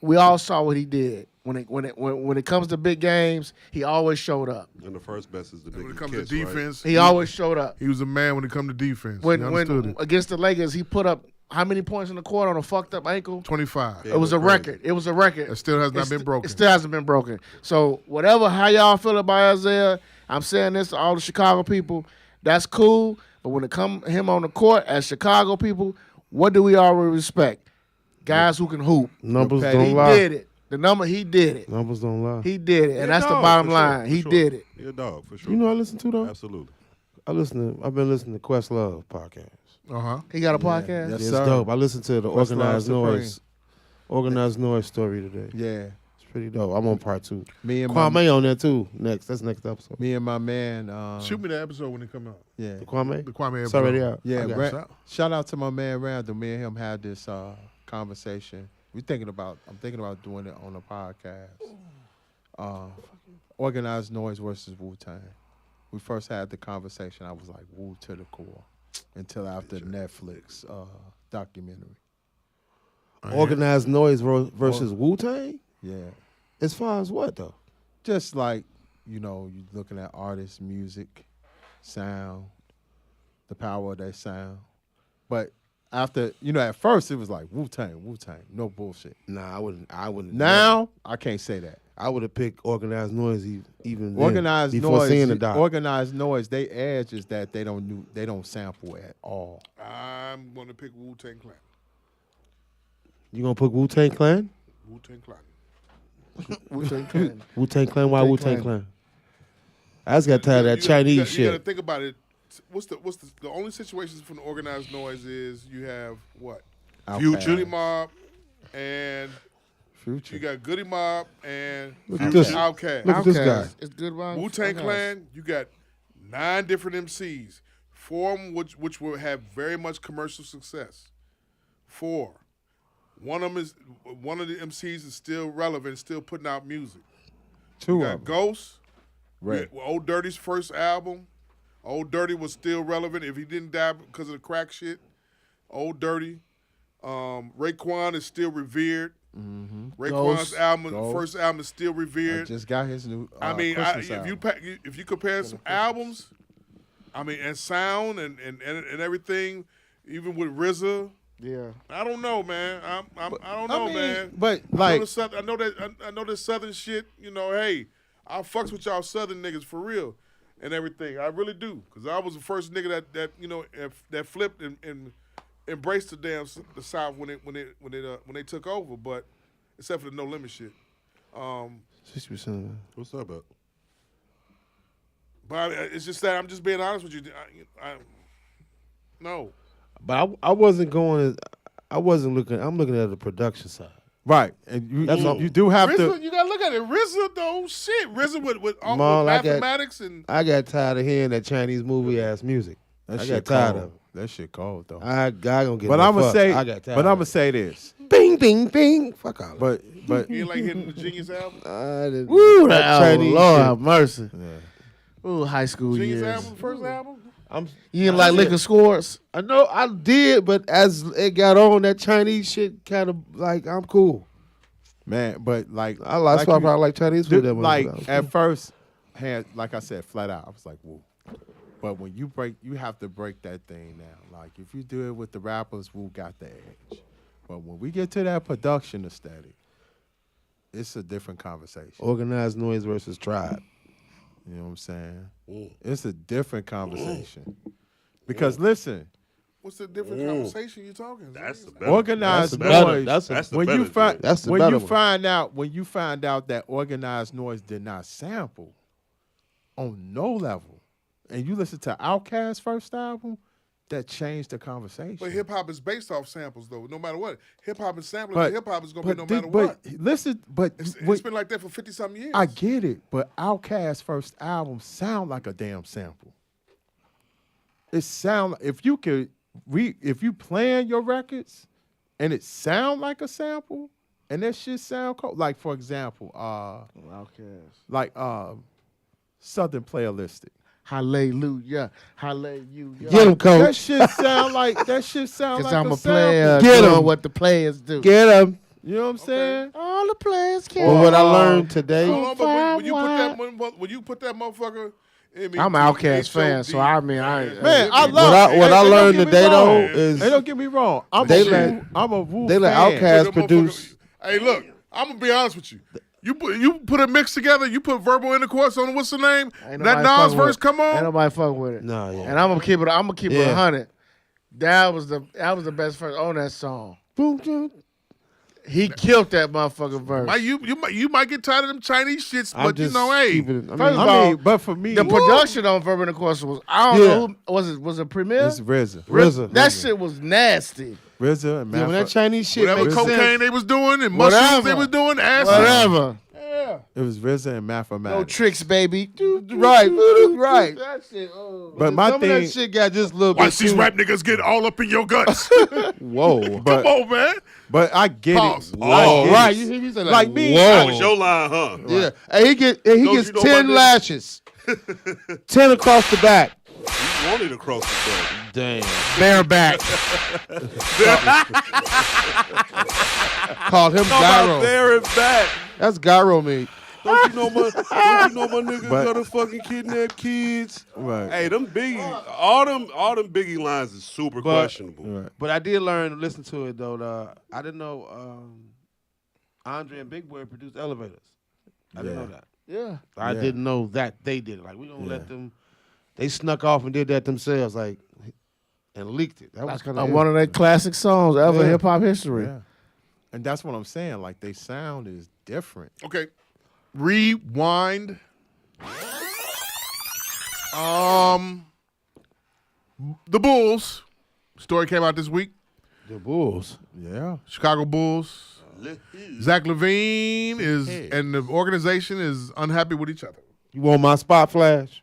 we all saw what he did. When it comes to big games, he always showed up. And the first best is the When big it comes kiss, to right? defense, He always showed up. he was a man when it comes to defense. He When understood it. against the Lakers, he put up how many points in the court on a fucked up ankle? 25. It was a record. It was a record. It still has not It's been broken. It still hasn't been broken. So how y'all feel about Isaiah, I'm saying this to all the Chicago people. That's cool. But when it comes him on the court as Chicago people, what do we already respect? Guys who can hoop. Numbers Okay. don't He lie. did it. The number he did it. Numbers don't lie. He did it, You're and a that's the dog, bottom for sure, line. for He sure. did it. You're a dog, for sure. You know I listen to though. Absolutely. I've been listening to Questlove podcast. He got a podcast. Yes, It's sir. dope. I listened to the Questlove Organized Supreme. Noise story today. Yeah. It's pretty dope. I'm on part 2. Me and Kwame on there too. That's next episode. me and my man. Shoot me the episode when it come out. Yeah, The Kwame. The Kwame It's episode. already out. yeah. I got Ra- it. shout out to my man Randall. Me and him had this conversation. I'm thinking about doing it on a podcast. Organized Noise versus Wu-Tang. We first had the conversation. I was like, Wu to the core. Until after the Netflix documentary. Organized Noise versus Wu-Tang? Yeah. As far as what, though? Just like, you know, you're looking at artists, music, sound, the power of their sound. But after, you know, at first it was like Wu-Tang, no bullshit. Nah, I wouldn't. Now, I can't say that. I would have picked Organized Noise even then, Organized before Noise, seeing the doc. Organized Noise, they edge is that they don't sample at all. I'm gonna pick Wu-Tang Clan. You gonna pick Wu-Tang Clan? Wu-Tang Clan. Wu-Tang Clan. Wu-Tang Clan? Why Wu-Tang Clan? I just got tired of that Chinese You shit. gotta think about it. What's the only situations from the Organized Noise is you have what? Future. Goody Mob and Future. you got Goody Mob and Look at this. Outkast. Look at this guy. It's good rhymes. Wu-Tang Clan, you got 9 different MCs. 4 of them which will have very much commercial success. 4. One of the MCs is still relevant, still putting out music. 2 You of got them. Ghost. Right. Old Dirty's first album. Old Dirty was still relevant if he didn't die because of the crack shit. Old Dirty. Raekwon is still revered. Mm-hmm. Raekwon's Ghost. first album is still I revered. just got his new if Christmas album. you compare some albums, and sound and everything, even with RZA, Yeah. I don't know, man. I don't know, man. But I like, know that Southern shit. You know, hey, I fucks with y'all Southern niggas for real and everything. I really do, cause I was the first nigga that flipped and embraced the South when they took over. But except for the No Limit shit. 60%. What's up, bud? But it's just that I'm just being honest with you. No. But I wasn't going. I wasn't looking. I'm looking at the production side. right, and That's all. you do have RZA, to. you gotta look at it. RZA though, shit. RZA with Maul, I got- mathematics and I got tired of hearing that Chinese movie ass music. That I shit got tired cold. of it. That shit cold though. I gonna get. But no I'm gonna fuck. say, I got tired. but I'm of gonna it. say this. Bing, ding, ding. Fuck all. But you ain't like hitting the Genius album. Woo, that that Chinese Lord shit. have mercy. yeah. Ooh, high school Genius years. album, first album. You didn't like liquor scores? I know I did, but as it got on, that Chinese shit kind of like I'm cool. Man, but like That's why I probably like Chinese food. That like much. at first, like I said, flat out, I was like, woo. But when you have to break that thing down. Like if you do it with the rappers, Wu got the edge. But when we get to that production aesthetic, it's a different conversation. Organized Noise versus Tribe. You know what I'm saying? It's a different conversation. Because listen, What's the different conversation you talking? That's the Zane? better. organized That's the better- noise. that's the when better you find joint. That's the when better you one. find out that organized noise did not sample on no level, and you listen to Outkast's first album, that changed the conversation. But hip hop is based off samples, though. No matter what, hip hop is sampling. But- Hip hop is gonna be no thi- matter what. Listen, but It's been like that for 50-something years. I get it, but Outkast's first album sound like a damn sample. It sound if you plan your records and it sound like a sample and that shit sound cool. Like for example, Outcast. like Southern Playalistic. Hallelujah. Hallelujah. Get him, coach. That shit sound like Because like I'm a a player sample. Get doing 'em. what the players do. Get him. You know what I'm saying? All the players can. But what I learned today, Hold on, but when you put that motherfucker, I'm an Outcast fan, so I mean, Man, I love what I Hey, don't learned get me today though wrong. is Hey, don't get me wrong. I'm They a let- Wu, I'm a Wu they let fan. Outkast That produce. Hey, look, I'm gonna be honest with you. You put a mix together. You put verbal intercourse on. What's the name? Ain't That nobody Nas fuck with verse it. come Ain't on. nobody fuck with it. Nah, yeah. And I'm gonna keep it. I'm gonna keep it Yeah. 100. That was the best verse on that song. Boom, boom. He killed that motherfucking verse. You might get tired of them Chinese shits, I'm but you just know, hey, keeping it. I First mean, of I all, mean, but for me, The production on Verbal Intercourse was I don't Yeah. know who was it Premier? it's RZA. RZA. That shit was nasty. RZA and Yeah, when Math- that Chinese shit Whatever makes cocaine sense. they was doing and mushrooms Whatever. they was doing, acid. Whatever. Yeah. It was RZA and No Mathematics. tricks, baby. Right, right. That shit. Oh. But my Some of thing, that shit got just a little bit Watch these too. rap niggas get all up in your guts. Whoa. but Come on, man. but I get Pause. it. Whoa. Oh, I right. get it. You hear me say Like me, That Whoa. was your line, huh? Yeah. And he gets you know 10 about lashes. 10 across the back. You wanted to cross the bed. Damn. Bareback. Called him Talk about Gyro. there and back. That's Gyro meat. Don't you know my niggas But- gotta fucking kidnap kids? Right. Hey, them Biggie, all them Biggie lines is super questionable. Right. But I did learn to listen to it though. I didn't know Andre and Big Boy produced Elevators. I didn't Yeah. know that. Yeah. I Yeah. didn't know that they did it. Like we don't Yeah. let them. They snuck off and did that themselves, like, and leaked it. That was kind of One of their classic songs ever in Yeah. hip hop history. Yeah. And that's what I'm saying. Like, they sound is different. Okay. Rewind. The Bulls. Story came out this week. the Bulls. Yeah. Chicago Bulls. Zach Levine and the organization is unhappy with each other. You want my spot flash?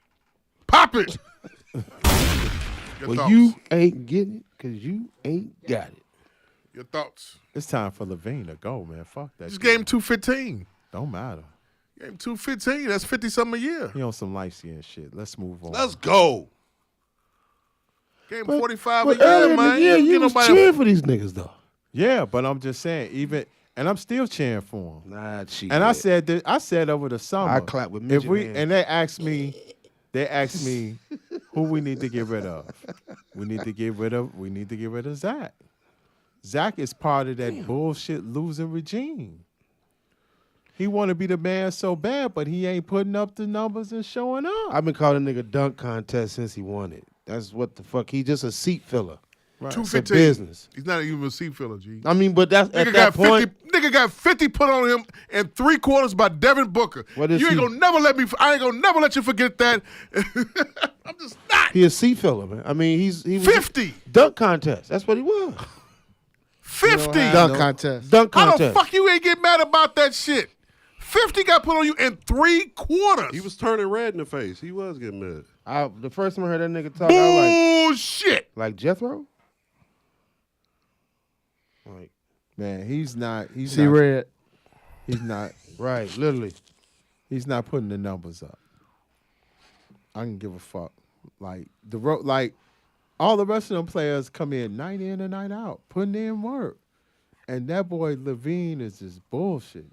Pop it. Your Well, thoughts. you ain't getting it because you ain't got it. Your thoughts. It's time for Levine to go, man. Fuck that. Just shit. game 215. Don't matter. Game 215. That's 50 something a year. He on some light skin shit. Let's move on. Let's go. Game 45 But a year, earlier in man. the year, Get you was nobody- cheering for these niggas though. Yeah, but I'm just saying, and I'm still cheering for him. Nah, cheat. And I said over the summer. I clap with if midget we hands. and they asked me who we need to get rid of. We need to get rid of Zach. Zach is part of that bullshit losing regime. He want to be the man so bad, but he ain't putting up the numbers and showing up. I've been calling nigga dunk contest since he won it. That's what the fuck. He just a seat filler. Right. It's a 215. business. He's not even a seat filler, G. I mean, but that's at Nigga that got point. 50. Nigga got 50 put on him in 3 quarters by Devin Booker. What is You ain't he? gonna never let me. I ain't gonna never let you forget that. I'm just not. He a seat filler, man. I mean, he was 50. dunk contest. That's what he was. 50. Dunk contest. Dunk How the contest. fuck you ain't get mad about that shit? 50 got put on you in 3 quarters. He was turning red in the face. He was getting mad. The first time I heard that nigga talk, I was bullshit. like Jethro. Like Man, he's not. See red. He's not. right, literally. He's not putting the numbers up. I can give a fuck. Like all the rest of them players come in night in and night out, putting in work, and that boy Levine is just bullshitting.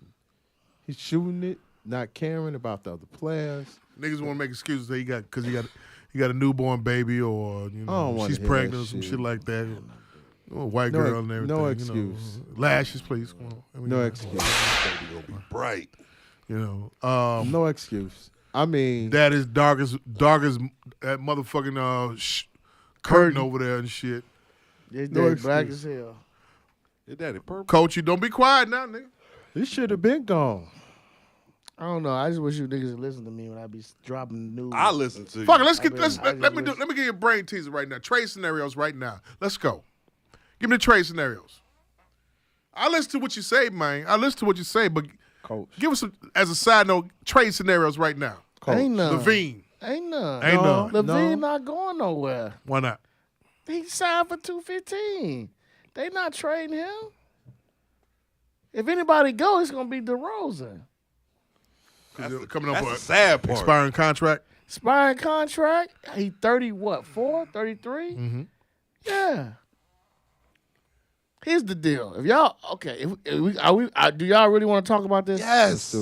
He's shooting it, not caring about the other players. Niggas want to make excuses that he got a newborn baby or I don't wanna she's hear pregnant that or some shit. shit like that. Oh, white No- girl and everything. no you excuse. know. Lashes, please. Come on. No excuse. Baby gonna be bright. You know. No excuse. I mean, That is dark as that motherfucking curtain over there and shit. This No day black excuse. as hell. Your daddy purple. Coach, you don't be quiet now, nigga. he should have been gone. I don't know. I just wish you niggas would listen to me when I be dropping news. I listen to you. Fuck it, let's I let me just give you a brain teaser right now. Trade scenarios right now. Let's go. Give me the trade scenarios. I listen to what you say, man. I listen to what you say, but Coach. give us as a side note trade scenarios right now. Ain't none. Levine. Ain't none. Ain't none. Levine not going nowhere. Why not? He signed for 215. They not trading him. If anybody go, it's gonna be DeRozan. Coming up That's for the sad part. expiring contract. Expiring contract. He 30 what? 4? 33? Mm-hmm. Yeah. Here's the deal. If y'all do y'all really want to talk about this? Yes.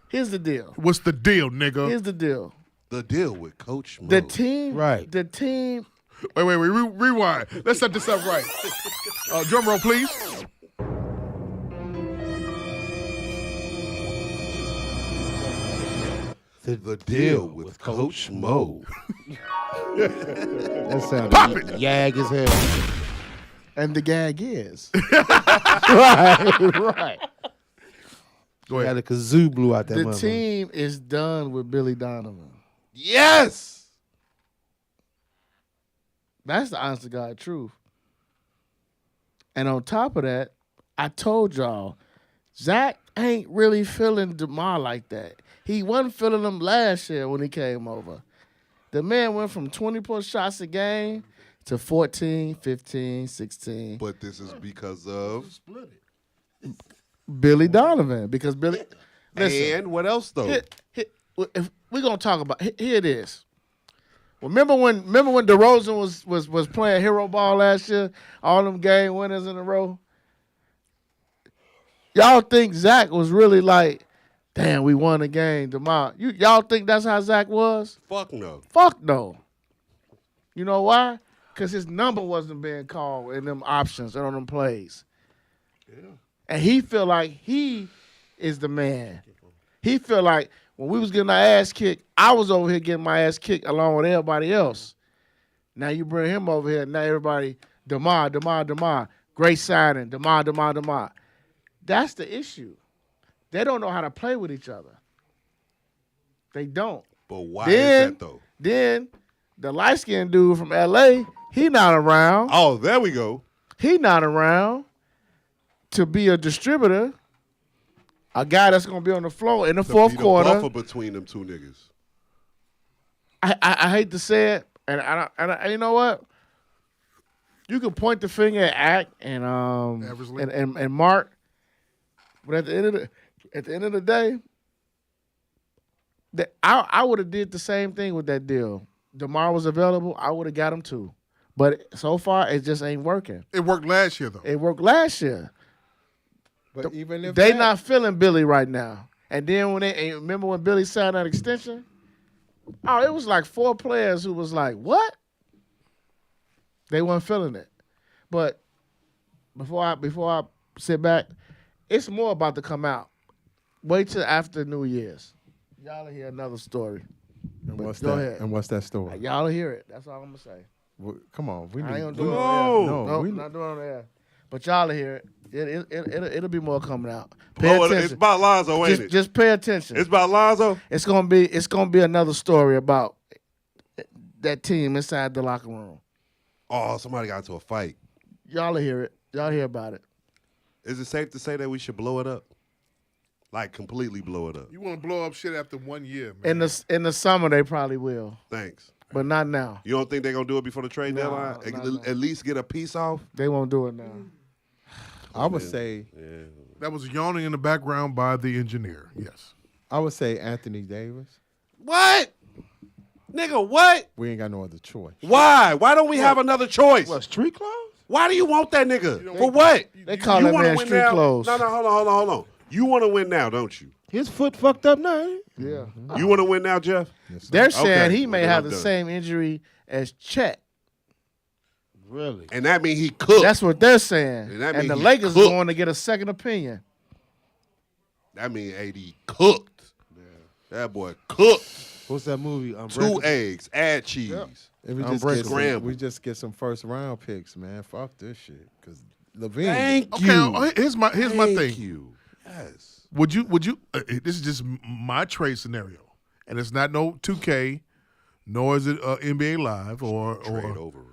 Here's the deal. What's the deal, nigga? Here's the deal. The deal with Coach Mo. The team, Right. The team. Wait, rewind. Let's set this up right. Drum roll, please. The deal with Coach Mo. That sounded Pop it. yag as hell. And the gag is. right. Go Got ahead. a kazoo blew out that The motherfucker. team is done with Billy Donovan. Yes. That's the honest to God truth. And on top of that, I told y'all, Zach ain't really feeling DeMar like that. He wasn't feeling him last year when he came over. The man went from 20+ shots a game to 14, 15, 16. But this is because of Billy Donovan. Because Billy... Listen, and what else though? If we're gonna talk about here it is. Remember when DeRozan was playing hero ball last year, all them game winners in a row? Y'all think Zach was really like, damn, we won a game tomorrow. Y'all think that's how Zach was? Fuck no. Fuck no. You know why? Because his number wasn't being called in them options and on them plays. Yeah. And he feel like he is the man. He feel like when we was getting our ass kicked, I was over here getting my ass kicked along with everybody else. Now you bring him over here, now everybody, DeMar. Great signing, DeMar. That's the issue. They don't know how to play with each other. They don't. But why is that though? Then the light-skinned dude from LA, he not around. Oh, there we go. He not around to be a distributor. A guy that's gonna be on the floor in the fourth quarter. Buffer between them two niggas. I hate to say it, and I you know what? You can point the finger at Ack and Mark, but at the end of the day, I would have did the same thing with that deal. DeMar was available, I would have got him too. But so far, it just ain't working. It worked last year though. It worked last year. But even if they not feeling Billy right now, and then remember when Billy signed that extension? Oh, it was like 4 players who was like, "What?" They weren't feeling it. But before I sit back, it's more about to come out. Wait till after New Year's. Y'all will hear another story. And what's go that? ahead. And what's that story? Y'all will hear it. That's all I'm gonna say. Come on, we need. I ain't gonna do it on air. No, we not doing it on air. But y'all will hear it. It'll be more coming out. It's about Lonzo, ain't it? Just pay attention. It's about Lonzo. It's gonna be another story about that team inside the locker room. Oh, somebody got into a fight. Y'all will hear it. Y'all hear about it. Is it safe to say that we should blow it up? Like completely blow it up? You want to blow up shit after 1 year, man. In the summer they probably will. Thanks. But not now. You don't think they're gonna do it before the trade deadline? At least get a piece off? They won't do it now. I would say that was yawning in the background by the engineer. Yes. I would say Anthony Davis. What? Nigga, what? We ain't got no other choice. Why? Why don't we have another choice? What, street clothes? Why do you want that nigga? For what? They call that wanna man win street now? clothes. No, hold on. You want to win now, don't you? His foot fucked up now. Ain't it? Yeah. You want to win now, Jeff? Yes, They're saying Okay. he may Well, have I'm the done. same injury as Chet. Really? And that means he cooked. That's what they're saying. And that And mean the he Lakers cooked. going to get a second opinion. That means AD cooked. That boy cooked. What's that movie? 2 eggs, add cheese. If we just get some first round picks, man. Fuck this shit. Because Levine. Thank Okay, you. here's my thing. Thank you. Yes. Would you? This is just my trade scenario, and it's not no 2K, nor is it NBA Live or Trade override.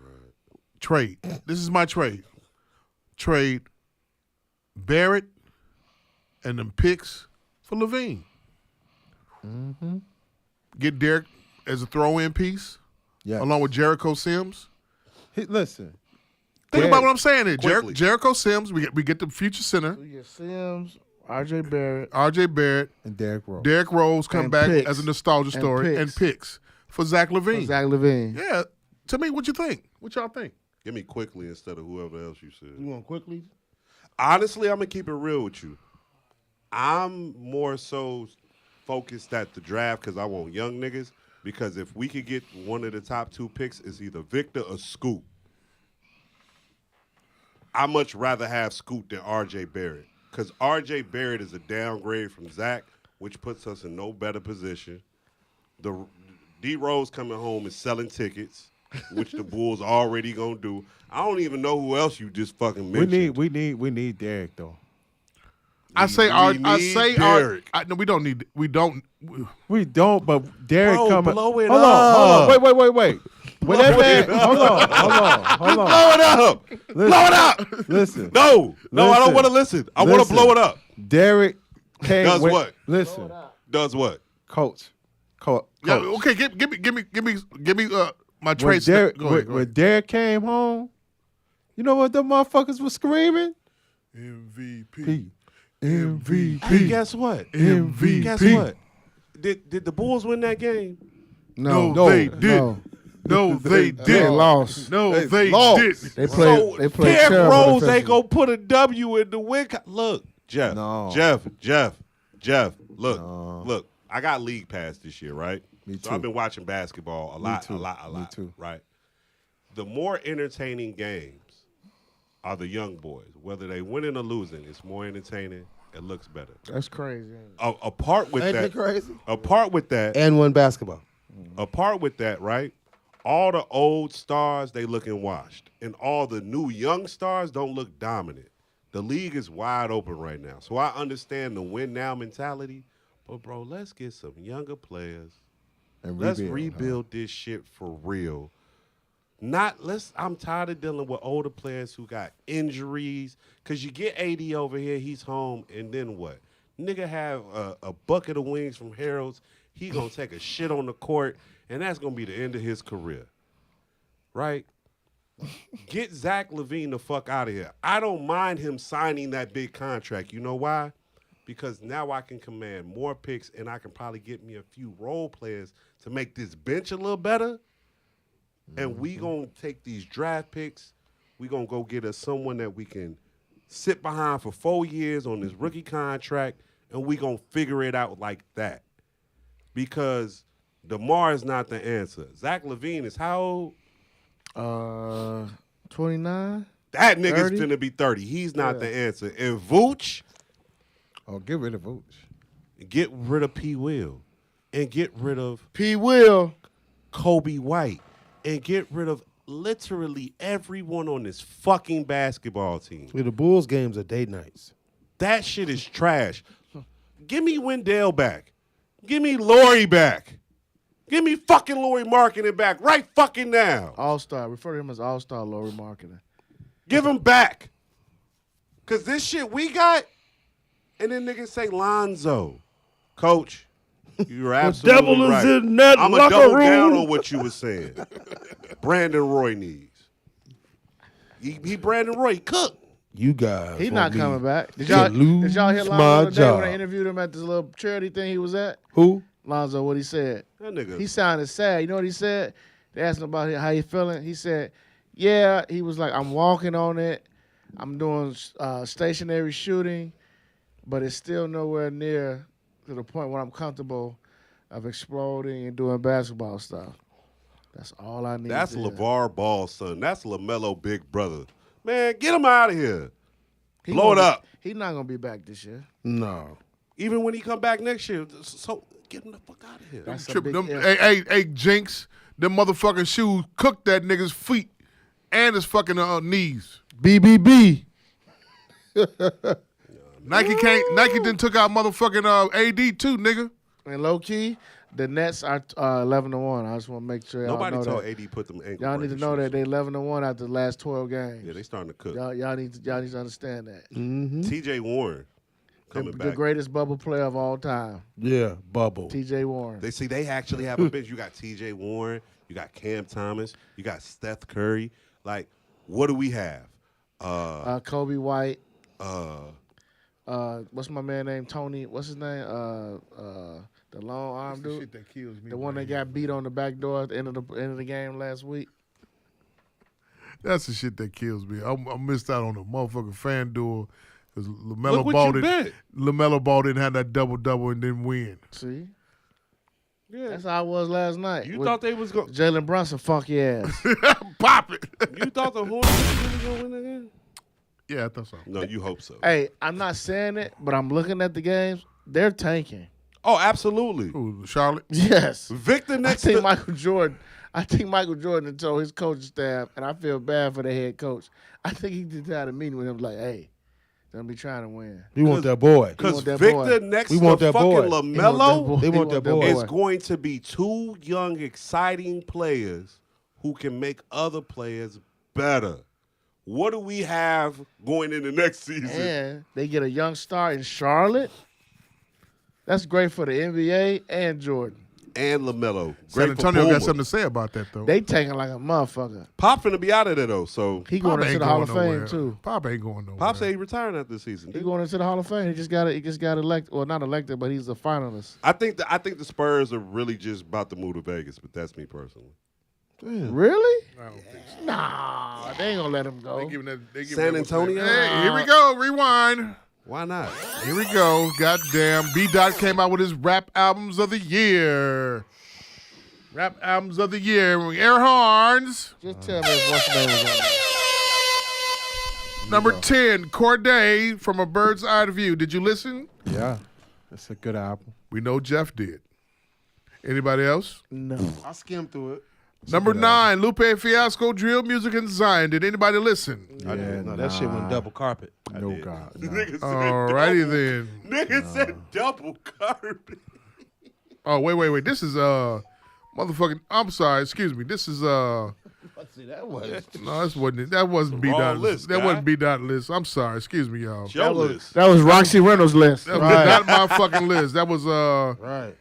trade. This is my trade. Trade Barrett and them picks for Levine. Mm-hmm. Get Derek as a throw-in piece, Yes. along with Jericho Sims. Listen. Think about what I'm saying here. Quickly. Jericho Sims, we get the future center, We get Sims, R.J. Barrett, R.J. Barrett, And Derrick Rose. Derrick Rose come And back picks. as a nostalgia And story, picks. and picks for Zach Levine. Zach Levine. Yeah, to me, what you think? What y'all think? Give me quickly instead of whoever else you said. You want quickly? Honestly, I'm going to keep it real with you. I'm more so focused at the draft because I want young niggas. Because if we could get one of the top 2 picks, it's either Victor or Scoot. I much rather have Scoot than R.J. Barrett. Because R.J. Barrett is a downgrade from Zach, which puts us in no better position. The D Rose coming home is selling tickets, which the Bulls already gonna do. I don't even know who else you just fucking mentioned. We need Derrick though. I say Derrick. no, we don't need. We don't. We don't, but Derrick Bro, coming. blow it hold up. on. Wait. When that man, hold on. Blow it up. Blow it up. Listen. No, I don't Listen. want to listen. I want to Listen. blow it up. Derek came. Does what? Listen, Does what? coach. Yeah, okay, give me my When trace. Derek, Go ahead. when Derek came home, you know what them motherfuckers was screaming? MVP. Hey, guess what? MVP. Guess what? Did the Bulls win that game? No, No, they did. No, No, they they did. lost. No, They they lost. did. They played. So they played Derrick terrible Rose ain't defensively. gonna put a W in the win. Look, Jeff. No. Jeff. Look, No. look. I got league pass this year, right? Me So too. I've been watching basketball a lot, too. a lot. Me too. Right. The more entertaining games are the young boys. Whether they winning or losing, it's more entertaining. It looks better. That's crazy. Ain't it? Apart with Ain't that, that crazy? apart with that, And won basketball. apart with that, right? All the old stars, they looking washed. And all the new young stars don't look dominant. The league is wide open right now. So I understand the win now mentality. But, bro, let's get some younger players. And Let's rebuild, rebuild this shit for real. I'm tired of dealing with older players who got injuries. Because you get AD over here, he's home, and then what? Nigga have a bucket of wings from Harold's. He going to take a shit on the court, and that's going to be the end of his career. Right? Get Zach LaVine the fuck out of here. I don't mind him signing that big contract. You know why? Because now I can command more picks, and I can probably get me a few role players to make this bench a little better. And we going to take these draft picks. We going to go get us someone that we can sit behind for 4 years on this rookie contract, and we going to figure it out like that. Because DeMar is not the answer. Zach LaVine is how old? 29. That nigga's 30? finna be 30. He's not the answer. And Vooch, Oh, get rid of Vooch. get rid of P. Will. And get rid of P. Will. Kobe White. And get rid of literally everyone on this fucking basketball team. The Bulls games are date nights. That shit is trash. Give me Wendell back. Give me Laurie back. Give me fucking Laurie Marketing back right fucking now. All-Star. Refer to him as All-Star Laurie Marketing. Give him back. Because this shit we got, and then niggas say Lonzo. Coach, you're absolutely devil is right. in that I'm locker double room. down on what you were saying. Brandon Roy needs. He Brandon Roy. He cooked. You guys. He's want not me coming back. Did to y'all lose hear my Lonzo today when job. they interviewed him at this little charity thing he was at? Who? Lonzo, what he said. That nigga. He sounded sad. You know what he said? They asked him about how he feeling. He said, yeah, he was like, I'm walking on it. I'm doing stationary shooting, but it's still nowhere near to the point where I'm comfortable of exploding and doing basketball stuff. That's all I need. That's to hear. LeVar Ball's son. That's LaMelo big brother. Man, get him out of here. He Blow it gonna- up. He's not going to be back this year. No. Even when he come back next year. So get him the fuck out of here. That's a Tripping big them, if. hey, Jinx, them motherfucking shoes cooked that nigga's feet and his fucking knees. BBB. Nike then took out motherfucking AD too, nigga. And low key, the Nets are 11-1. I just want to make sure y'all Nobody know told that. AD put them ankle Y'all need to bracelets. know that they 11-1 after the last 12 games. Yeah, they starting to cook. Y'all need to understand that. TJ Warren coming The back. greatest bubble player of all time, Yeah, bubble. T.J. Warren. They actually have a bench. You got TJ Warren, you got Cam Thomas, you got Steph Curry. Like, what do we have? Kobe White. Uh, What's my man named Tony? What's his name? The long arm The dude. shit that kills me. The one that got beat on the back door at the end of the game last week. That's the shit that kills me. I missed out on the motherfucking FanDuel because Look LaMelo what Ball you bet. didn't have that double and didn't win. See? yeah. That's how I was last night. You with thought they was going Jalen Brunson funky ass. Pop it. You thought the Hornets was really going to win that game? Yeah, I thought so. No, you hope so. Hey, I'm not saying it, but I'm looking at the games. They're tanking. Oh, absolutely. Ooh, Charlotte. Yes. Victor I next think to Michael Jordan told his coaching staff, and I feel bad for the head coach. I think he just had a meeting with him like, hey, don't be trying to win. We want that boy. because want that Victor boy. next We to want that fucking boy. He want that LaMelo boy. They He want that boy. is going to be two young, exciting players who can make other players better. What do we have going in the next season? And they get a young star in Charlotte. That's great for the NBA and Jordan. And LaMelo. San Great Antonio for got Puma. something to say about that, though. They taking like a motherfucker. Pop finna be out of there, though, so He going Pop into ain't the Hall of going Fame nowhere. too. Pop ain't going nowhere. Pop said he retiring after the season. He going into the Hall of Fame. He just got elected. Well, not elected, but he's a finalist. I think the Spurs are really just about to move to Vegas, but that's me personally. Really? I don't think so. Nah, they ain't gonna let him go. They giving that, they giving San that what's that- Antonio? Hey, here we go. Rewind. Why not? Here we go. Goddamn. B-Dot came out with his rap albums of the year. Rap albums of the year. Air horns. Just tell me what's the name was on there. Number 10, Corday from A Bird's Eye View. Did you listen? Yeah, it's a good album. We know Jeff did. Anybody else? No. I skimmed through it. Number 9, Lupe Fiasco, Drill Music and Zion. Did anybody listen? Yeah, No, that shit went double carpet. No God. No. Nigga said Alrighty double- then. Nigga said double carpet. Oh, wait. This is motherfucking. I'm sorry. Excuse me. This is See, that was No, that wasn't B Wrong dot list, That guy. wasn't B dot list. I'm sorry. Excuse me, y'all. Your list. That was Roxy Reynolds' list. That was not my fucking list. That was right.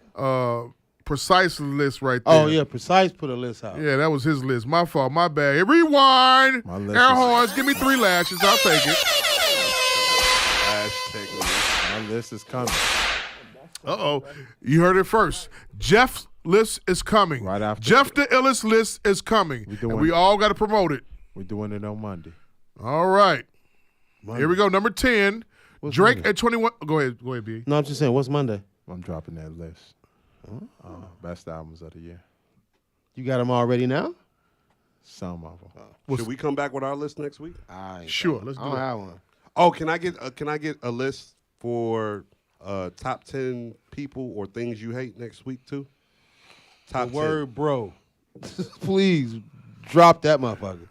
Precise list right there. Oh yeah, Precise put a list out. Yeah, that was his list. My fault. My bad. Hey, rewind. My list Air is- horns. Give me 3 lashes. I'll take it. Hashtag list. My list is coming. Uh-oh. You heard it first. Jeff's list is coming. Right after. Jeff the Illest list is coming. We doing And we it. all got to promote it. We're doing it on Monday. All right. Here we go. Number 10. What's Drake Monday? at 21. Go ahead, B. No, I'm just saying. What's Monday? I'm dropping that list. Best albums of the year. You got them already now? Some of them. Should we come back with our list next week? Sure. Let's I do don't it. have one. Oh, can I get a list for top 10 people or things you hate next week too? Top The word, bro. Please drop that motherfucker.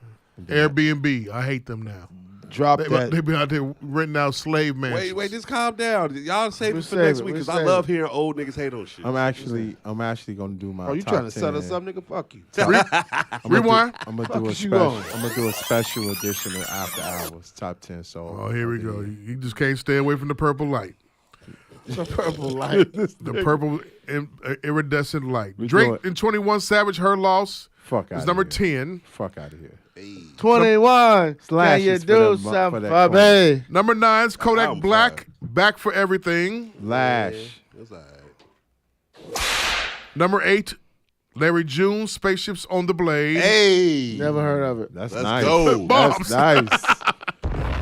Airbnb. I hate them now. Drop They that. been out there renting out slave 10. mansions. Wait, just calm down. Y'all save it We'll for save next it, week we'll because I save love it. hearing old niggas hate on shit. I'm actually gonna do my. Oh, you top trying to set 10. us up, nigga? Fuck you. Rewind. I'm gonna Fuck do a is you special. on? I'm gonna do a special edition of After Hours top 10. So. Oh, here we go. You just can't stay away from the purple light. The purple light. The purple iridescent light. We Drake do it. in 21 Savage, Her Loss Fuck out. is number 10. Fuck out of here. 21. Can Slashes you for do that something for for that me? Number 9 is Kodak album Black, Back for Everything. Lash. That's all right. Number 8, Larry June, Spaceships on the Blade. Hey, Never heard of it. That's let's nice. go. Bombs. That's nice.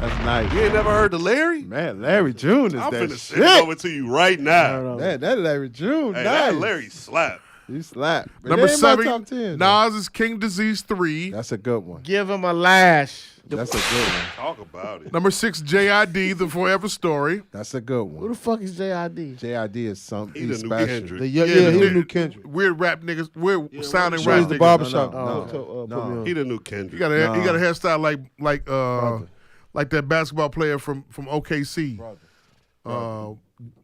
That's nice. You ain't never heard of Larry? Man, Larry June is I'm that finna send it shit. over to you right Heard now. of it. That Larry June, Hey, nice. that Larry slap. You slap. But Number it ain't my 7, top 10, though. Nas is King Disease 3. That's a good one. Give him a lash. That's a good one. Talk about it. Number 6, JID, The Forever Story. That's a good Who one. the fuck is JID? JID is something He's a new special. Kendrick. Yeah, Yeah, he the- the new Kendrick. Weird rap niggas, weird sounding Sure, rap he's the niggas. barbershop. No. Put me on. He the new He Kendrick. got a he got a No. hairstyle like that basketball player from OKC.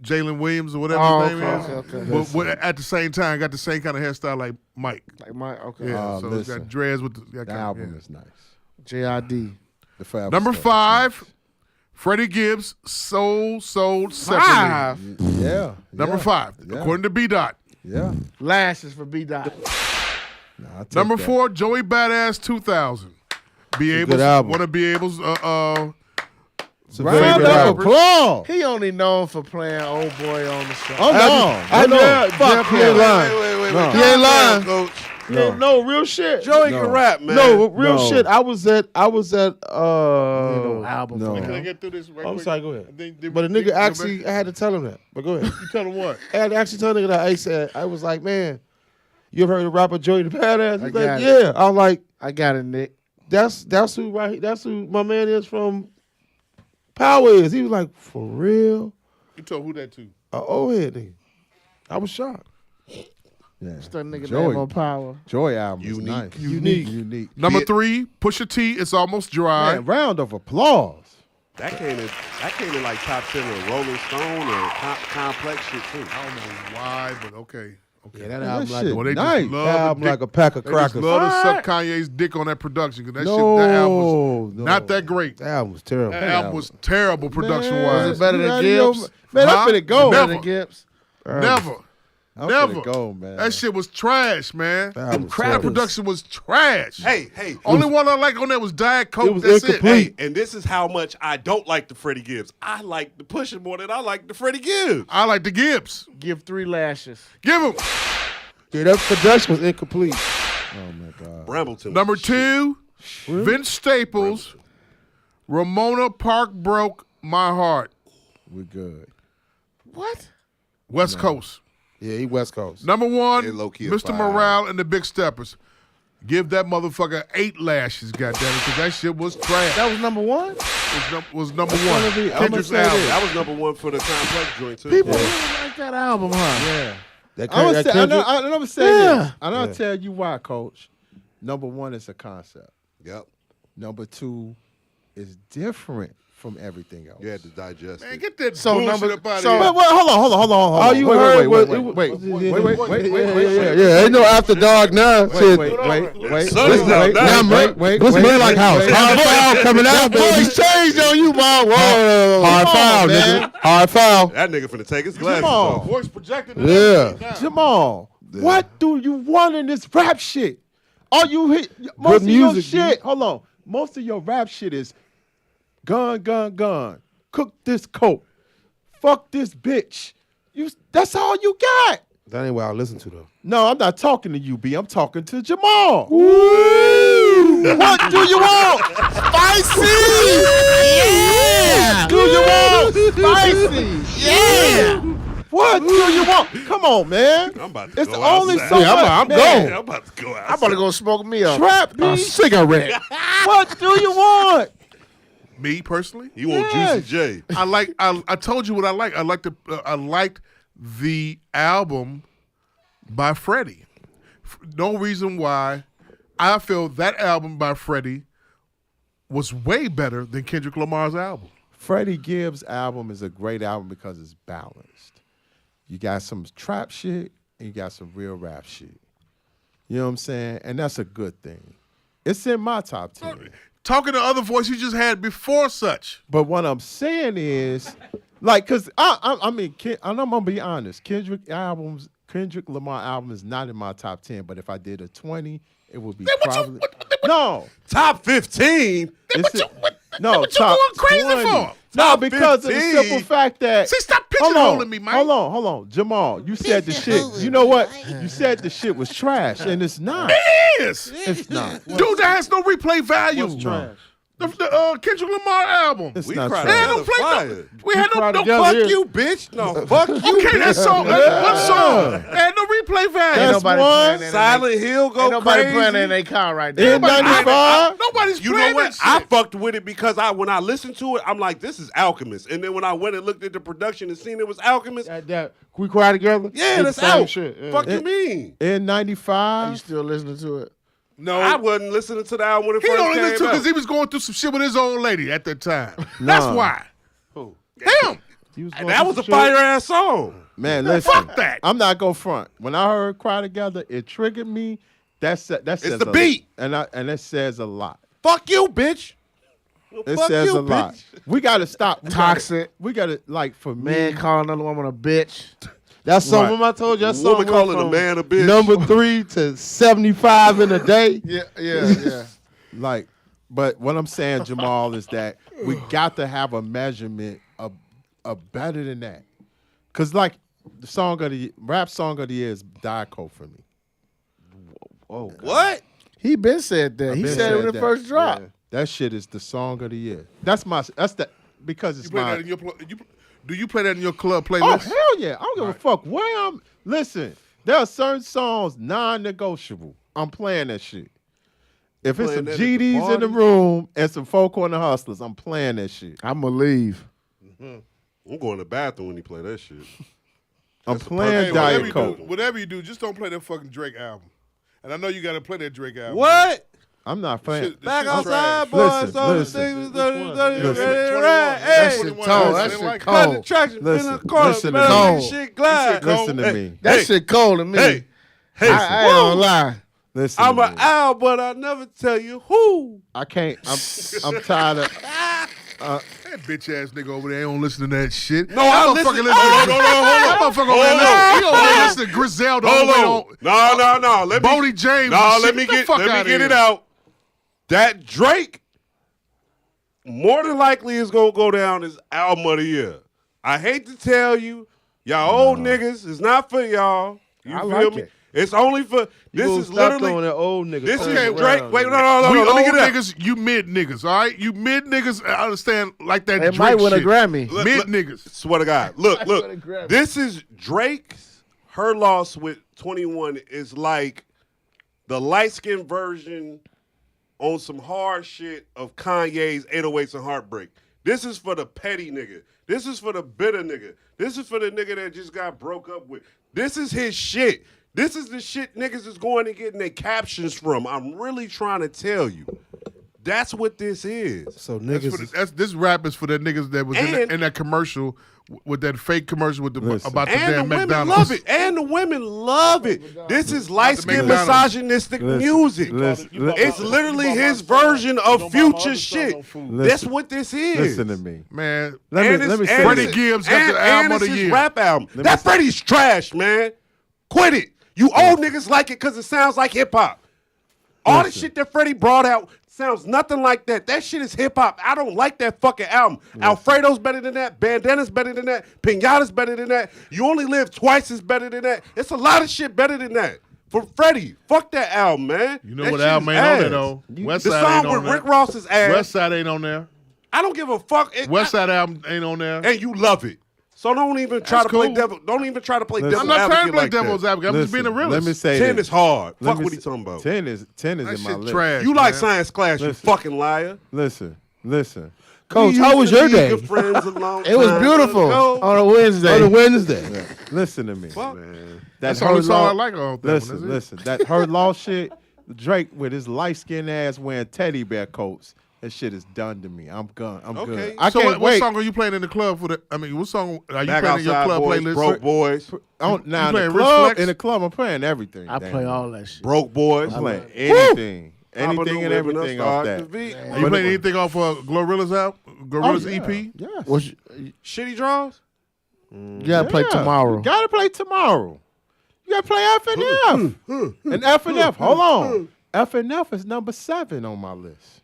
Jalen Williams or whatever Oh, his name okay, is. okay. But at the same time, got the same kind of hairstyle like Mike. Like my okay. Yeah, so he's listen. got dreads with that The kind album yeah. is nice. JID. The Forever Number Story is 5, Freddie Gibbs, Sold Separately. 5. nice. Yeah. Number yeah, 5, Yeah. according to B Dot. Yeah. Lashes for B Dot. Nah, I take Number that. 4, Joey Badass 2000. Be a able good album. one of Be Able's It's a Round favorite of album. applause. He only known for playing old boy on the show. Oh no. I know. Yeah, Fuck, he Jeff- ain't lying. No. He ain't lying. Coach. Yeah, no, real shit. Joey No. can rap, man. No, real No. shit. I was at No album. No. for Can I him. get through this right I'm quick? sorry, go ahead. Then But a we- nigga actually, I had to tell him that. But go ahead. You tell him what? I had to actually tell a nigga that I said, I was like, man, you ever heard the rapper Joey the Badass? He's I like, got it. yeah. I was like, I got it, Nick. that's who my man is from Power is. He was like, for real? You told who that to? A old head nigga. I was shocked. Yeah. Just that nigga Joey. name on Power. Joy album is Unique. nice. Unique. Number Be- 3, Pusha T, It's Almost Dry. Man, round of applause. That came in like top 10 of Rolling Stone or complex shit too. I don't know why, but okay. Okay. Yeah, that Man, album that like shit Well, they nice. just love that the album dick. like a pack of They just crackers. love to suck Alright. Kanye's dick on that production because that No, album was no. not that great. That album was terrible. That album was terrible production Man, wise. Was it better you than out of your- Gibbs? Man, Huh? I'm finna go. Never. Better than Gibbs? Never. I'm Never. finna go, man. That shit was trash, man. That album was That terrible. production was trash. Hey, Only one I like on that was Diet Coke. It was That's incomplete. Hey, and this is how much I don't like the Freddie Gibbs. I like the Pusha more than I like the Freddie Gibbs. I like the Gibbs. Give 3 lashes. Give him. Yeah, that production was incomplete. Oh my God. Brambleton. Number was shit. 2, Vince Staples, Ramona Park Broke My Heart. We good. What? West Coast. Yeah, he West Coast. Number 1, Yeah, low-key a Mr. five. Morale and the Big Steppers. Give that motherfucker 8 lashes, goddammit, because that shit was trash. That was number 1? was number I'ma 1. Kendrick's say album. this. That was number 1 for the Complex joint too. People really like that album, huh? Yeah. That I'm that gonna Kendrick- I'm gonna say Yeah. this. I'm gonna Yeah. tell you why, Coach. Number 1 is a concept. Yep. Number 2 is different from everything else. You had to digest Man, it. get that So bullshit number- up out so- of Wait, here. wait, hold on. All you wait, heard wait, was wait, it wait, was- wait. Ain't no after dark now. Shit. Wait. Sun is Wait, out wait, now. wait. What's man like house? Hard foul coming out, baby. Voice changed on you, man. Whoa. Hard Come foul, on, nigga. Hard foul. That nigga finna take his glasses Come on. off. Voice projected. and Yeah. everything now. Jamal, what do you want in this rap shit? Are you hit most Good of your music, shit? Hold on. Most of your rap shit is gun. Cook this coke. Fuck this bitch. That's all you got. That ain't what I listen to though. No, I'm not talking to you, B. I'm talking to Jamal. What do you want? Spicy! Yeah! Do you want spicy? Yeah! What do you want? Come on, man. I'm about to It's go only outside. so Yeah, much. I'm man. going. I'm about to go outside. I'm about to go smoke me a Trap B. cigarette. What do you want? Me personally, You want Yes. Juicy J. I told you what I like. I liked the album by Freddie. No reason why I feel that album by Freddie was way better than Kendrick Lamar's album. Freddie Gibbs' album is a great album because it's balanced. You got some trap shit and you got some real rap shit. You know what I'm saying? And that's a good thing. It's in my top 10. Talking to other voices you just had before such. But what I'm saying is, like, cause I mean, I'm gonna be honest. Kendrick Lamar album is not in my top 10. But if I did a 20, it would be probably no. Top 15. No, what you top going crazy 20. for? No, Top because of the 15. simple fact that. See, stop Hold pigeonholing on, me, man. hold on, Jamal. You said the shit. You know what? You said the shit was trash, and it's not. Yes. It's not. Dude, that has no replay value. trash? The Kendrick Lamar album. It's We not cried trash. They had no together, play. fire. We had no together fuck here. you. Bitch. No, fuck you. Okay, that song. What song? They had no replay value. That's nobody one. playing that in Silent Hill go Ain't nobody crazy. playing that in their car right In now. 95. Nobody's You know playing what? that I shit. fucked with it because when I listened to it, I'm like, this is Alchemist. And then when I went and looked at the production and seen it was Alchemist, That we cry together. yeah, It's that's the same out. shit. Yeah. Fuck you mean? In You 95. still listening to it? No. I wasn't listening to the album when it He first only came listened to out. because he was going through some shit with his old lady at that time. Nah. That's why. Who? Him. And that was a fire ass song. Man, listen. Fuck that. I'm not gonna front. When I heard "Cry Together," it triggered me. That says the beat. and it says a lot. Fuck you, bitch. It Fuck says you, a lot. bitch. We gotta stop. Toxic. We gotta like for Man me. calling another woman a bitch. That song, Right. remember I told you that song Woman went calling a from man a bitch. number 3 to 75 in a day. Yeah. Like, but what I'm saying, Jamal, is that we got to have a measurement of better than that. Cause like the rap song of the year is Diet Coke for me. Oh, What? He been said that. He Been said it when it that. first dropped. Yeah. That shit is the song of the year. That's because You it's play my. that in your do you play that in your club Oh playlist? hell yeah! I don't give a fuck where I'm. Listen, there are certain songs non-negotiable. I'm playing that shit. If it's Playing some that at the GDs in the party? room and some folk on the hustlers, I'm playing that shit. I'm gonna leave. I'm going to the bathroom when he play that shit. I'm That's a playing perfect- whatever Diet you Coke. do, whatever you do, just don't play that fucking Drake album. And I know you got to play that Drake album. What? I'm not playing. Shit, this Back shit's outside, trash. boys. Listen, so listen. the things Listen. That shit 21. cold. I That didn't shit like it. Cut the cold. traction in the Listen, corner. listen to Man, me. make shit glide. Listen to Hey, me. That Hey. shit cold to me. Hey, hey, I ain't gonna lie. Listen I'm to an me. owl, but I never tell you who. I can't. I'm tired of. That bitch ass nigga over there ain't don't listen to that shit. No, I listen. Hold on. Hold That motherfucker over there. He over there listening to Griselda. Hold over there on. No. Let me. Bodie James. No, and let shit. me Get the get. fuck Let me outta get here. it out. That Drake, more than likely, is gonna go down as album of the year. I hate to tell you, y'all old niggas, it's not for y'all. You I feel like me? it. It's only for. You This gonna is stop literally. throwing that old nigga. This thing is around, Drake. Wait, nigga. no. We Let old me get it out. niggas, you mid niggas, all right? You mid niggas, I understand, like that They Drake might win a shit. Grammy. Mid niggas. Swear to God. Look. win a Grammy. This is Drake's. Her loss with 21 is like the light skinned version on some hard shit of Kanye's 808s and Heartbreak. This is for the petty nigga. This is for the bitter nigga. This is for the nigga that just got broke up with. This is his shit. This is the shit niggas is going and getting their captions from. I'm really trying to tell you. That's what this is. So That's niggas. for the, this rap is for the niggas that was And- in that commercial with that fake commercial with the Listen. about the And the damn women McDonald's. love it. And the women love it. This is light-skinned McDonald's. misogynistic music. It's literally his version of future shit. That's what this is. Listen to me. Man, Let me say Freddie this. Gibbs got the album of it's the his year. rap album. That Freddie's trash, man. Quit it. You old niggas like it because it sounds like hip hop. All the shit that Freddie brought out sounds nothing like that. That shit is hip hop. I don't like that fucking album. Alfredo's better than that. Bandana's better than that. Pinata's better than that. You Only Live Twice is better than that. It's a lot of shit better than that. For Freddie, fuck that album, man. You know That what shit album is ain't on there ass. though? West The Side song ain't on with there. Rick Ross's ass. West Side ain't on there. I don't give a fuck. West Side album ain't on there. And you love it. So don't even try That's to play cool. devil. Don't even try to play Listen. I'm devil's not trying to advocate play like devil's that. advocate. I'm just being a realist. Let me say 10 this. is hard. Let Fuck me what he say- talking about. 10 is That in my shit list. trash. You like man. science class, you Listen. fucking liar. Listen. Coach, We how used was to your be day? good friends a long It was time beautiful ago. on a Wednesday. On a Wednesday. Listen to me. Fuck. That's the only song I like on that one. Listen, listen. That her lost shit. Drake with his light skinned ass wearing teddy bear coats. That shit is done to me. I'm good. I'm Okay. good. I So can't what wait. song are you playing in the club for the? I mean, what song are you Back playing in your outside club boys, playlist? broke boys, Now in the playing Rich club, Flex? in the club, I'm playing everything. I damn play it. all that shit. broke boys. I'm playing anything, anything and Living everything Us, off Dr. that. V. Are you playing anything off Glorilla's album? Glorilla's EP? Yes. What's Shitty draws. you gotta play tomorrow. You gotta play tomorrow. You gotta play F and F. And F and F. Hold on. F and F is number 7 on my list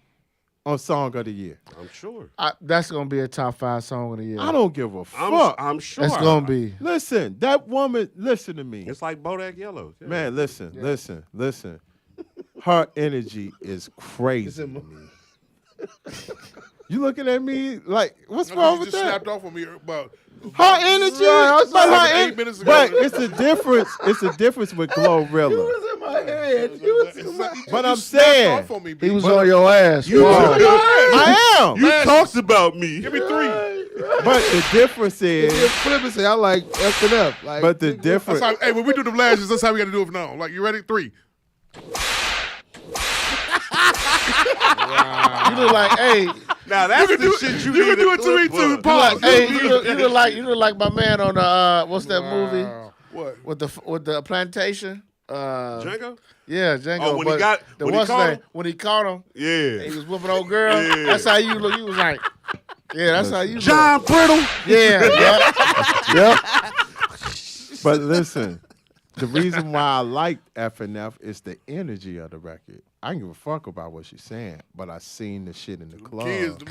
on Song of the Year. I'm sure. That's gonna be a top 5 song of the year. I don't give a fuck. I'm sure. That's gonna be. Listen, that woman. Listen to me, It's like Bodak Yellow. Yeah. man. Listen. Her energy is crazy. to me. You looking at me like, what's wrong You with just that? snapped off on me about Her energy, Right, but, her 8 minutes ago. but it's a difference. It's a difference with Glorilla. in my head. But I'm snapped saying, off on me, He B. was on your ass. You Pause. took- I am. You talked about me. Give me 3. But the difference is, Flip and say I like F and F. Like, but the That's difference. how, hey, when we do the flashes, that's how we got to do it from now. Like, you ready? 3. You look like, hey, Now that's the shit you can need do it to me clip too. of. Pause. hey, you look like my man on the what's that movie What? with the plantation? Django? Yeah, Django. Oh, when he but got- the when he what's caught name? him? When he caught him, Yeah. he was whooping old girl. Yeah. That's how you look. You was like, yeah, that's how you look. John Brittle. Yeah, yep. But listen, the reason why I like F and F is the energy of the record. I don't give a fuck about what she's saying, but I seen the shit in the club.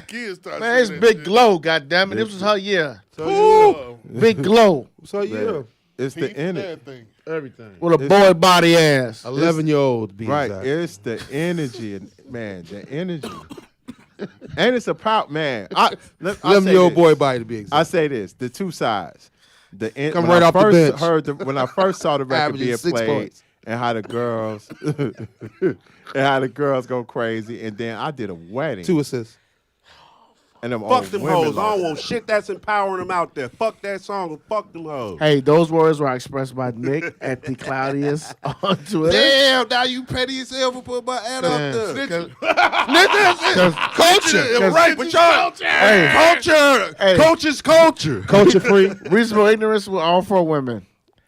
Kids start Man, it's singing Big that Glow. Goddamn it, this was her year. shit. Big Glow So yeah, It's the Pete, energy. that thing. everything. with a boy body ass. 11-year-old be Right, exact. it's the energy, and man, the energy, and it's a proud man. I say 11-year-old this. boy body to be exact. I say this: the two sides. Come when right I off the first bench. when I first saw the record Averaging being 6 played, points. and how the girls and how the girls go crazy, and then I did a wedding. 2 assists. And them Fuck old them women hoes. I like don't want shit that's empowering them out there. Fuck that song and fuck them hoes. Hey, those words were expressed by Nick at the Claudius on Twitter. Damn, now you petty as hell for putting my ad up there. Culture. Right, but y'all. Hey, Culture. Hey. Culture's culture. Culture free. reasonable ignorance. We're all for women.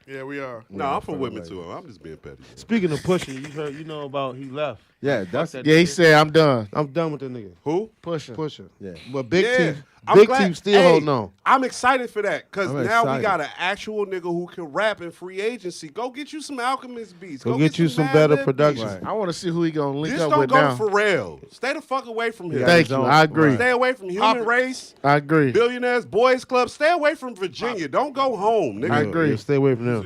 Yeah, we are. No, I'm for women too. I'm just being petty. Speaking of pushing, you know about he left. Yeah, that's that Yeah, he nigga. said, "I'm done." I'm done with the nigga. Who? Pushing. Pusher. Yeah. But Big Yeah. Team, I'm Big glad- Team still hey, holding on. I'm excited for that because I'm now we excited. got an actual nigga who can rap in free agency. Go get you some Alchemist beats. Go get you some Mad better Lib production. beats. Right. I want to see who he gonna link Just up don't with go now. to Pharrell. Stay the fuck away from him. Yeah. Thank his you. own- I agree. right. Stay away from Human Race, I agree. Billionaires, Boys Club. Stay away from Virginia. Don't go home, nigga. I agree. Yeah, stay away from them.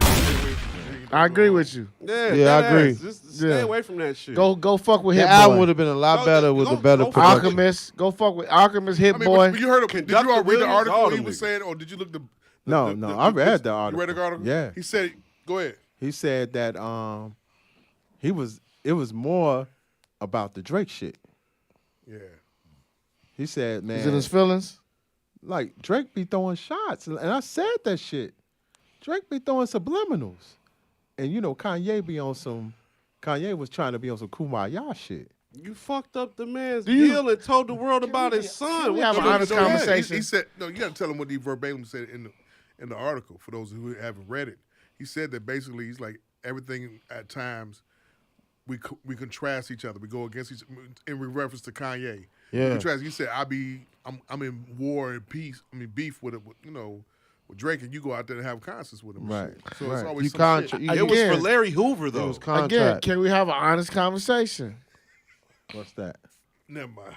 I agree with you. Yeah, Yeah, I dead agree. ass. Just stay Yeah. away from that shit. Go fuck with The Hit album Boy. would have been a lot Go- better with go- a better go production. Alchemist. Go fuck with Alchemist. Hit I mean, Boy. but you heard him. Did you Conductor all read the Williams, all article he them was niggas. saying, or did you look the? No, I read the You article. read the article? Yeah. He said, "Go ahead." He said that it was more about the Drake shit. Yeah. He said, Is it man, his feelings? like Drake be throwing shots, and I said that shit. Drake be throwing subliminals, and you know Kanye be on some. Kanye was trying to be on some Kumbaya shit. You fucked up the man's you- deal and told the world about his son. we What have you an gonna honest do? Yeah, conversation? he said, "No, you got to tell him what he verbatim said in the article." For those who haven't read it, he said that basically he's like everything at times we contrast each other. We go against each in reference to Kanye. Yeah. Contrast. He said, I'm in war and peace. I mean beef with with Drake, and you go out there and have concerts with him. and Right, shit. So it's right. always You some contra- shit. you- It was Again, for Larry Hoover It though. was Again, contract. can we have an honest conversation? What's that? Never mind.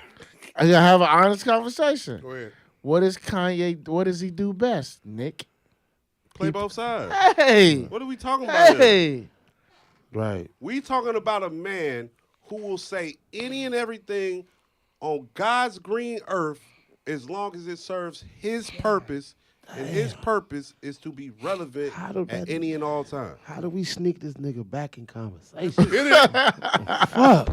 I gotta have an honest conversation. Go ahead. What is Kanye? What does he do best, Nick? Play both sides. Hey, What are we talking about? Here? hey. Right. We talking about a man who will say any and everything on God's green earth as long as it serves his purpose, and his purpose is to be relevant How do at that- any and all time. How do we sneak this nigga back in conversation? Hit him. Fuck.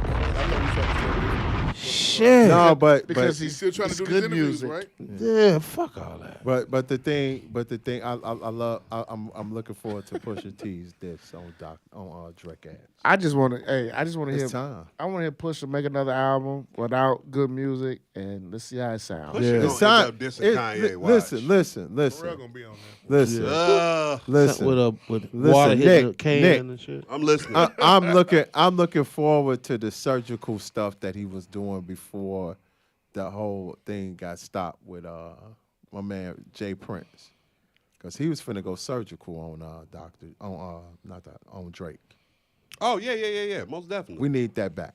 Shit. No, but Because He's still trying to it's do good these interviews, music. right? Yeah, fuck all that. But the thing I love I'm looking forward to Pusha T's diss on Drake ass. I just want to. Hey, I just want to hear. It's time. I want to hear Pusha make another album without good music, and let's see how it sounds. Pusha Yeah. gonna It's end time. up dissing Kanye. Watch. Listen. Pharrell gonna be on there. Listen. With Listen. with water Listen, hitting Nick, a can Nick. and shit. I'm listening. I'm looking forward to the surgical stuff that he was doing before the whole thing got stopped with my man Jay Prince, because he was finna go surgical on Drake. Oh yeah. Most definitely. We need that back.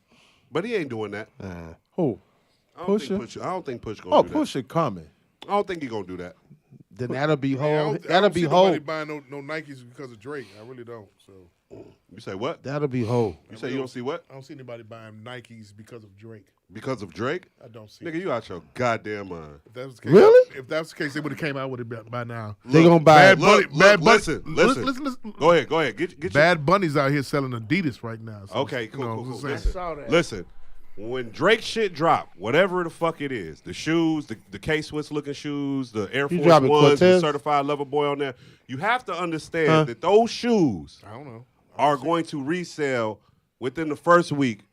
But he ain't doing that. Who? I don't think Pusha? Pusha. I don't think Push gonna Oh, do that. Pusha coming. I don't think he gonna do that. Then that'll be I whole. don't That'll see be nobody whole. buying no Nikes because of Drake. I really don't. So You say what? That'll be whole. You say you don't see what? I don't see anybody buying Nikes because of Drake. Because of Drake? I don't see. Nigga, you out your goddamn mind. If that was the case, Really? If that's the case, they would have came out with it by now. They gonna buy. Bad Look, Bunny. Bad Bunny. listen. Listen. Go ahead. Get your Bad Bunny's out here selling Adidas right now. So, Okay, cool, you know, cool. what I'm saying? Listen, saw that. listen. When Drake shit drop, whatever the fuck it is, the shoes, the K-Swiss looking shoes, the Air You Force dropping Ones, the Cortez? certified lover boy on there, you have to understand that those shoes I don't know. are going to resell within the first week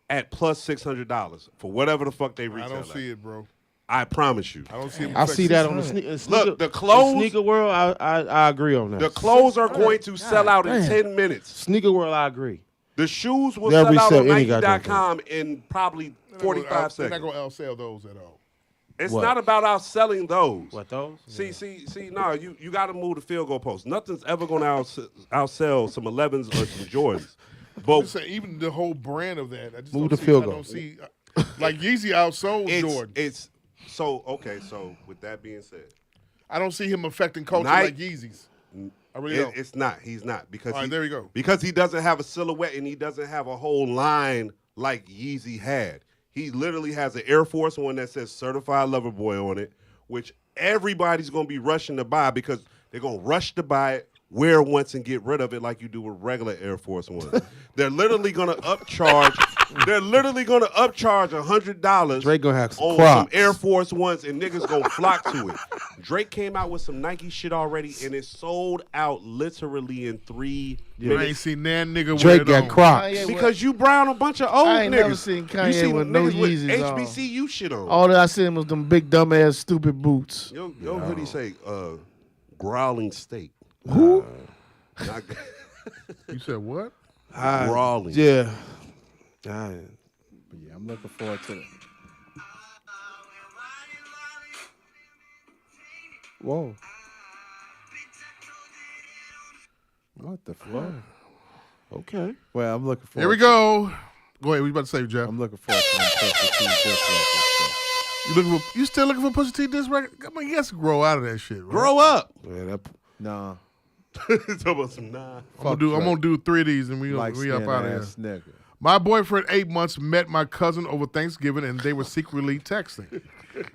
at plus $600 for whatever the fuck they I retail. don't at. see it, bro. I promise you. I don't see it. I see that on the sneaker. Look, the clothes- Sneaker world. I agree on that. The clothes are going to sell out in 10 minutes. Sneaker world. I agree. The shoes will They'll sell out on resell any goddamn Nike.com in probably 45 They're not seconds. going to outsell those at all. It's What? not about outselling those. What those? See, no, you got to move the field goal post. Nothing's ever going to outsell some 11s or some Jordans. But Just say, even the whole brand of that. I just Move don't the see, field I goal. don't see. Like Yeezy outsold Jordan. it's so okay. So with that being said, I don't see him affecting culture Nike- like Yeezys. I really don't. it's not. He's not because All right, there you go. Because he doesn't have a silhouette and he doesn't have a whole line like Yeezy had. He literally has an Air Force One that says Certified Lover Boy on it, which everybody's gonna be rushing to buy because they're gonna rush to buy it, wear once and get rid of it like you do with regular Air Force Ones. They're literally gonna upcharge. They're literally gonna upcharge $100. Drake gonna have some on Crocs. some Air Force Ones, and niggas gonna flock to it. Drake came out with some Nike shit already, and it sold out literally in 3 I ain't minutes. seen that nigga Drake with it got on. Crocs. Kanye Because you brown a bunch of old I ain't niggas. never seen Kanye you seen with no niggas with Yeezys on. HBCU shit on. All that I seen was them big dumbass stupid boots. Yo, hoodie say growling steak. Who? Not You said what? growling. Yeah. But yeah, I'm looking forward to it. Whoa. What the fuck? Okay. Well, I'm looking forward. Here we go. Go ahead. What you about to say, Jeff? I'm looking forward to them Pusha T diss records. You still looking for Pusha T diss record? I mean, you guys grow out of that shit. Right? Grow up. Yeah, that, Nah. Talk about some nah. I'm gonna do 3 of these and we up out of here. Nigga. My boyfriend, 8 months, met my cousin over Thanksgiving and they were secretly texting.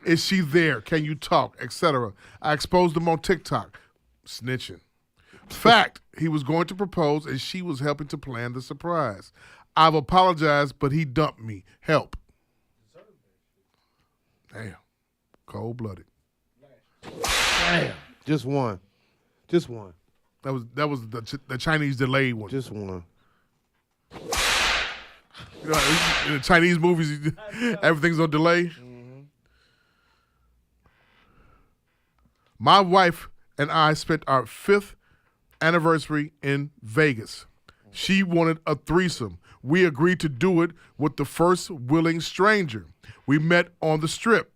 Is she there? Can you talk? Etc. I exposed them on TikTok. Snitching. Fact, he was going to propose and she was helping to plan the surprise. I've apologized, but he dumped me. Help. Damn. Cold-blooded. Damn. just one. Just one. That was the Chinese delayed one. Just one. You know, in the Chinese movies, everything's on delay. My wife and I spent our 5th anniversary in Vegas. She wanted a threesome. We agreed to do it with the first willing stranger. We met on the strip.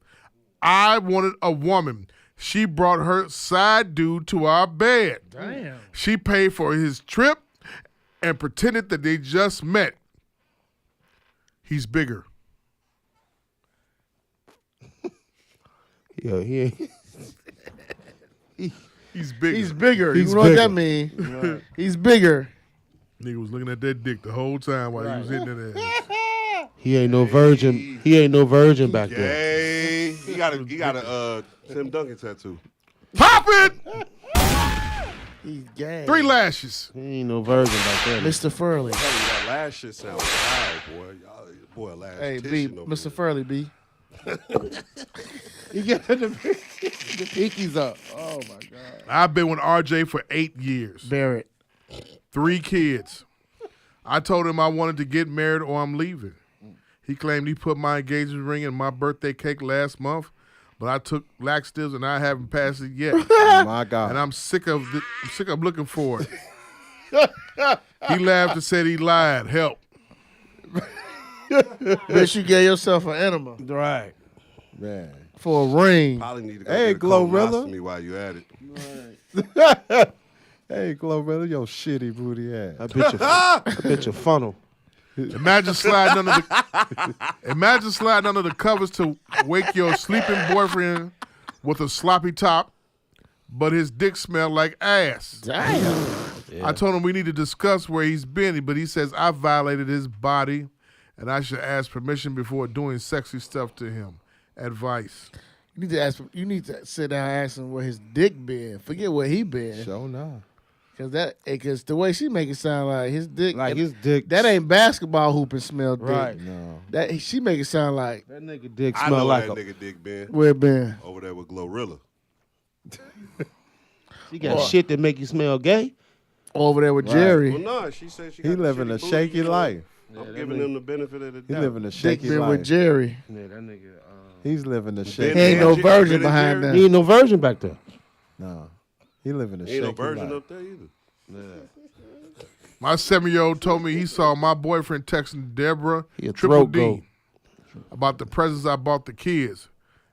I wanted a woman. She brought her side dude to our bed. Damn. She paid for his trip and pretended that they just met. He's bigger. Yeah, he ain't. He's bigger. He's bigger. He's you know what that bigger. mean? He's bigger. Nigga was looking at that dick the whole time while he was hitting that ass. He ain't no virgin. He ain't no virgin back there. Hey, he got a Tim Duncan tattoo. Pop it! He's gay. 3 lashes. He ain't no virgin back there. Mr. Furley. Tell you, that last shit sound wild, boy. Y'all, boy, last Hey, B. tissue over Mr. there. Furley, B. He got the pinkies up. Oh, my God. I've been with RJ for 8 years. Barrett. 3 kids. I told him I wanted to get married or I'm leaving. He claimed he put my engagement ring in my birthday cake last month, but I took laxatives and I haven't passed it yet. Oh my God. And I'm sick of looking for it. He laughed and said he lied. Help. Bet you gave yourself an enema Right. Man. for a ring. Probably need to go Hey, get a Glorilla. colonoscopy while you at it. Hey, Glorilla, your shitty booty ass. I bet your funnel. Imagine sliding under the covers to wake your sleeping boyfriend with a sloppy top, but his dick smelled like ass. Damn. I told him we need to discuss where he's been, but he says I violated his body and I should ask permission before doing sexy stuff to him. Advice. You need to ask. You need to sit down and ask him where his dick been. Forget where he been. Sure nah. Because the way she make it sound like his dick, Like his dick. that ain't basketball hoop and smell dick. Right. No. That she make it sound like That nigga dick I know smell like that a. nigga dick been where it been. over there with Glorilla. He got shit that make you smell gay. Over there with Right. Jerry. Well, no, she said she He got the living shitty a booty, shaky you know. life. I'm giving him the benefit of the He doubt. living a Dick shaky been with life. Jerry. Yeah, that nigga. He's living a Ben- shaky He ain't no Ben- virgin Ben and behind Jerry? that. He ain't no virgin back there. No. He living a Ain't shaky no virgin life. up there either. My 7-year-old told me he saw my boyfriend texting Deborah He a Triple throat D goat. about the presents I bought the kids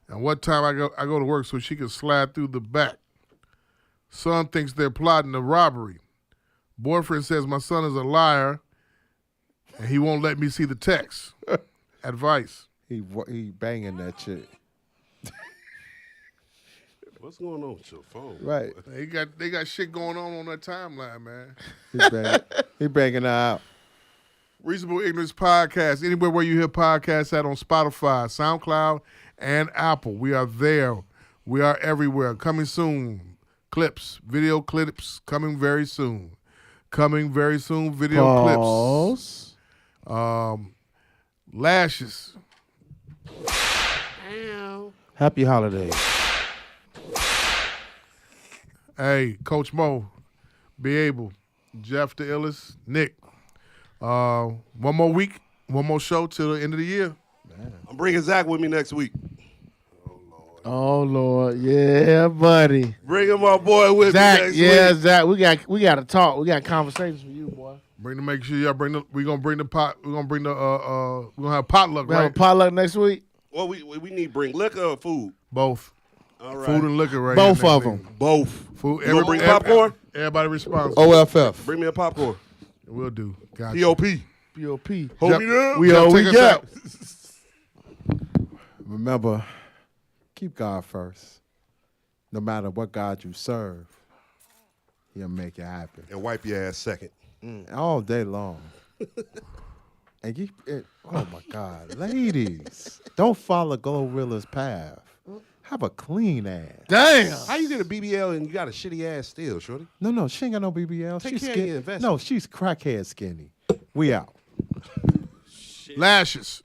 and what time I go to work so she can slide through the back. Son thinks they're plotting a robbery. Boyfriend says my son is a liar and he won't let me see the text. Advice. He banging that chick. What's going on with your phone? Right. They got shit going on that timeline, man. He banging her out. Reasonable Ignorance Podcast, anywhere where you hear podcasts at on Spotify, SoundCloud, and Apple. We are there. We are everywhere. Coming soon. video clips coming very soon. Video Pause. clips. Lashes. Ow. Happy holidays. Hey, Coach Mo, Be Able, Jeff the Illis, Nick. One more week, one more show till the end of the year. I'm bringing Zach with me next week. Oh Lord, yeah, buddy. Bringing my boy with Zach, me next yeah, week. Zach. We got to talk. We got conversations with you, boy. Make sure y'all bring the. We're gonna bring the pot. We're gonna bring the. We're gonna have potluck, We have a right? potluck next week. Well, we need to bring liquor or food. Both. All right. Food and liquor, right? Both here of next them. Both. week. Food. You gonna bring popcorn? Everybody responsible. OFF. Bring me a popcorn. We'll do. Gotcha. POP. POP. Hold me down. We Jeff, all we take us got. out. Remember, keep God first. No matter what God you serve, He'll make it happen And wipe your ass second. all day long. Oh my God, ladies, don't follow Glorilla's path. Have a clean ass. Damn. How you get a BBL and you got a shitty ass still, shorty? No, she ain't got no BBL. Take She's care of skinny. your investment. No, she's crackhead skinny. We out. Lashes.